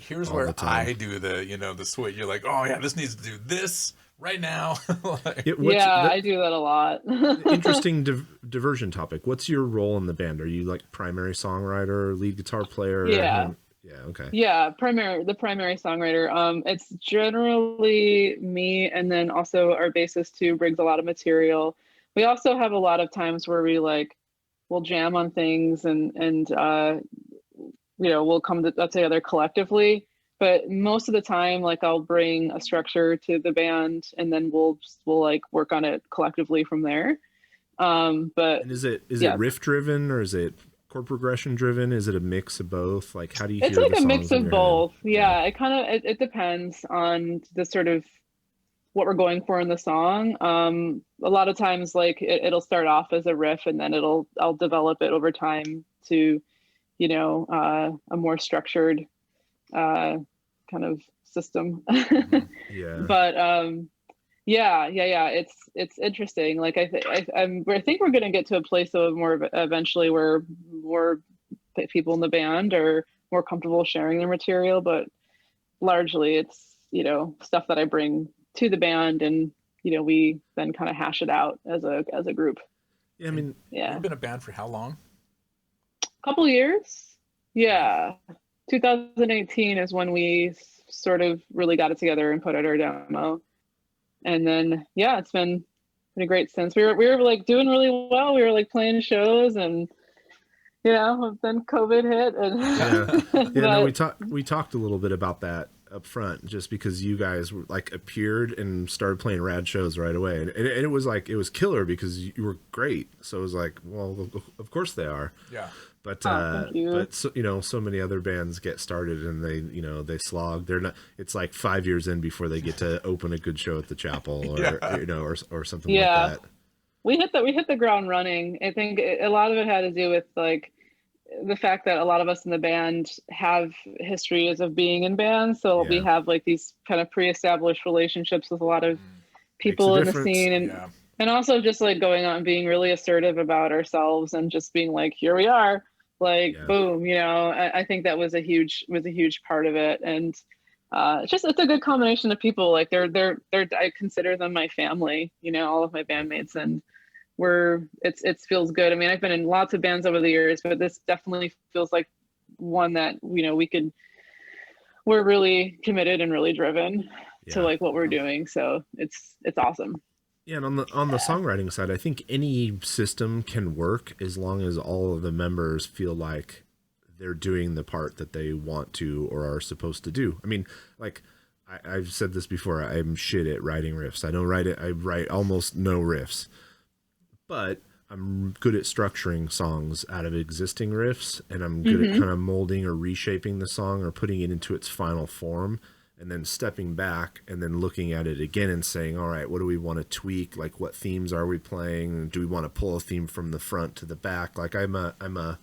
Speaker 1: do the switch. You're like, oh yeah, this needs to do this right now.
Speaker 3: I do that a lot.
Speaker 2: Interesting diversion topic. What's your role in the band? Are you like primary songwriter, lead guitar player?
Speaker 3: Yeah.
Speaker 2: Okay.
Speaker 3: Yeah, the primary songwriter. It's generally me, and then also our bassist who brings a lot of material. We also have a lot of times where we'll jam on things and we'll come together collectively. but most of the time, like I'll bring a structure to the band, and then we'll like work on it collectively from there. But
Speaker 2: And is it
Speaker 3: yeah,
Speaker 2: riff driven, or is it chord progression driven? Is it a mix of both? Like, how do you
Speaker 3: it's
Speaker 2: hear
Speaker 3: like
Speaker 2: the
Speaker 3: a mix
Speaker 2: songs in
Speaker 3: of
Speaker 2: your
Speaker 3: both.
Speaker 2: head?
Speaker 3: Yeah, it depends on the sort of what we're going for in the song. A lot of times, like it'll start off as a riff, and then I'll develop it over time to, you know, a more structured kind of system.
Speaker 2: Yeah.
Speaker 3: But yeah, it's interesting. Like I think we're gonna get to a place of more eventually where more people in the band are more comfortable sharing their material, but largely it's, you know, stuff that I bring to the band, and you know, we then kind of hash it out as a group.
Speaker 2: Yeah, I mean,
Speaker 3: Yeah,
Speaker 1: You've been a band for how long?
Speaker 3: couple years. Yeah, 2018 is when we sort of really got it together and put out our demo, and then yeah, it's been great since. We were like doing really well. We were like playing shows, and you know, then COVID hit, and
Speaker 2: yeah. No,
Speaker 3: but
Speaker 2: we talked a little bit about that up front, just because you guys were like appeared and started playing rad shows right away, and it was like, it was killer because you were great. So it was like, well, of course they are.
Speaker 1: Yeah.
Speaker 2: But
Speaker 3: thank you.
Speaker 2: so, you know, so many other bands get started and they, you know, they slog. They're not. It's like 5 years in before they get to open a good show at the chapel, or
Speaker 1: Yeah.
Speaker 2: you know, or something
Speaker 3: Yeah.
Speaker 2: like that.
Speaker 3: We hit the ground running. I think a lot of it had to do with like the fact that a lot of us in the band have histories of being in bands, so we
Speaker 2: Yeah.
Speaker 3: have like these kind of pre-established relationships with a lot of people
Speaker 2: a
Speaker 3: in the
Speaker 2: difference.
Speaker 3: scene, and
Speaker 1: Yeah.
Speaker 3: and also just like going out and being really assertive about ourselves and just being like, here we are, like
Speaker 2: Yeah.
Speaker 3: boom, you know. I think that was a huge part of it, and it's a good combination of people. Like they're I consider them my family, you know, all of my bandmates, and it feels good. I mean, I've been in lots of bands over the years, but this definitely feels like one that, you know, we're really committed and really driven to
Speaker 2: Yeah.
Speaker 3: like what we're doing. So it's awesome.
Speaker 2: Yeah, and on the songwriting side, I think any system can work as long as all of the members feel like they're doing the part that they want to or are supposed to do. I mean, like I've said this before, I'm shit at writing riffs. I don't write it. I write almost no riffs, but I'm good at structuring songs out of existing riffs, and I'm good at kind of molding or reshaping the song or putting it into its final form, and then stepping back and then looking at it again and saying, all right, what do we want to tweak? Like, what themes are we playing? Do we want to pull a theme from the front to the back? Like, I'm a,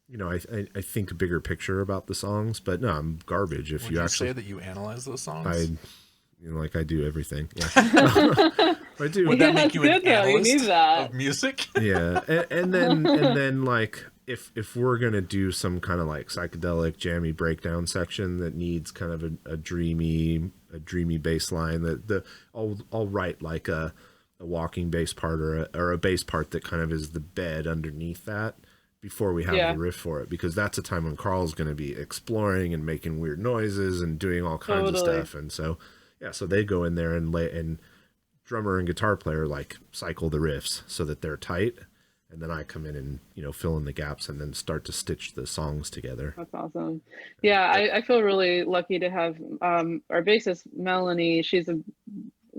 Speaker 2: you know, I think a bigger picture about the songs, but no, I'm garbage. If
Speaker 1: Would
Speaker 2: you
Speaker 1: you
Speaker 2: actually
Speaker 1: say that you analyze those songs?
Speaker 2: you know, like I do everything. Yeah. I do.
Speaker 1: Would that
Speaker 3: Yeah,
Speaker 1: make
Speaker 3: it's
Speaker 1: you
Speaker 3: good
Speaker 1: an
Speaker 3: though. You
Speaker 1: analyst
Speaker 3: need that.
Speaker 1: of music?
Speaker 2: Yeah. And then like, if we're going to do some kind of like psychedelic jammy breakdown section that needs kind of a dreamy bass line, I'll write like a walking bass part or a bass part that kind of is the bed underneath that before we have the riff for it, because that's a time when Carl's going to be exploring and making weird noises and doing all kinds of stuff. And so, yeah, so they go in there and drummer and guitar player like cycle the riffs so that they're tight, and then I come in and, you know, fill in the gaps and then start to stitch the songs together.
Speaker 3: That's awesome. Yeah, I feel really lucky to have our bassist Melanie. She's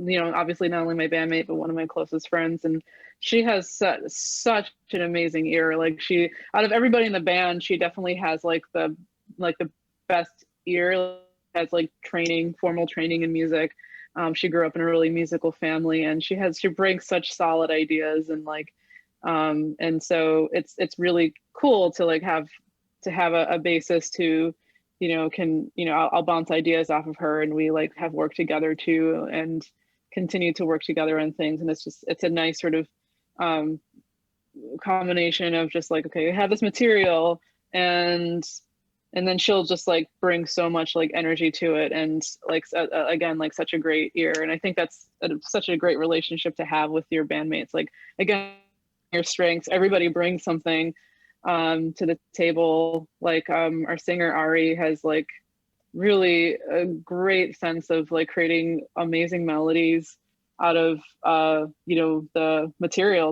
Speaker 3: you know, obviously not only my bandmate but one of my closest friends, and she has such an amazing ear. Like, she, out of everybody in the band, she definitely has like the best ear. Has like formal training in music. She grew up in a really musical family, and she brings such solid ideas, and like and so it's really cool to like have a bassist who, you know, can, you know, I'll bounce ideas off of her, and we like have worked together too and continue to work together on things. And it's a nice sort of combination of just like, okay, we have this material, and then she'll just like bring so much like energy to it, and like again, like such a great ear. And I think that's such a great relationship to have with your bandmates. Like, again, your strengths, everybody brings something to the table. Like our singer Ari has like really a great sense of like creating amazing melodies out of you know, the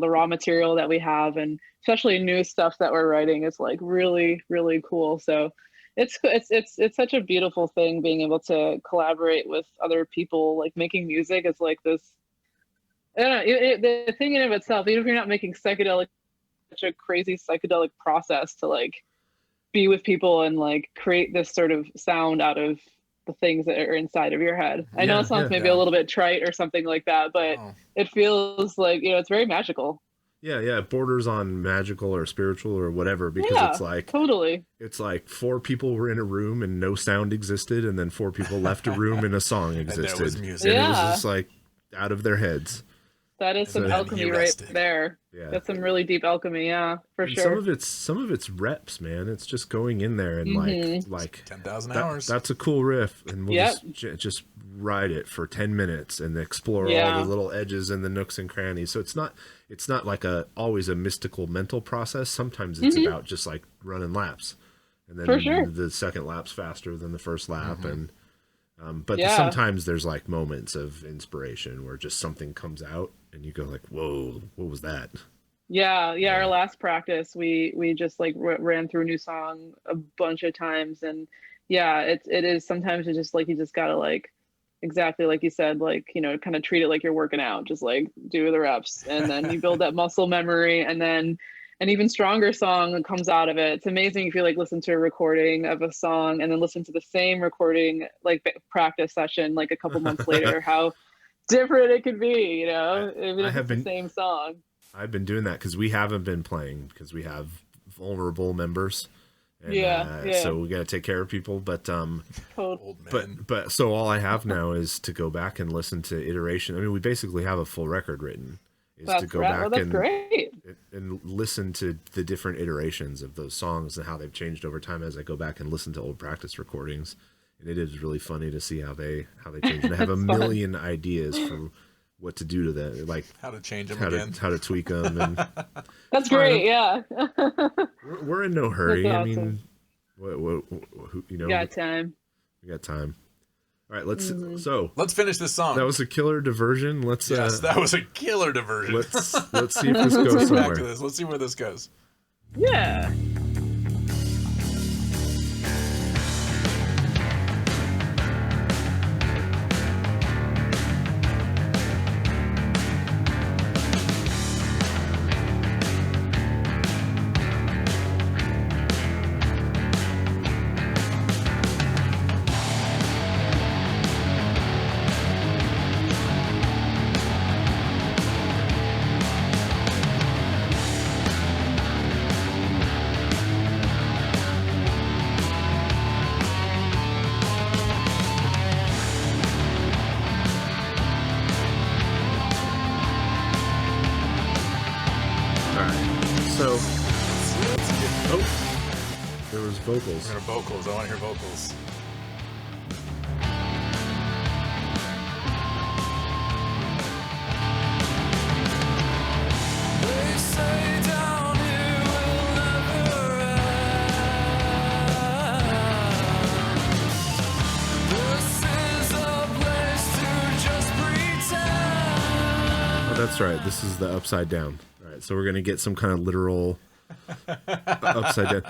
Speaker 3: raw material that we have, and especially new stuff that we're writing is like really cool. So It's such a beautiful thing being able to collaborate with other people. Like making music is like this. I don't know. The thing in of itself, even if you're not making psychedelic, such a crazy psychedelic process to like be with people and like create this sort of sound out of the things that are inside of your head. I know it sounds maybe a little bit trite or something like that, but it feels like, it's very magical.
Speaker 2: Yeah, it borders on magical or spiritual or whatever, because it's like
Speaker 3: totally.
Speaker 2: It's like 4 people were in a room and no sound existed, and then 4 people left a room and a song existed.
Speaker 1: And there was music.
Speaker 2: And it was just like out of their heads.
Speaker 3: That is some alchemy right there. Yeah, that's some really deep alchemy. Yeah, for sure.
Speaker 2: Some of it's reps, man. It's just going in there and like
Speaker 1: 10,000 hours.
Speaker 2: That's a cool riff, and we'll just ride it for 10 minutes and explore all the little edges and the nooks and crannies. So it's not like always a mystical mental process. Sometimes it's about just like running laps, and then the second lap's faster than the first lap, and but sometimes there's like moments of inspiration where just something comes out and you go like, whoa, what was that?
Speaker 3: Yeah. Our last practice, we just like ran through a new song a bunch of times, and it is sometimes it's just like you just gotta like, exactly like you said, like, kind of treat it like you're working out, just like do the reps, and then you build that muscle memory, and then an even stronger song comes out of it. It's amazing if you like listen to a recording of a song and then listen to the same recording, like practice session, like a couple months later, how different it could be, even if it's the same song.
Speaker 2: I've been doing that because we haven't been playing because we have vulnerable members. And, so we got to take care of people, but so all I have now is to go back and listen to iteration. I mean, we basically have a full record written. To go back and listen to the different iterations of those songs and how they've changed over time as I go back and listen to old practice recordings. And it is really funny to see how they change. And I have a million ideas for what to do to them, like
Speaker 1: how to change them
Speaker 2: how to tweak them. And
Speaker 3: that's great. Yeah.
Speaker 2: We're in no hurry.
Speaker 3: Awesome.
Speaker 2: I mean, we
Speaker 3: got time.
Speaker 2: We got time. All right, let's
Speaker 1: finish this song.
Speaker 2: That was a killer diversion.
Speaker 1: That was a killer diversion.
Speaker 2: Let's see if this goes somewhere.
Speaker 1: Back to this. Let's see where this goes.
Speaker 3: Yeah.
Speaker 2: Vocals.
Speaker 1: We're gonna vocals. I want to hear vocals.
Speaker 4: They say down here will never end. This is a place to just pretend.
Speaker 2: Oh, that's right. This is the upside down. All right, so we're gonna get some kind of literal upside down.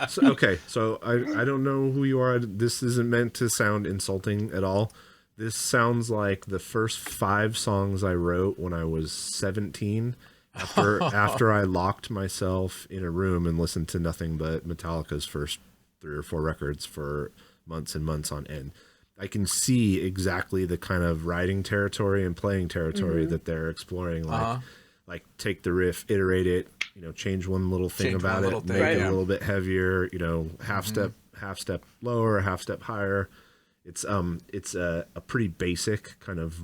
Speaker 2: So I don't know who you are. This isn't meant to sound insulting at all. This sounds like the first 5 songs I wrote when I was 17 after I locked myself in a room and listened to nothing but Metallica's first 3 or 4 records for months and months on end. I can see exactly the kind of writing territory and playing territory that they're exploring, like take the riff, iterate it, change one little thing about it, make it a little bit heavier, half step lower, half step higher. It's a pretty basic kind of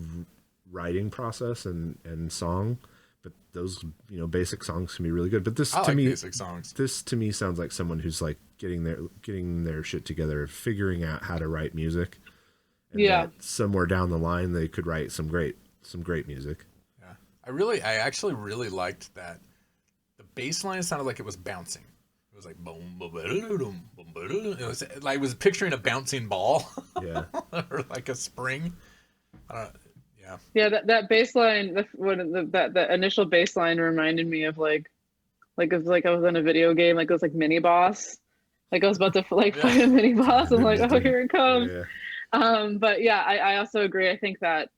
Speaker 2: writing process and song, but those, basic songs can be really good. But this basic songs. This to me sounds like someone who's like getting their shit together, figuring out how to write music. And somewhere down the line they could write some great music.
Speaker 1: I actually really liked that the bass line sounded like it was bouncing. It was like boom, boom, boom, boom, boom. It was like I was picturing a bouncing ball, or like a spring.
Speaker 3: That bass line, that initial bass line reminded me of like it was like I was in a video game, like it was like Mini Boss, Like I was about to like fight a mini boss. I'm like, oh, here it comes. But yeah, I also agree. I think that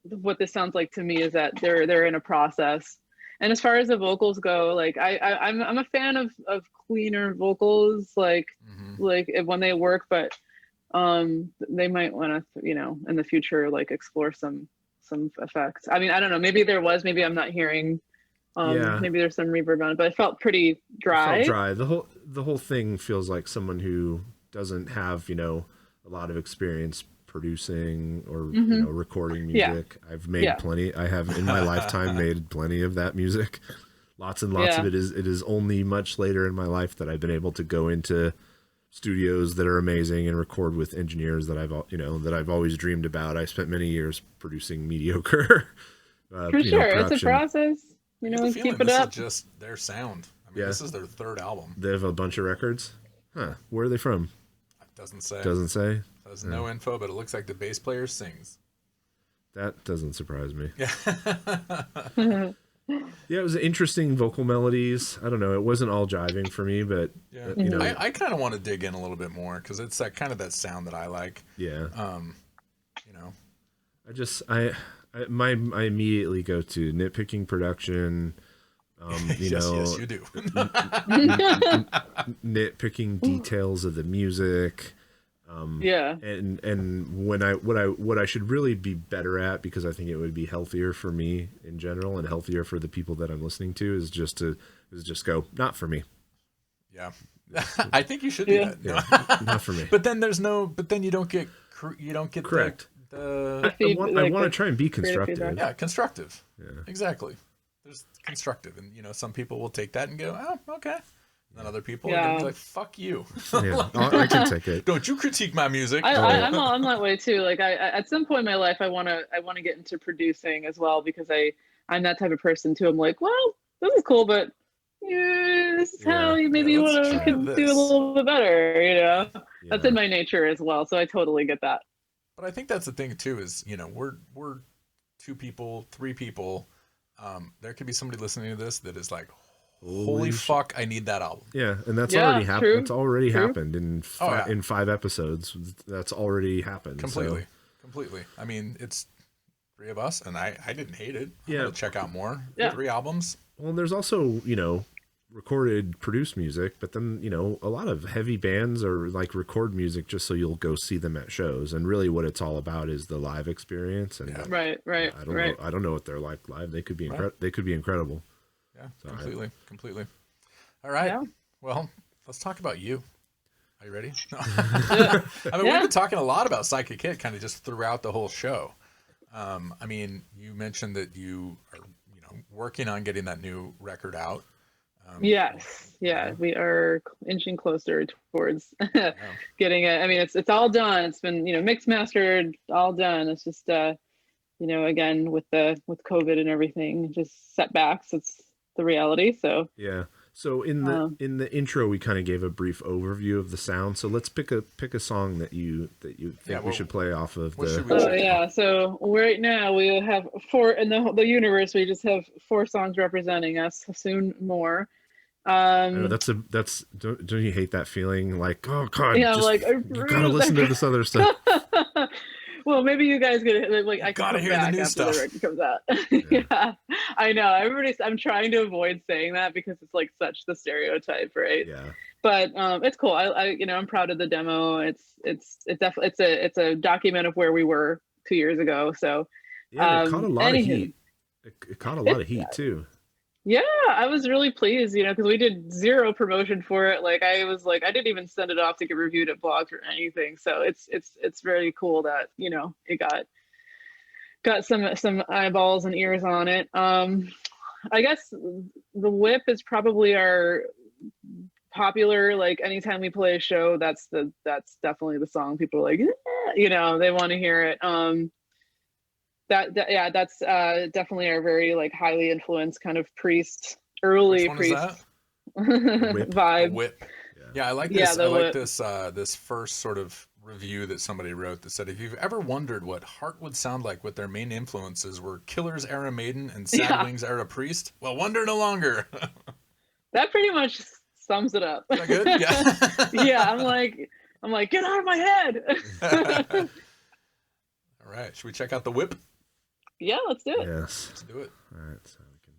Speaker 3: what this sounds like to me is that they're in a process. And as far as the vocals go, like I'm a fan of cleaner vocals, like when they work, but they might want to, you know, in the future, like explore some effects. I mean, I don't know, maybe maybe I'm not hearing maybe there's some reverb on it, but it felt pretty dry.
Speaker 2: It felt dry. The whole thing feels like someone who doesn't have, you know, a lot of experience producing or you know, recording music. I've made plenty. I have in my lifetime made plenty of that music. Lots and lots of it is only much later in my life that I've been able to go into studios that are amazing and record with engineers that I've always dreamed about. I spent many years producing mediocre
Speaker 3: for sure. It's a process. You know, keep it up.
Speaker 1: This is just their sound. I mean, this is their third album.
Speaker 2: They have a bunch of records. Huh? Where are they from?
Speaker 1: Doesn't say.
Speaker 2: Doesn't say.
Speaker 1: There's no info, but it looks like the bass player sings.
Speaker 2: That doesn't surprise me.
Speaker 1: Yeah.
Speaker 2: Yeah, it was interesting vocal melodies. I don't know. It wasn't all jiving for me, but you know,
Speaker 1: I kind of want to dig in a little bit more because it's that kind of that sound that I like.
Speaker 2: Yeah.
Speaker 1: You know,
Speaker 2: I immediately go to nitpicking production.
Speaker 1: Yes, you do.
Speaker 2: Nitpicking details of the music. And what I should really be better at, because I think it would be healthier for me in general and healthier for the people that I'm listening to, is just go, not for me.
Speaker 1: Yeah. I think you should do that.
Speaker 2: Yeah, not for me.
Speaker 1: But then you don't get
Speaker 2: correct. I want to try and be constructive.
Speaker 1: Yeah, constructive. Yeah. Exactly. There's constructive, and you know, some people will take that and go, oh, okay. And then other people are gonna be like, fuck you.
Speaker 2: Yeah, I can take it.
Speaker 1: Don't you critique my music.
Speaker 3: I'm that way too. Like I at some point in my life I wanna get into producing as well, because I'm that type of person too. I'm like, well, this is cool, but this is how you maybe can do a little bit better, you know. That's in my nature as well. So I totally get that.
Speaker 1: But I think that's the thing too, is, you know, we're 2 people, 3 people. There could be somebody listening to this that is like, holy fuck, I need that album.
Speaker 2: Yeah, and that's already happened. It's already happened in 5 episodes. That's already happened.
Speaker 1: Completely. I mean, it's 3 of us, and I didn't hate it. I'm gonna check out more. 3 albums.
Speaker 2: Well, there's also, you know, recorded, produced music, but then, you know, a lot of heavy bands are like record music just so you'll go see them at shows, and really what it's all about is the live experience. And
Speaker 3: right.
Speaker 2: I don't know what they're like live. They could be they could be incredible.
Speaker 1: Yeah, so completely. All right. Yeah. Well, let's talk about you. Are you ready? I mean, we've been talking a lot about Psychic Hit kind of just throughout the whole show. I mean, you mentioned that you are, you know, working on getting that new record out.
Speaker 3: Yes. Yeah. We are inching closer towards getting it. I mean, it's all done. It's been, you know, mixed, mastered, all done. It's just, you know, again, with COVID and everything, just setbacks. It's the reality. So
Speaker 2: yeah. So in the intro, we kind of gave a brief overview of the sound. So let's pick a song that you think we should play off of the.
Speaker 3: So right now we have 4 in the universe. We just have 4 songs representing us. Soon more.
Speaker 2: I know don't you hate that feeling? Like, oh god,
Speaker 3: yeah,
Speaker 2: you gotta listen to this other stuff.
Speaker 3: Well, maybe you guys get like I
Speaker 1: gotta hear the new stuff.
Speaker 3: The record comes out. Yeah, I know. I'm trying to avoid saying that because it's like such the stereotype, right?
Speaker 2: Yeah.
Speaker 3: But it's cool. I you know, I'm proud of the demo. It's definitely it's a document of where we were 2 years ago. So
Speaker 2: yeah, it caught a lot of heat. It caught a lot of heat too.
Speaker 3: Yeah, I was really pleased, you know, because we did 0 promotion for it. Like I didn't even send it off to get reviewed at blogs or anything. So it's very cool that, you know, it got some eyeballs and ears on it. I guess the whip is probably our popular, like anytime we play a show, that's definitely the song people are like, you know, they want to hear it. That's definitely our very like highly influenced kind of priest, early priest vibe.
Speaker 1: Whip. Yeah, I like this. I like this first sort of review that somebody wrote that said, if you've ever wondered what Heart would sound like with their main influences were Killers era Maiden and Sad Wings era Priest, well, wonder no longer.
Speaker 3: That pretty much sums it up.
Speaker 1: Is that good? Yeah.
Speaker 3: Yeah, I'm like, get out of my head.
Speaker 1: All right. Should we check out the whip?
Speaker 3: Yeah, let's do it.
Speaker 2: Yes.
Speaker 1: Let's do it.
Speaker 2: All right. So we can.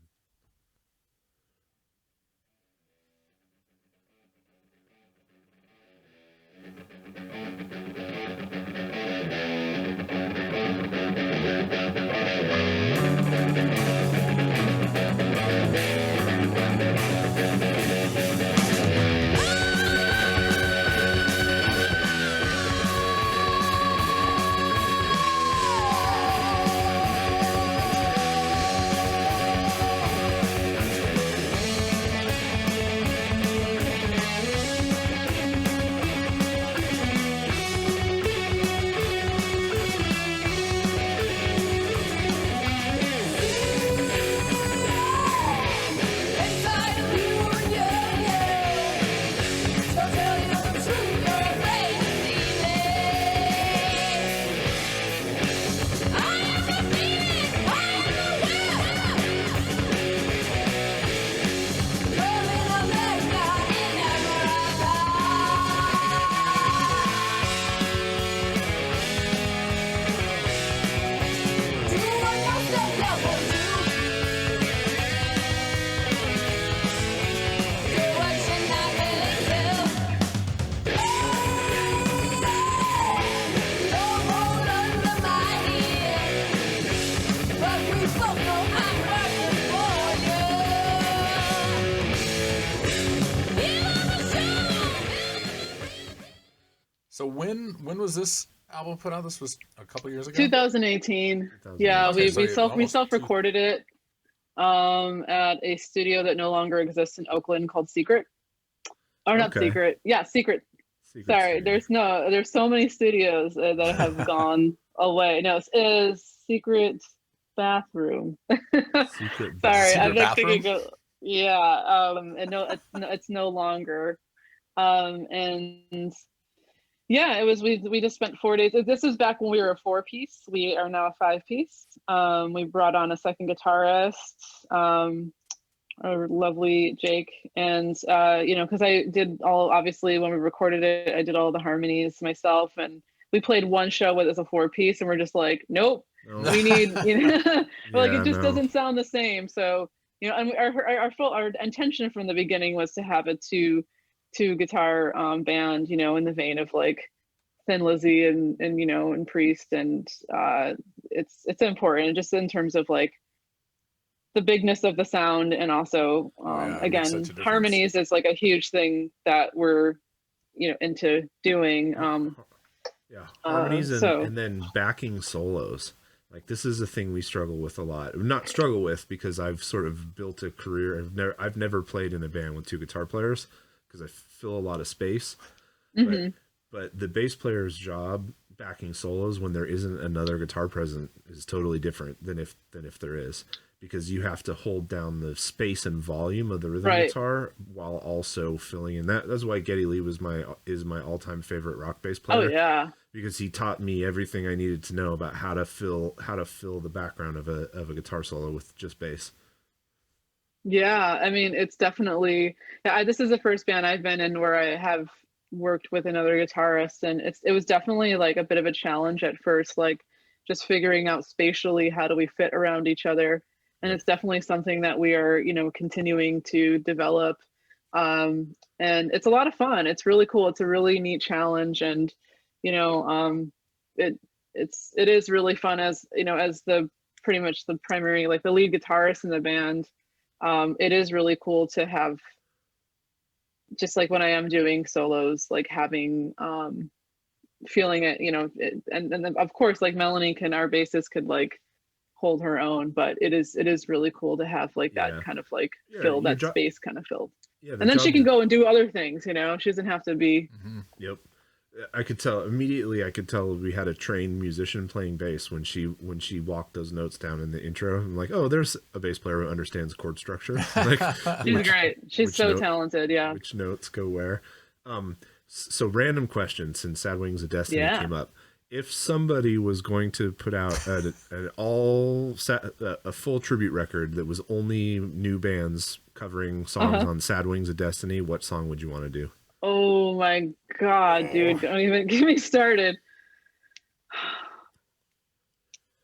Speaker 1: So when was this album put out? This was a couple years ago.
Speaker 3: 2018. Yeah,
Speaker 1: Okay,
Speaker 3: we
Speaker 1: so
Speaker 3: we
Speaker 1: almost
Speaker 3: self-recorded it at a studio that no longer exists in Oakland called Secret. Or not
Speaker 2: Okay.
Speaker 3: Secret. Yeah, Secret. Sorry,
Speaker 2: Studio.
Speaker 3: there's so many studios that have gone away. No, it's Secret Bathroom.
Speaker 2: Secret
Speaker 3: Sorry,
Speaker 1: Secret
Speaker 3: I'm like thinking
Speaker 1: Bathroom?
Speaker 3: yeah, and no, it's no longer. And yeah, it was we just spent 4 days. This was back when we were a 4-piece. We are now a 5-piece. We brought on a second guitarist, our lovely Jake, and you know, because I did obviously when we recorded it, I did all the harmonies myself, and we played one show with as a 4-piece, and we're just like, nope,
Speaker 2: No.
Speaker 3: we need, you know, like
Speaker 2: Yeah,
Speaker 3: it just
Speaker 2: no.
Speaker 3: doesn't sound the same. So you know, and our intention from the beginning was to have a two guitar band, you know, in the vein of like Thin Lizzy and you know, and Priest, and it's important just in terms of like the bigness of the sound, and also
Speaker 1: Yeah, it makes
Speaker 3: again,
Speaker 1: such a difference.
Speaker 3: harmonies is like a huge thing that we're, you know, into doing.
Speaker 2: Yeah, harmonies
Speaker 3: so-
Speaker 2: and then backing solos. Like this is a thing we struggle with a lot. Not struggle with because I've sort of built a career. I've never played in a band with 2 guitar players because I fill a lot of space. But the bass player's job backing solos when there isn't another guitar present is totally different than if there is, because you have to hold down the space and volume of the rhythm
Speaker 3: Right.
Speaker 2: guitar while also filling in. That's why Geddy Lee is my all-time favorite rock bass
Speaker 3: Oh
Speaker 2: player.
Speaker 3: yeah,
Speaker 2: Because he taught me everything I needed to know about how to fill the background of a guitar solo with just bass.
Speaker 3: yeah. I mean, it's definitely this is the first band I've been in where I have worked with another guitarist, and it was definitely like a bit of a challenge at first, like just figuring out spatially how do we fit around each other. And it's definitely something that we are, you know, continuing to develop. And it's a lot of fun. It's really cool. It's a really neat challenge, and you know, it is really fun as, you know, as the pretty much the primary, like the lead guitarist in the band. It is really cool to have, just like when I am doing solos, like having feeling it, you know, and then of course like Melanie our bassist could like hold her own, but it is really cool to have like
Speaker 2: Yeah.
Speaker 3: that kind of like
Speaker 2: Yeah,
Speaker 3: fill
Speaker 2: your
Speaker 3: that
Speaker 2: job-
Speaker 3: space kind of filled.
Speaker 2: Yeah, the
Speaker 3: And then she
Speaker 2: job
Speaker 3: can
Speaker 2: is-
Speaker 3: go and do other things, you know, she doesn't have to be.
Speaker 2: Yep. I could tell immediately. I could tell we had a trained musician playing bass when she walked those notes down in the intro. I'm like, oh, there's a bass player who understands chord structure. Like,
Speaker 3: She's great. She's
Speaker 2: which
Speaker 3: so
Speaker 2: note-
Speaker 3: talented. Yeah.
Speaker 2: which notes go where. So random question, since Sad Wings of Destiny
Speaker 3: Yeah.
Speaker 2: came up. if somebody was going to put out a full tribute record that was only new bands covering songs on Sad Wings of Destiny, what song would you want to do?
Speaker 3: Oh my God, dude. Don't even get me started.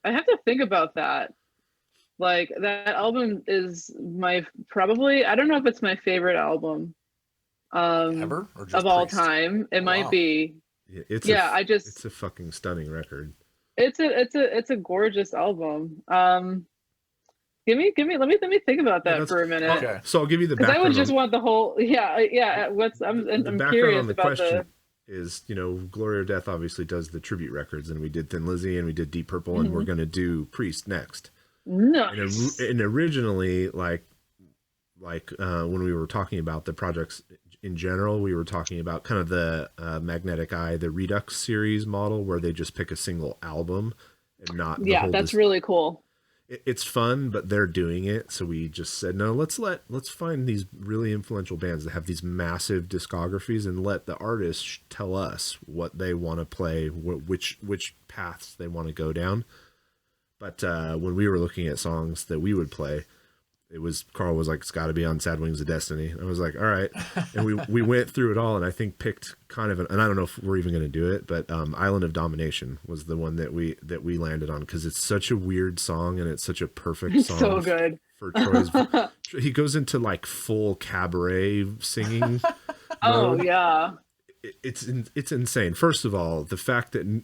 Speaker 3: I have to think about that. Like, that album is probably, I don't know if it's my favorite album
Speaker 1: Ever? Or just
Speaker 3: of all
Speaker 1: Priest?
Speaker 3: time. It might be.
Speaker 2: It's a fucking stunning record.
Speaker 3: It's a gorgeous album. Let me think about that for a minute.
Speaker 1: Okay.
Speaker 2: So I'll give you the
Speaker 3: Because
Speaker 2: background.
Speaker 3: I would just want the whole, I'm curious about the.
Speaker 2: Is, Glory or Death obviously does the tribute records, and we did Thin Lizzy and we did Deep Purple, and we're going to do Priest next.
Speaker 3: Nice.
Speaker 2: And originally, like when we were talking about the projects in general, we were talking about kind of the Magnetic Eye, the Redux series model, where they just pick a single album and not.
Speaker 3: That's really cool.
Speaker 2: It's fun, but they're doing it, so we just said no. Let's find these really influential bands that have these massive discographies, and let the artists tell us what they want to play, which paths they want to go down. But when we were looking at songs that we would play, Carl was like, it's got to be on Sad Wings of Destiny. And I was like, all right. And we went through it all, and I think picked kind of and I don't know if we're even going to do it, but Island of Domination was the one that we landed on, because it's such a weird song, and it's such a perfect song.
Speaker 3: So good.
Speaker 2: For Troy's. He goes into like full cabaret singing.
Speaker 3: Oh
Speaker 2: mode.
Speaker 3: Yeah.
Speaker 2: It's insane. First of all, the fact that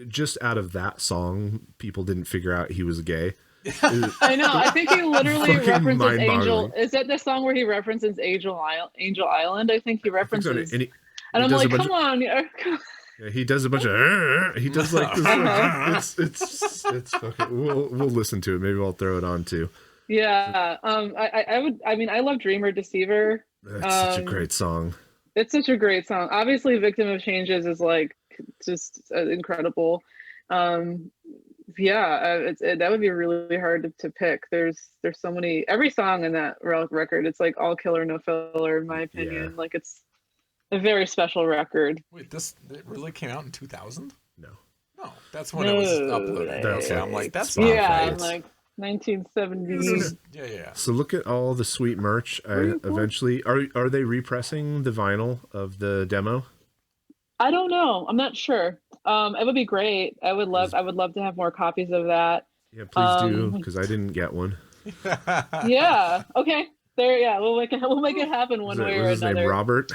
Speaker 2: just out of that song, people didn't figure out he was gay.
Speaker 3: I know. I think he literally references Angel.
Speaker 2: mind-boggling.
Speaker 3: Is that the song where he references Angel Island? I think he references.
Speaker 2: And
Speaker 3: I'm like, come on.
Speaker 2: Yeah, he does a bunch of. He does like this. It's fucking. We'll listen to it. Maybe I'll throw it on too.
Speaker 3: Yeah. I would. I mean, I love Dreamer Deceiver.
Speaker 2: That's such a great song.
Speaker 3: It's such a great song. Obviously, Victim of Changes is like just incredible. That would be really hard to pick. There's so many. Every song in that record, it's like all killer, no filler, in my opinion.
Speaker 2: Yeah.
Speaker 3: Like, it's a very special record.
Speaker 1: Wait, it really came out in 2000?
Speaker 2: No,
Speaker 1: that's when it was uploaded.
Speaker 2: That's
Speaker 1: I'm like, that's
Speaker 2: Spotify.
Speaker 3: Yeah,
Speaker 2: It's-
Speaker 3: like 1970s.
Speaker 1: Yeah.
Speaker 2: So look at all the sweet merch. Eventually, are they repressing the vinyl of the demo?
Speaker 3: I don't know. I'm not sure. It would be great. I would love to have more copies of that.
Speaker 2: Yeah, please do, because I didn't get one.
Speaker 3: Yeah. Okay. There. Yeah. We'll make it happen one way or
Speaker 2: Was his
Speaker 3: another.
Speaker 2: name Robert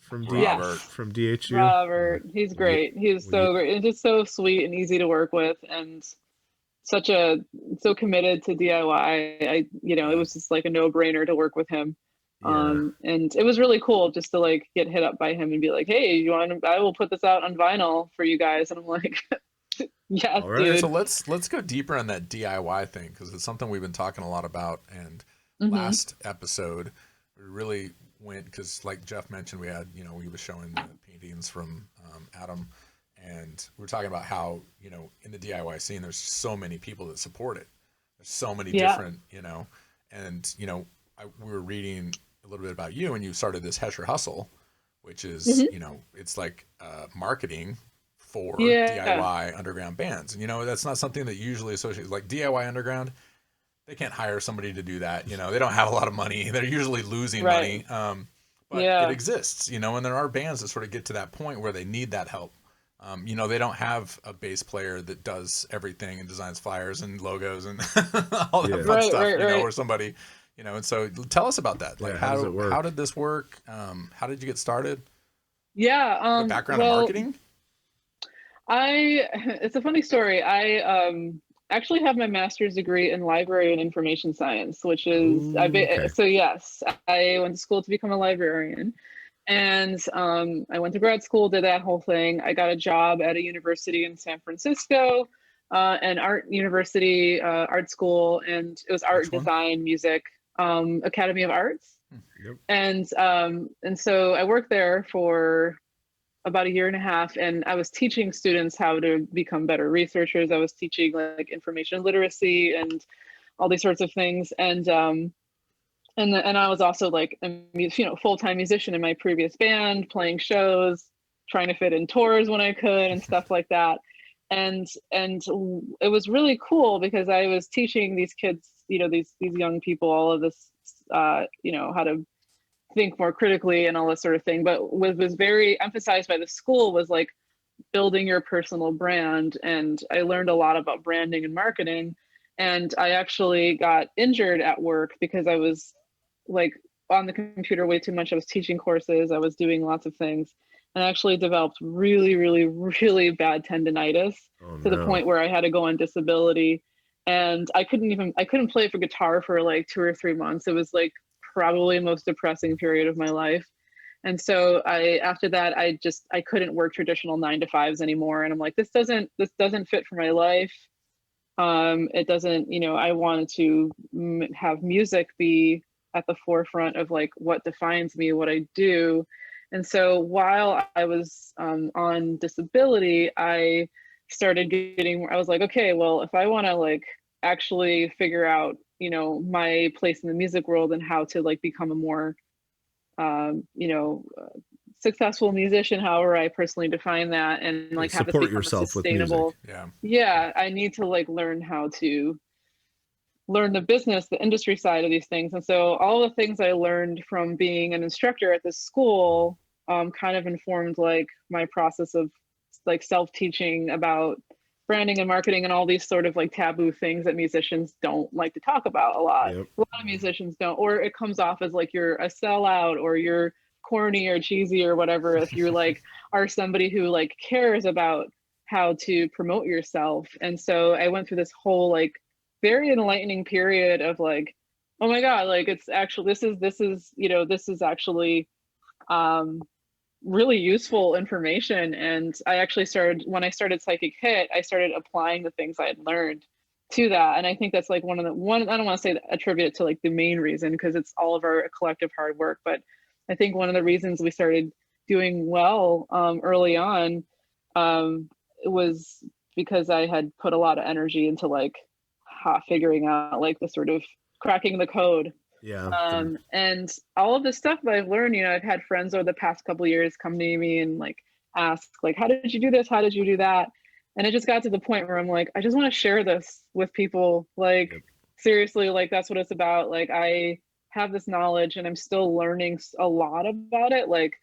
Speaker 2: from
Speaker 3: Yes.
Speaker 2: from DHU?
Speaker 3: Robert. He's great. He's so great. And just so sweet and easy to work with, and so committed to DIY. It was just like a no-brainer to work with him.
Speaker 2: Yeah.
Speaker 3: And it was really cool just to like get hit up by him and be like, hey, I will put this out on vinyl for you guys. And I'm like, yes,
Speaker 1: All right,
Speaker 3: dude.
Speaker 1: so let's go deeper on that DIY thing, because it's something we've been talking a lot about. And last episode, we really went, because like Jeff mentioned, we had, he was showing the paintings from Adam, and we were talking about how, in the DIY scene, there's so many people that support it. There's so many different, and, we were reading a little bit about you, and you started this Hesher Hustle, which is, it's like marketing for DIY underground bands. And, that's not something that usually associates, like DIY underground. They can't hire somebody to do that. They don't have a lot of money. They're usually losing money. But it exists, and there are bands that sort of get to that point where they need that help. They don't have a bass player that does everything and designs flyers and logos and all that fun stuff, or somebody, and so tell us about that. Like,
Speaker 2: how does it work?
Speaker 1: How did this work? How did you get started?
Speaker 3: Yeah.
Speaker 1: Background in marketing?
Speaker 3: It's a funny story. I actually have my master's degree in library and information science, which is, so yes, I went to school to become a librarian. And I went to grad school, did that whole thing. I got a job at a university in San Francisco, an art university, art school, and it was art, design, music, Academy of Arts.
Speaker 2: Yep.
Speaker 3: And so I worked there for about a year and a half, and I was teaching students how to become better researchers. I was teaching like information literacy and all these sorts of things. And I was also like a full-time musician in my previous band, playing shows. trying to fit in tours when I could and stuff like that. And it was really cool because I was teaching these kids, you know, these young people, all of this, you know, how to think more critically and all this sort of thing. But what was very emphasized by the school was like building your personal brand. And I learned a lot about branding and marketing. And I actually got injured at work because I was like on the computer way too much. I was teaching courses, I was doing lots of things, and I actually developed really, really, really bad tendonitis to the point where I had to go on disability. And I couldn't play for guitar for like 2 or 3 months. It was like probably the most depressing period of my life. And so after that, I couldn't work traditional 9-to-5s anymore. And I'm like, this doesn't fit for my life. It doesn't, you know, I wanted to have music be at the forefront of like what defines me, what I do. And so while I was on disability, I was like, okay, well, if I want to like actually figure out, you know, my place in the music world and how to like become a more, you know, successful musician, however I personally define that, and like have
Speaker 2: support
Speaker 3: this
Speaker 2: yourself
Speaker 3: sustainable,
Speaker 2: with music.
Speaker 3: Yeah, I need to like learn how to learn the business, the industry side of these things. And so all the things I learned from being an instructor at this school kind of informed like my process of like self-teaching about branding and marketing and all these sort of like taboo things that musicians don't like to talk about a lot.
Speaker 2: Yep.
Speaker 3: A lot of musicians don't, or it comes off as like you're a sellout or you're corny or cheesy or whatever if you like are somebody who like cares about how to promote yourself. And so I went through this whole like very enlightening period of like, oh my God, like it's actually, this is, you know, this is actually really useful information. And I actually when I started Psychic Hit, I started applying the things I had learned to that. And I think that's like I don't want to say attribute it to like the main reason, because it's all of our collective hard work. But I think one of the reasons we started doing well early on was because I had put a lot of energy into like figuring out like the sort of cracking the code.
Speaker 2: Yeah.
Speaker 3: And all of the stuff that I've learned, you know, I've had friends over the past couple of years come to me and like ask like, how did you do this? How did you do that? And it just got to the point where I'm like, I just want to share this with people. Like, seriously, like that's what it's about. Like I have this knowledge and I'm still learning a lot about it. Like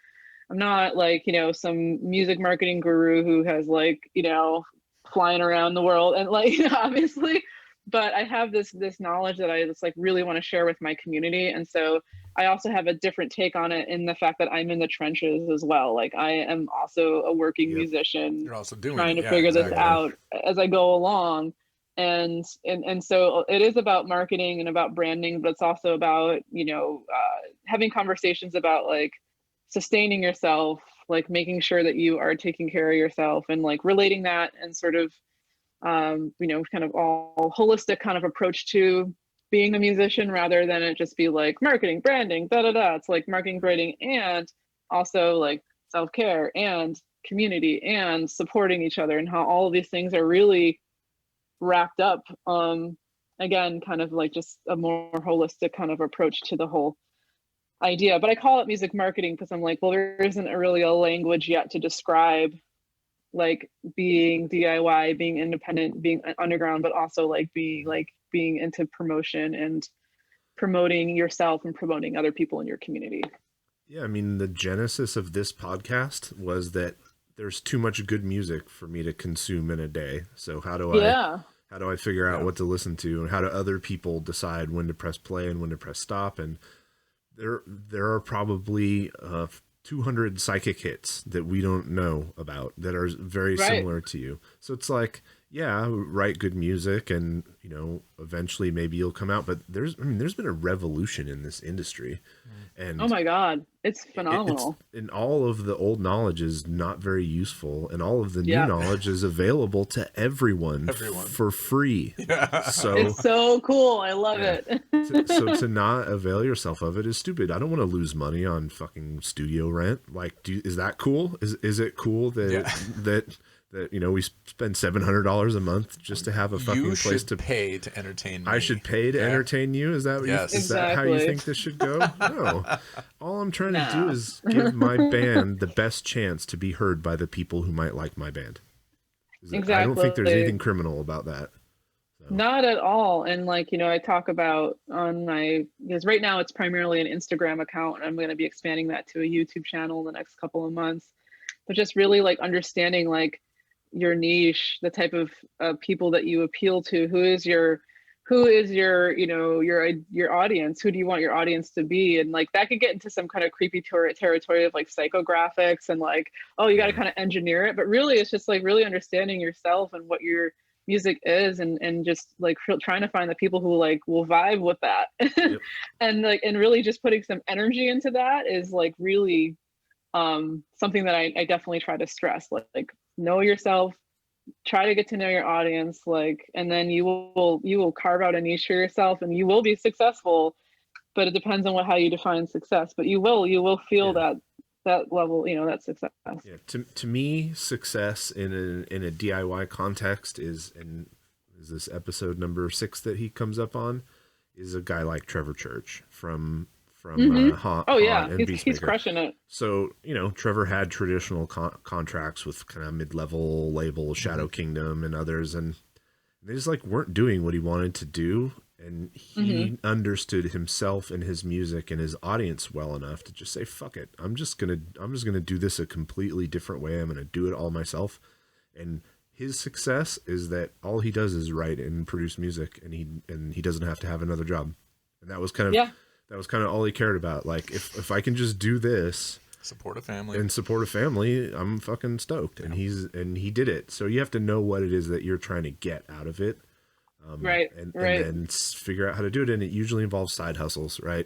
Speaker 3: I'm not like, you know, some music marketing guru who has like, you know, flying around the world and like, obviously, but I have this knowledge that I just like really want to share with my community. And so I also have a different take on it in the fact that I'm in the trenches as well. Like I am also a working musician.
Speaker 1: You're also doing
Speaker 3: trying to figure this out as I go along. And so it is about marketing and about branding, but it's also about, you know, having conversations about like sustaining yourself, like making sure that you are taking care of yourself and like relating that and sort of, you know, kind of all holistic kind of approach to being a musician rather than it just be like marketing, branding, It's like marketing, branding, and also like self-care and community and supporting each other, and how all of these things are really wrapped up. Again, kind of like just a more holistic kind of approach to the whole idea. But I call it music marketing because I'm like, well, there isn't really a language yet to describe like being DIY, being independent, being underground, but also like being into promotion and promoting yourself and promoting other people in your community.
Speaker 2: Yeah, I mean, the genesis of this podcast was that there's too much good music for me to consume in a day. So how do I figure out what to listen to, and how do other people decide when to press play and when to press stop? And there are probably 200 psychic hits that we don't know about that are very similar to you. So it's like, yeah, write good music and, you know, eventually maybe you'll come out. But there's been a revolution in this industry. And
Speaker 3: oh my God, it's phenomenal.
Speaker 2: And all of the old knowledge is not very useful, and all of the new knowledge is available to everyone. For free. Yeah. So
Speaker 3: it's so cool. I love it.
Speaker 2: So to not avail yourself of it is stupid. I don't want to lose money on fucking studio rent. Like, is that cool? Is it cool that that, you know, we spend $700 a month just to have a fucking
Speaker 1: You
Speaker 2: place
Speaker 1: should
Speaker 2: to
Speaker 1: pay to entertain me.
Speaker 2: I should pay to entertain you? Is that what
Speaker 1: Yes.
Speaker 2: is that how you
Speaker 3: Exactly.
Speaker 2: think this should go? No. All I'm trying to do
Speaker 3: No.
Speaker 2: is give my band the best chance to be heard by the people who might like my band. I don't think there's
Speaker 3: Exactly.
Speaker 2: anything criminal about that.
Speaker 3: Not at all. And like, you know, I talk about on my, because right now it's primarily an Instagram account, and I'm going to be expanding that to a YouTube channel in the next couple of months. But just really like understanding like your niche, the type of people that you appeal to, who is your, you know, your audience, who do you want your audience to be? And like that could get into some kind of creepy territory of like psychographics and like, oh, you got to kind of engineer it. But really it's just like really understanding yourself and what your music is, and just like trying to find the people who like will vibe with that.
Speaker 2: Yep.
Speaker 3: And like, and really just putting some energy into that is like really something that I definitely try to stress, like know yourself, try to get to know your audience, like, and then you will carve out a niche for yourself and you will be successful. But it depends on how you define success, but you will feel that level, you know, that success.
Speaker 2: Yeah, to me, success in a DIY context is this episode number 6 that he comes up on, is a guy like Trevor Church from
Speaker 3: Oh yeah,
Speaker 2: and
Speaker 3: he's
Speaker 2: Beastmaker.
Speaker 3: crushing it.
Speaker 2: So, you know, Trevor had traditional contracts with kind of mid-level labels, Shadow Kingdom and others, and they just like weren't doing what he wanted to do. And he understood himself and his music and his audience well enough to just say, fuck it. I'm just gonna do this a completely different way. I'm gonna do it all myself. And his success is that all he does is write and produce music, and he doesn't have to have another job. And that was kind of all he cared about. Like if I can just do this,
Speaker 1: Support a family.
Speaker 2: and support a family, I'm fucking stoked. And he did it. So you have to know what it is that you're trying to get out of it. And then figure out how to do it. And it usually involves side hustles, right?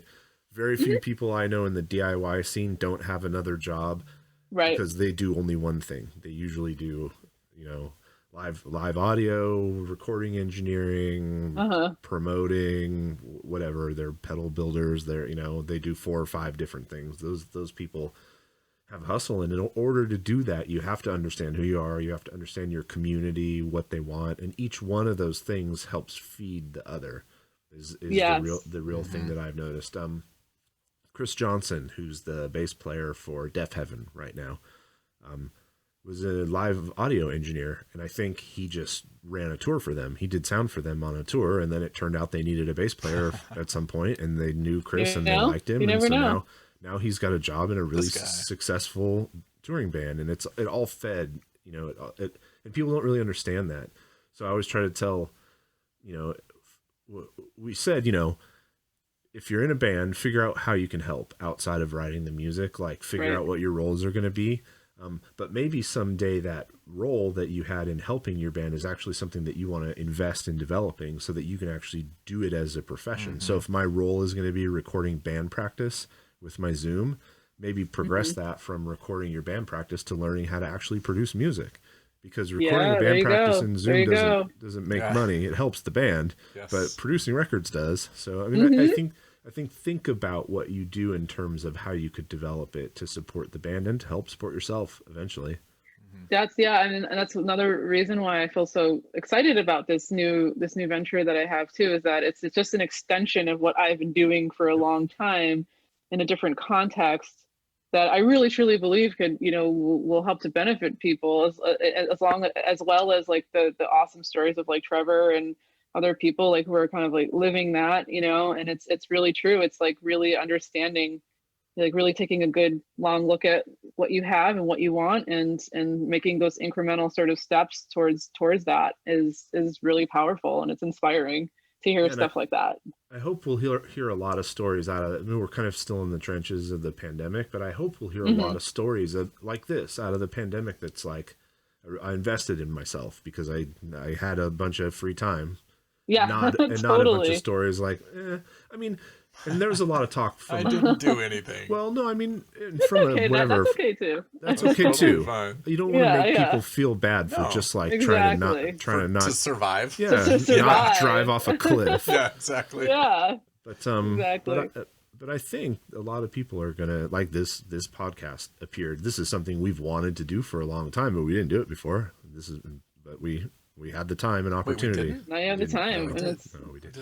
Speaker 2: Very few people I know in the DIY scene don't have another job,
Speaker 3: Right.
Speaker 2: because they do only one thing. They usually do, you know, live audio, recording engineering, promoting, whatever. They're pedal builders. They're, you know, they do 4 or 5 different things. Those people have hustle, and in order to do that, you have to understand who you are. You have to understand your community, what they want, and each one of those things helps feed the other. Is the real thing that I've noticed. Chris Johnson, who's the bass player for Deaf Heaven right now, was a live audio engineer, and I think he just ran a tour for them. He did sound for them on a tour, and then it turned out they needed a bass player at some point, and they knew Chris and they liked him, and so now he's got a job in a really successful touring band, and it all fed, you know, and people don't really understand that. So I always try to tell, you know, we said, you know, if you're in a band, figure out how you can help outside of writing the music, like figure out what your roles are going to be. But maybe someday that role that you had in helping your band is actually something that you want to invest in developing so that you can actually do it as a profession. So if my role is going to be recording band practice with my Zoom, maybe progress that from recording your band practice to learning how to actually produce music, because recording a band practice in Zoom doesn't make money. It helps the band, but producing records does. So, I mean, I think about what you do in terms of how you could develop it to support the band and to help support yourself eventually.
Speaker 3: I mean, and that's another reason why I feel so excited about this new venture that I have too, is that it's just an extension of what I've been doing for a long time in a different context that I really truly believe could, you know, will help to benefit people as well as like the awesome stories of like Trevor and other people like who are kind of like living that, you know. And it's really true. It's like really understanding, like really taking a good long look at what you have and what you want, and making those incremental sort of steps towards that is really powerful, and it's inspiring to hear stuff like that.
Speaker 2: I hope we'll hear a lot of stories out of it. I mean, we're kind of still in the trenches of the pandemic, but I hope we'll hear a lot of stories like this out of the pandemic. That's like, I invested in myself because I had a bunch of free time. Not a bunch of stories like, I mean, and there was a lot of talk from...
Speaker 1: I didn't do anything.
Speaker 2: Well, no, I mean, from whatever...
Speaker 3: That's okay too.
Speaker 2: That's okay too.
Speaker 1: Fine.
Speaker 2: You don't want to make people feel bad for just like trying to not
Speaker 1: to survive.
Speaker 2: Yeah,
Speaker 3: To survive.
Speaker 2: not drive off a cliff.
Speaker 1: Yeah, exactly.
Speaker 3: Yeah.
Speaker 2: But
Speaker 3: Exactly.
Speaker 2: but I think a lot of people are gonna like this podcast appeared. This is something we've wanted to do for a long time, but we didn't do it before. but we had the time and opportunity.
Speaker 1: didn't?
Speaker 3: Now you have the time.
Speaker 2: No,
Speaker 3: and it's...
Speaker 2: no, we did.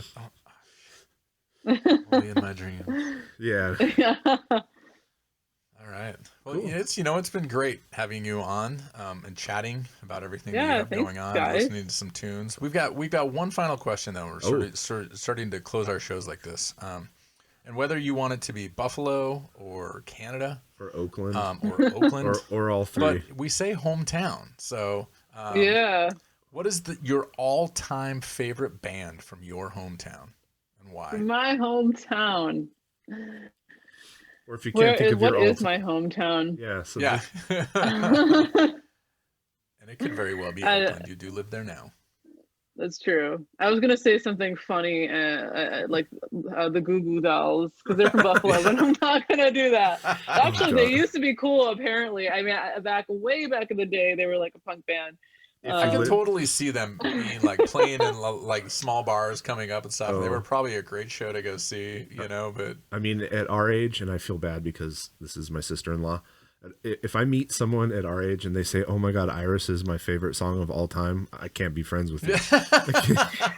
Speaker 1: Only in my dreams.
Speaker 2: Yeah.
Speaker 1: All right. Well,
Speaker 2: Cool.
Speaker 1: it's been great having you on and chatting about everything that you
Speaker 3: Yeah,
Speaker 1: have
Speaker 3: thanks,
Speaker 1: going on,
Speaker 3: guys.
Speaker 1: listening to some tunes. We've got one final question though. We're starting to close our shows like this. And whether you want it to be Buffalo or Canada
Speaker 2: Or Oakland.
Speaker 1: or Oakland
Speaker 2: or all three.
Speaker 1: but we say hometown. So
Speaker 3: Yeah.
Speaker 1: what is your all-time favorite band from your hometown and why?
Speaker 3: My hometown.
Speaker 2: Or if you can't think of
Speaker 3: What
Speaker 2: your
Speaker 3: is my hometown?
Speaker 2: Yeah. So
Speaker 1: Yeah.
Speaker 2: just-
Speaker 1: And it could very well be Oakland. You do live there now.
Speaker 3: That's true. I was gonna say something funny, like the Goo Goo Dolls, because they're from Buffalo, but I'm not gonna do that. Actually, they
Speaker 2: God.
Speaker 3: used to be cool. Apparently, I mean, way back in the day, they were like a punk band.
Speaker 1: I can totally see them being like playing in like small bars coming up and stuff. They were probably a great show to go see, but
Speaker 2: I mean, at our age, and I feel bad because this is my sister-in-law. If I meet someone at our age and they say, "Oh my God, Iris is my favorite song of all time," I can't be friends with you.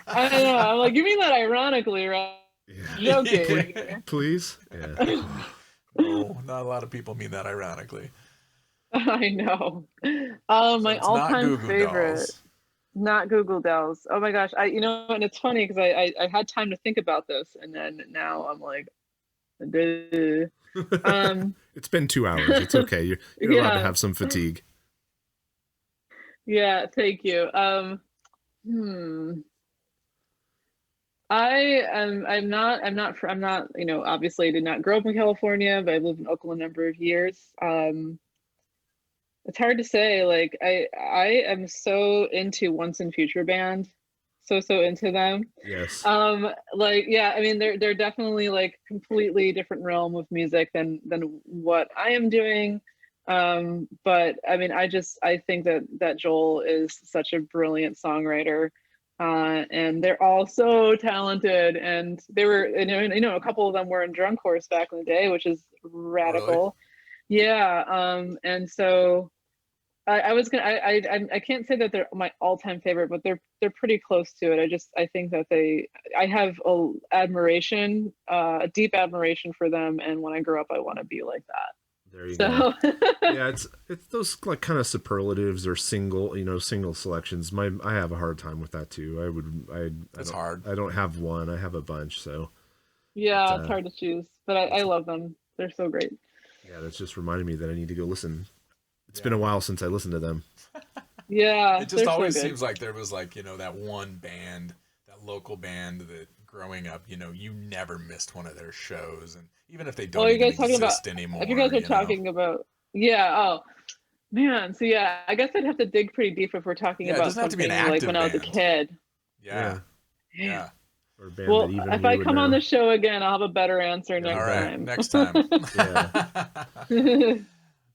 Speaker 3: I don't know. I'm like, you mean that ironically, right?
Speaker 2: Yeah.
Speaker 3: Joking.
Speaker 2: Please? Yeah.
Speaker 1: no, not a lot of people mean that ironically.
Speaker 3: I know. My
Speaker 1: So it's not
Speaker 3: all-time
Speaker 1: Goo Goo
Speaker 3: favorite.
Speaker 1: Dolls.
Speaker 3: Not Google Dolls. Oh my gosh. And it's funny because I had time to think about this, and then now I'm like, duh.
Speaker 2: It's been 2 hours. It's okay. You're allowed to have some fatigue.
Speaker 3: Yeah, thank you. I'm not, obviously I did not grow up in California, but I've lived in Oakland a number of years. It's hard to say. Like I am so into Once and Future Band, so into them.
Speaker 2: Yes.
Speaker 3: I mean, they're definitely like completely different realm of music than what I am doing. But I mean, I think that Joel is such a brilliant songwriter, and they're all so talented. And they were, a couple of them were in Drunk Horse back in the day, which is radical. Really? Yeah. And so I can't say that they're my all-time favorite, but they're pretty close to it. I think that I have a deep admiration for them, and when I grow up I want to be like that.
Speaker 2: There you go. Yeah, it's those like kind of superlatives or single selections. I have a hard time with that too. It's
Speaker 1: hard.
Speaker 2: I don't have one. I have a bunch. So
Speaker 3: yeah, it's hard to choose, but I love them. They're so great.
Speaker 2: Yeah, that's just reminded me that I need to go listen. It's been a while since I listened to them.
Speaker 3: Yeah,
Speaker 1: it just always seems like there was like that one band, that local band that growing up, you never missed one of their shows, and even if they don't exist anymore.
Speaker 3: If you guys are talking about, oh man, so yeah, I guess I'd have to dig pretty deep if we're talking about something like when I was a kid.
Speaker 1: Yeah.
Speaker 2: Or a band
Speaker 3: well,
Speaker 2: that
Speaker 3: if I come on the show again, I'll have a better answer next time.
Speaker 1: Next time.
Speaker 2: Yeah.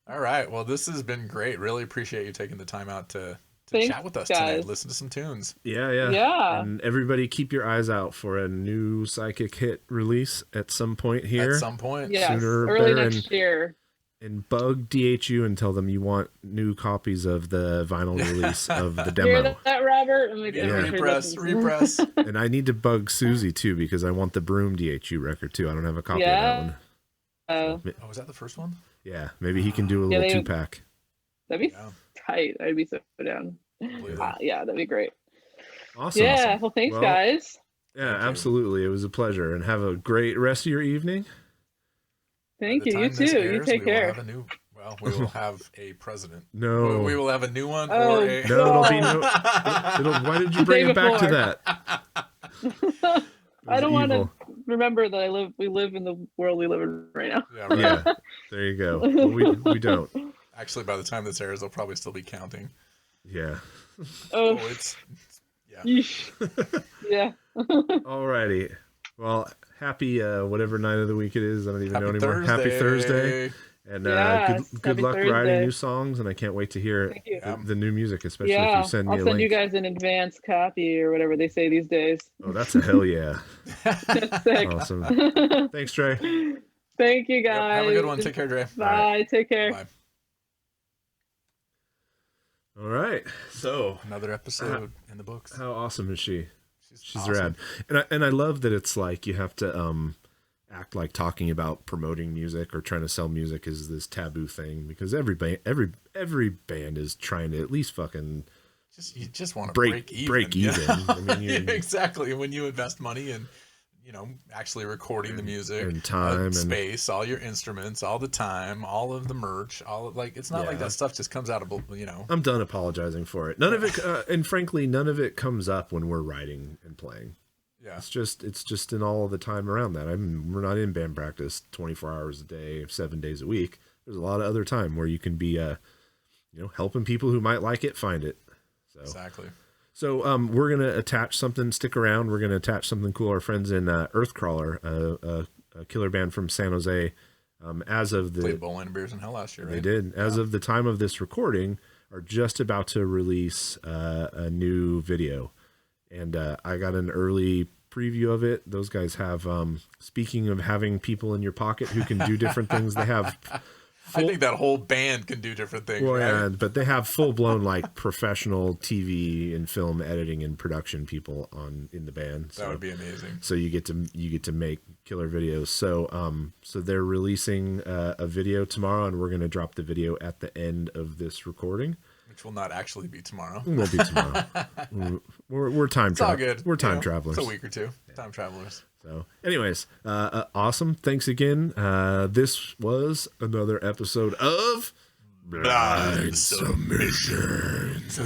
Speaker 1: All right. Well, this has been great. Really appreciate you taking the time out to chat with us tonight. Listen to some tunes.
Speaker 2: Yeah. And everybody keep your eyes out for a new Psychic Hit release at some point here.
Speaker 1: At some point.
Speaker 3: Yes,
Speaker 2: sooner
Speaker 3: early
Speaker 2: better.
Speaker 3: next year.
Speaker 2: And bug DHU and tell them you want new copies of the vinyl release of the demo.
Speaker 3: Hear that, Robert?
Speaker 1: Repress.
Speaker 2: And I need to bug Susie too, because I want the Broom DHU record too. I don't have a copy of that one.
Speaker 1: Oh, was that the first one?
Speaker 2: Yeah, maybe he can do a little 2-pack.
Speaker 3: That'd be tight. I'd be so down. Yeah, that'd be great.
Speaker 2: Awesome.
Speaker 3: Yeah, well, thanks, guys.
Speaker 2: Yeah, absolutely. It was a pleasure. And have a great rest of your evening.
Speaker 3: Thank you. You too. You take care.
Speaker 1: We will have a president.
Speaker 2: No.
Speaker 1: We will have a new one.
Speaker 3: Oh,
Speaker 2: it'll be no. Why did you bring it back to that?
Speaker 3: I don't want to remember that we live in the world we live in right now.
Speaker 1: Yeah, right.
Speaker 2: Yeah, there you go. Well, we don't.
Speaker 1: Actually, by the time this airs, they'll probably still be counting.
Speaker 2: Yeah.
Speaker 3: Oh,
Speaker 1: it's
Speaker 3: yeah.
Speaker 2: Alrighty. Well, happy whatever night of the week it is. I don't even know anymore.
Speaker 1: Thursday.
Speaker 2: Happy Thursday. And good luck
Speaker 3: Thursday.
Speaker 2: writing new songs, and I can't wait to hear the new music, especially if you send me a link.
Speaker 3: I'll send you guys an advance copy or whatever they say these days.
Speaker 2: Oh, that's a hell yeah.
Speaker 3: That's sick.
Speaker 2: Awesome. Thanks, Trey.
Speaker 3: Thank you, guys.
Speaker 1: Have a good one. Take care, Dre.
Speaker 3: Bye. Take care.
Speaker 1: Bye.
Speaker 2: All right. So
Speaker 1: Another episode in the books.
Speaker 2: how awesome is she? She's
Speaker 1: awesome.
Speaker 2: rad. And I love that it's like you have to act like talking about promoting music or trying to sell music is this taboo thing, because every band is trying to at least fucking
Speaker 1: You just want to
Speaker 2: break even.
Speaker 1: Yeah.
Speaker 2: I mean,
Speaker 1: Exactly. When you invest money in, actually recording the music
Speaker 2: and time and
Speaker 1: space, all your instruments, all the time, all of the merch, it's not like that stuff just comes out of,
Speaker 2: I'm done apologizing for it. None of it, and frankly, none of it comes up when we're writing and playing.
Speaker 1: Yeah.
Speaker 2: It's just in all of the time around that. We're not in band practice 24 hours a day, 7 days a week. There's a lot of other time where you can be, helping people who might like it find it. So.
Speaker 1: Exactly.
Speaker 2: So we're going to attach something, stick around. We're going to attach something cool. Our friends in Earthcrawler, a killer band from San Jose, as of the...
Speaker 1: Played Bowling and Beers in Hell last year, right?
Speaker 2: They did. As of the time of this recording, are just about to release a new video. And I got an early preview of it. Those guys have, speaking of having people in your pocket who can do different things, they have...
Speaker 1: I think that whole band can do different things.
Speaker 2: Well,
Speaker 1: right?
Speaker 2: yeah, but they have full blown like professional TV and film editing and production people in the band.
Speaker 1: That would be amazing.
Speaker 2: So you get to make killer videos. So they're releasing a video tomorrow, and we're going to drop the video at the end of this recording.
Speaker 1: Which will not actually be tomorrow.
Speaker 2: It won't be tomorrow. we're time
Speaker 1: It's all good.
Speaker 2: We're time travelers.
Speaker 1: It's a week or two. Time travelers.
Speaker 2: So, anyways, awesome. Thanks again. This was another episode of
Speaker 1: Blynd Submyshynz.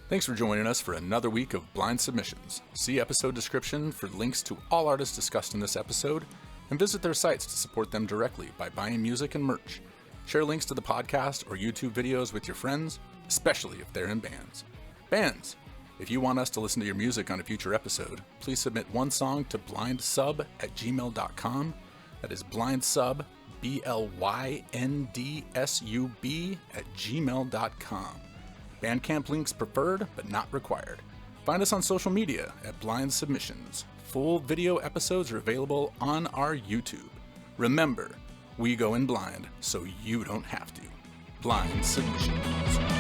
Speaker 1: Thanks for joining us for another week of Blynd Submyshynz. See episode description for links to all artists discussed in this episode, and visit their sites to support them directly by buying music and merch. Share links to the podcast or YouTube videos with your friends, especially if they're in bands. Bands! If you want us to listen to your music on a future episode, please submit one song to blyndsub@gmail.com. That is blyndsub, BLYNDSUB @gmail.com. Bandcamp links preferred, but not required. Find us on social media at Blynd Submyshynz. Full video episodes are available on our YouTube. Remember, we go in blind, so you don't have to. Blynd Submyshynz.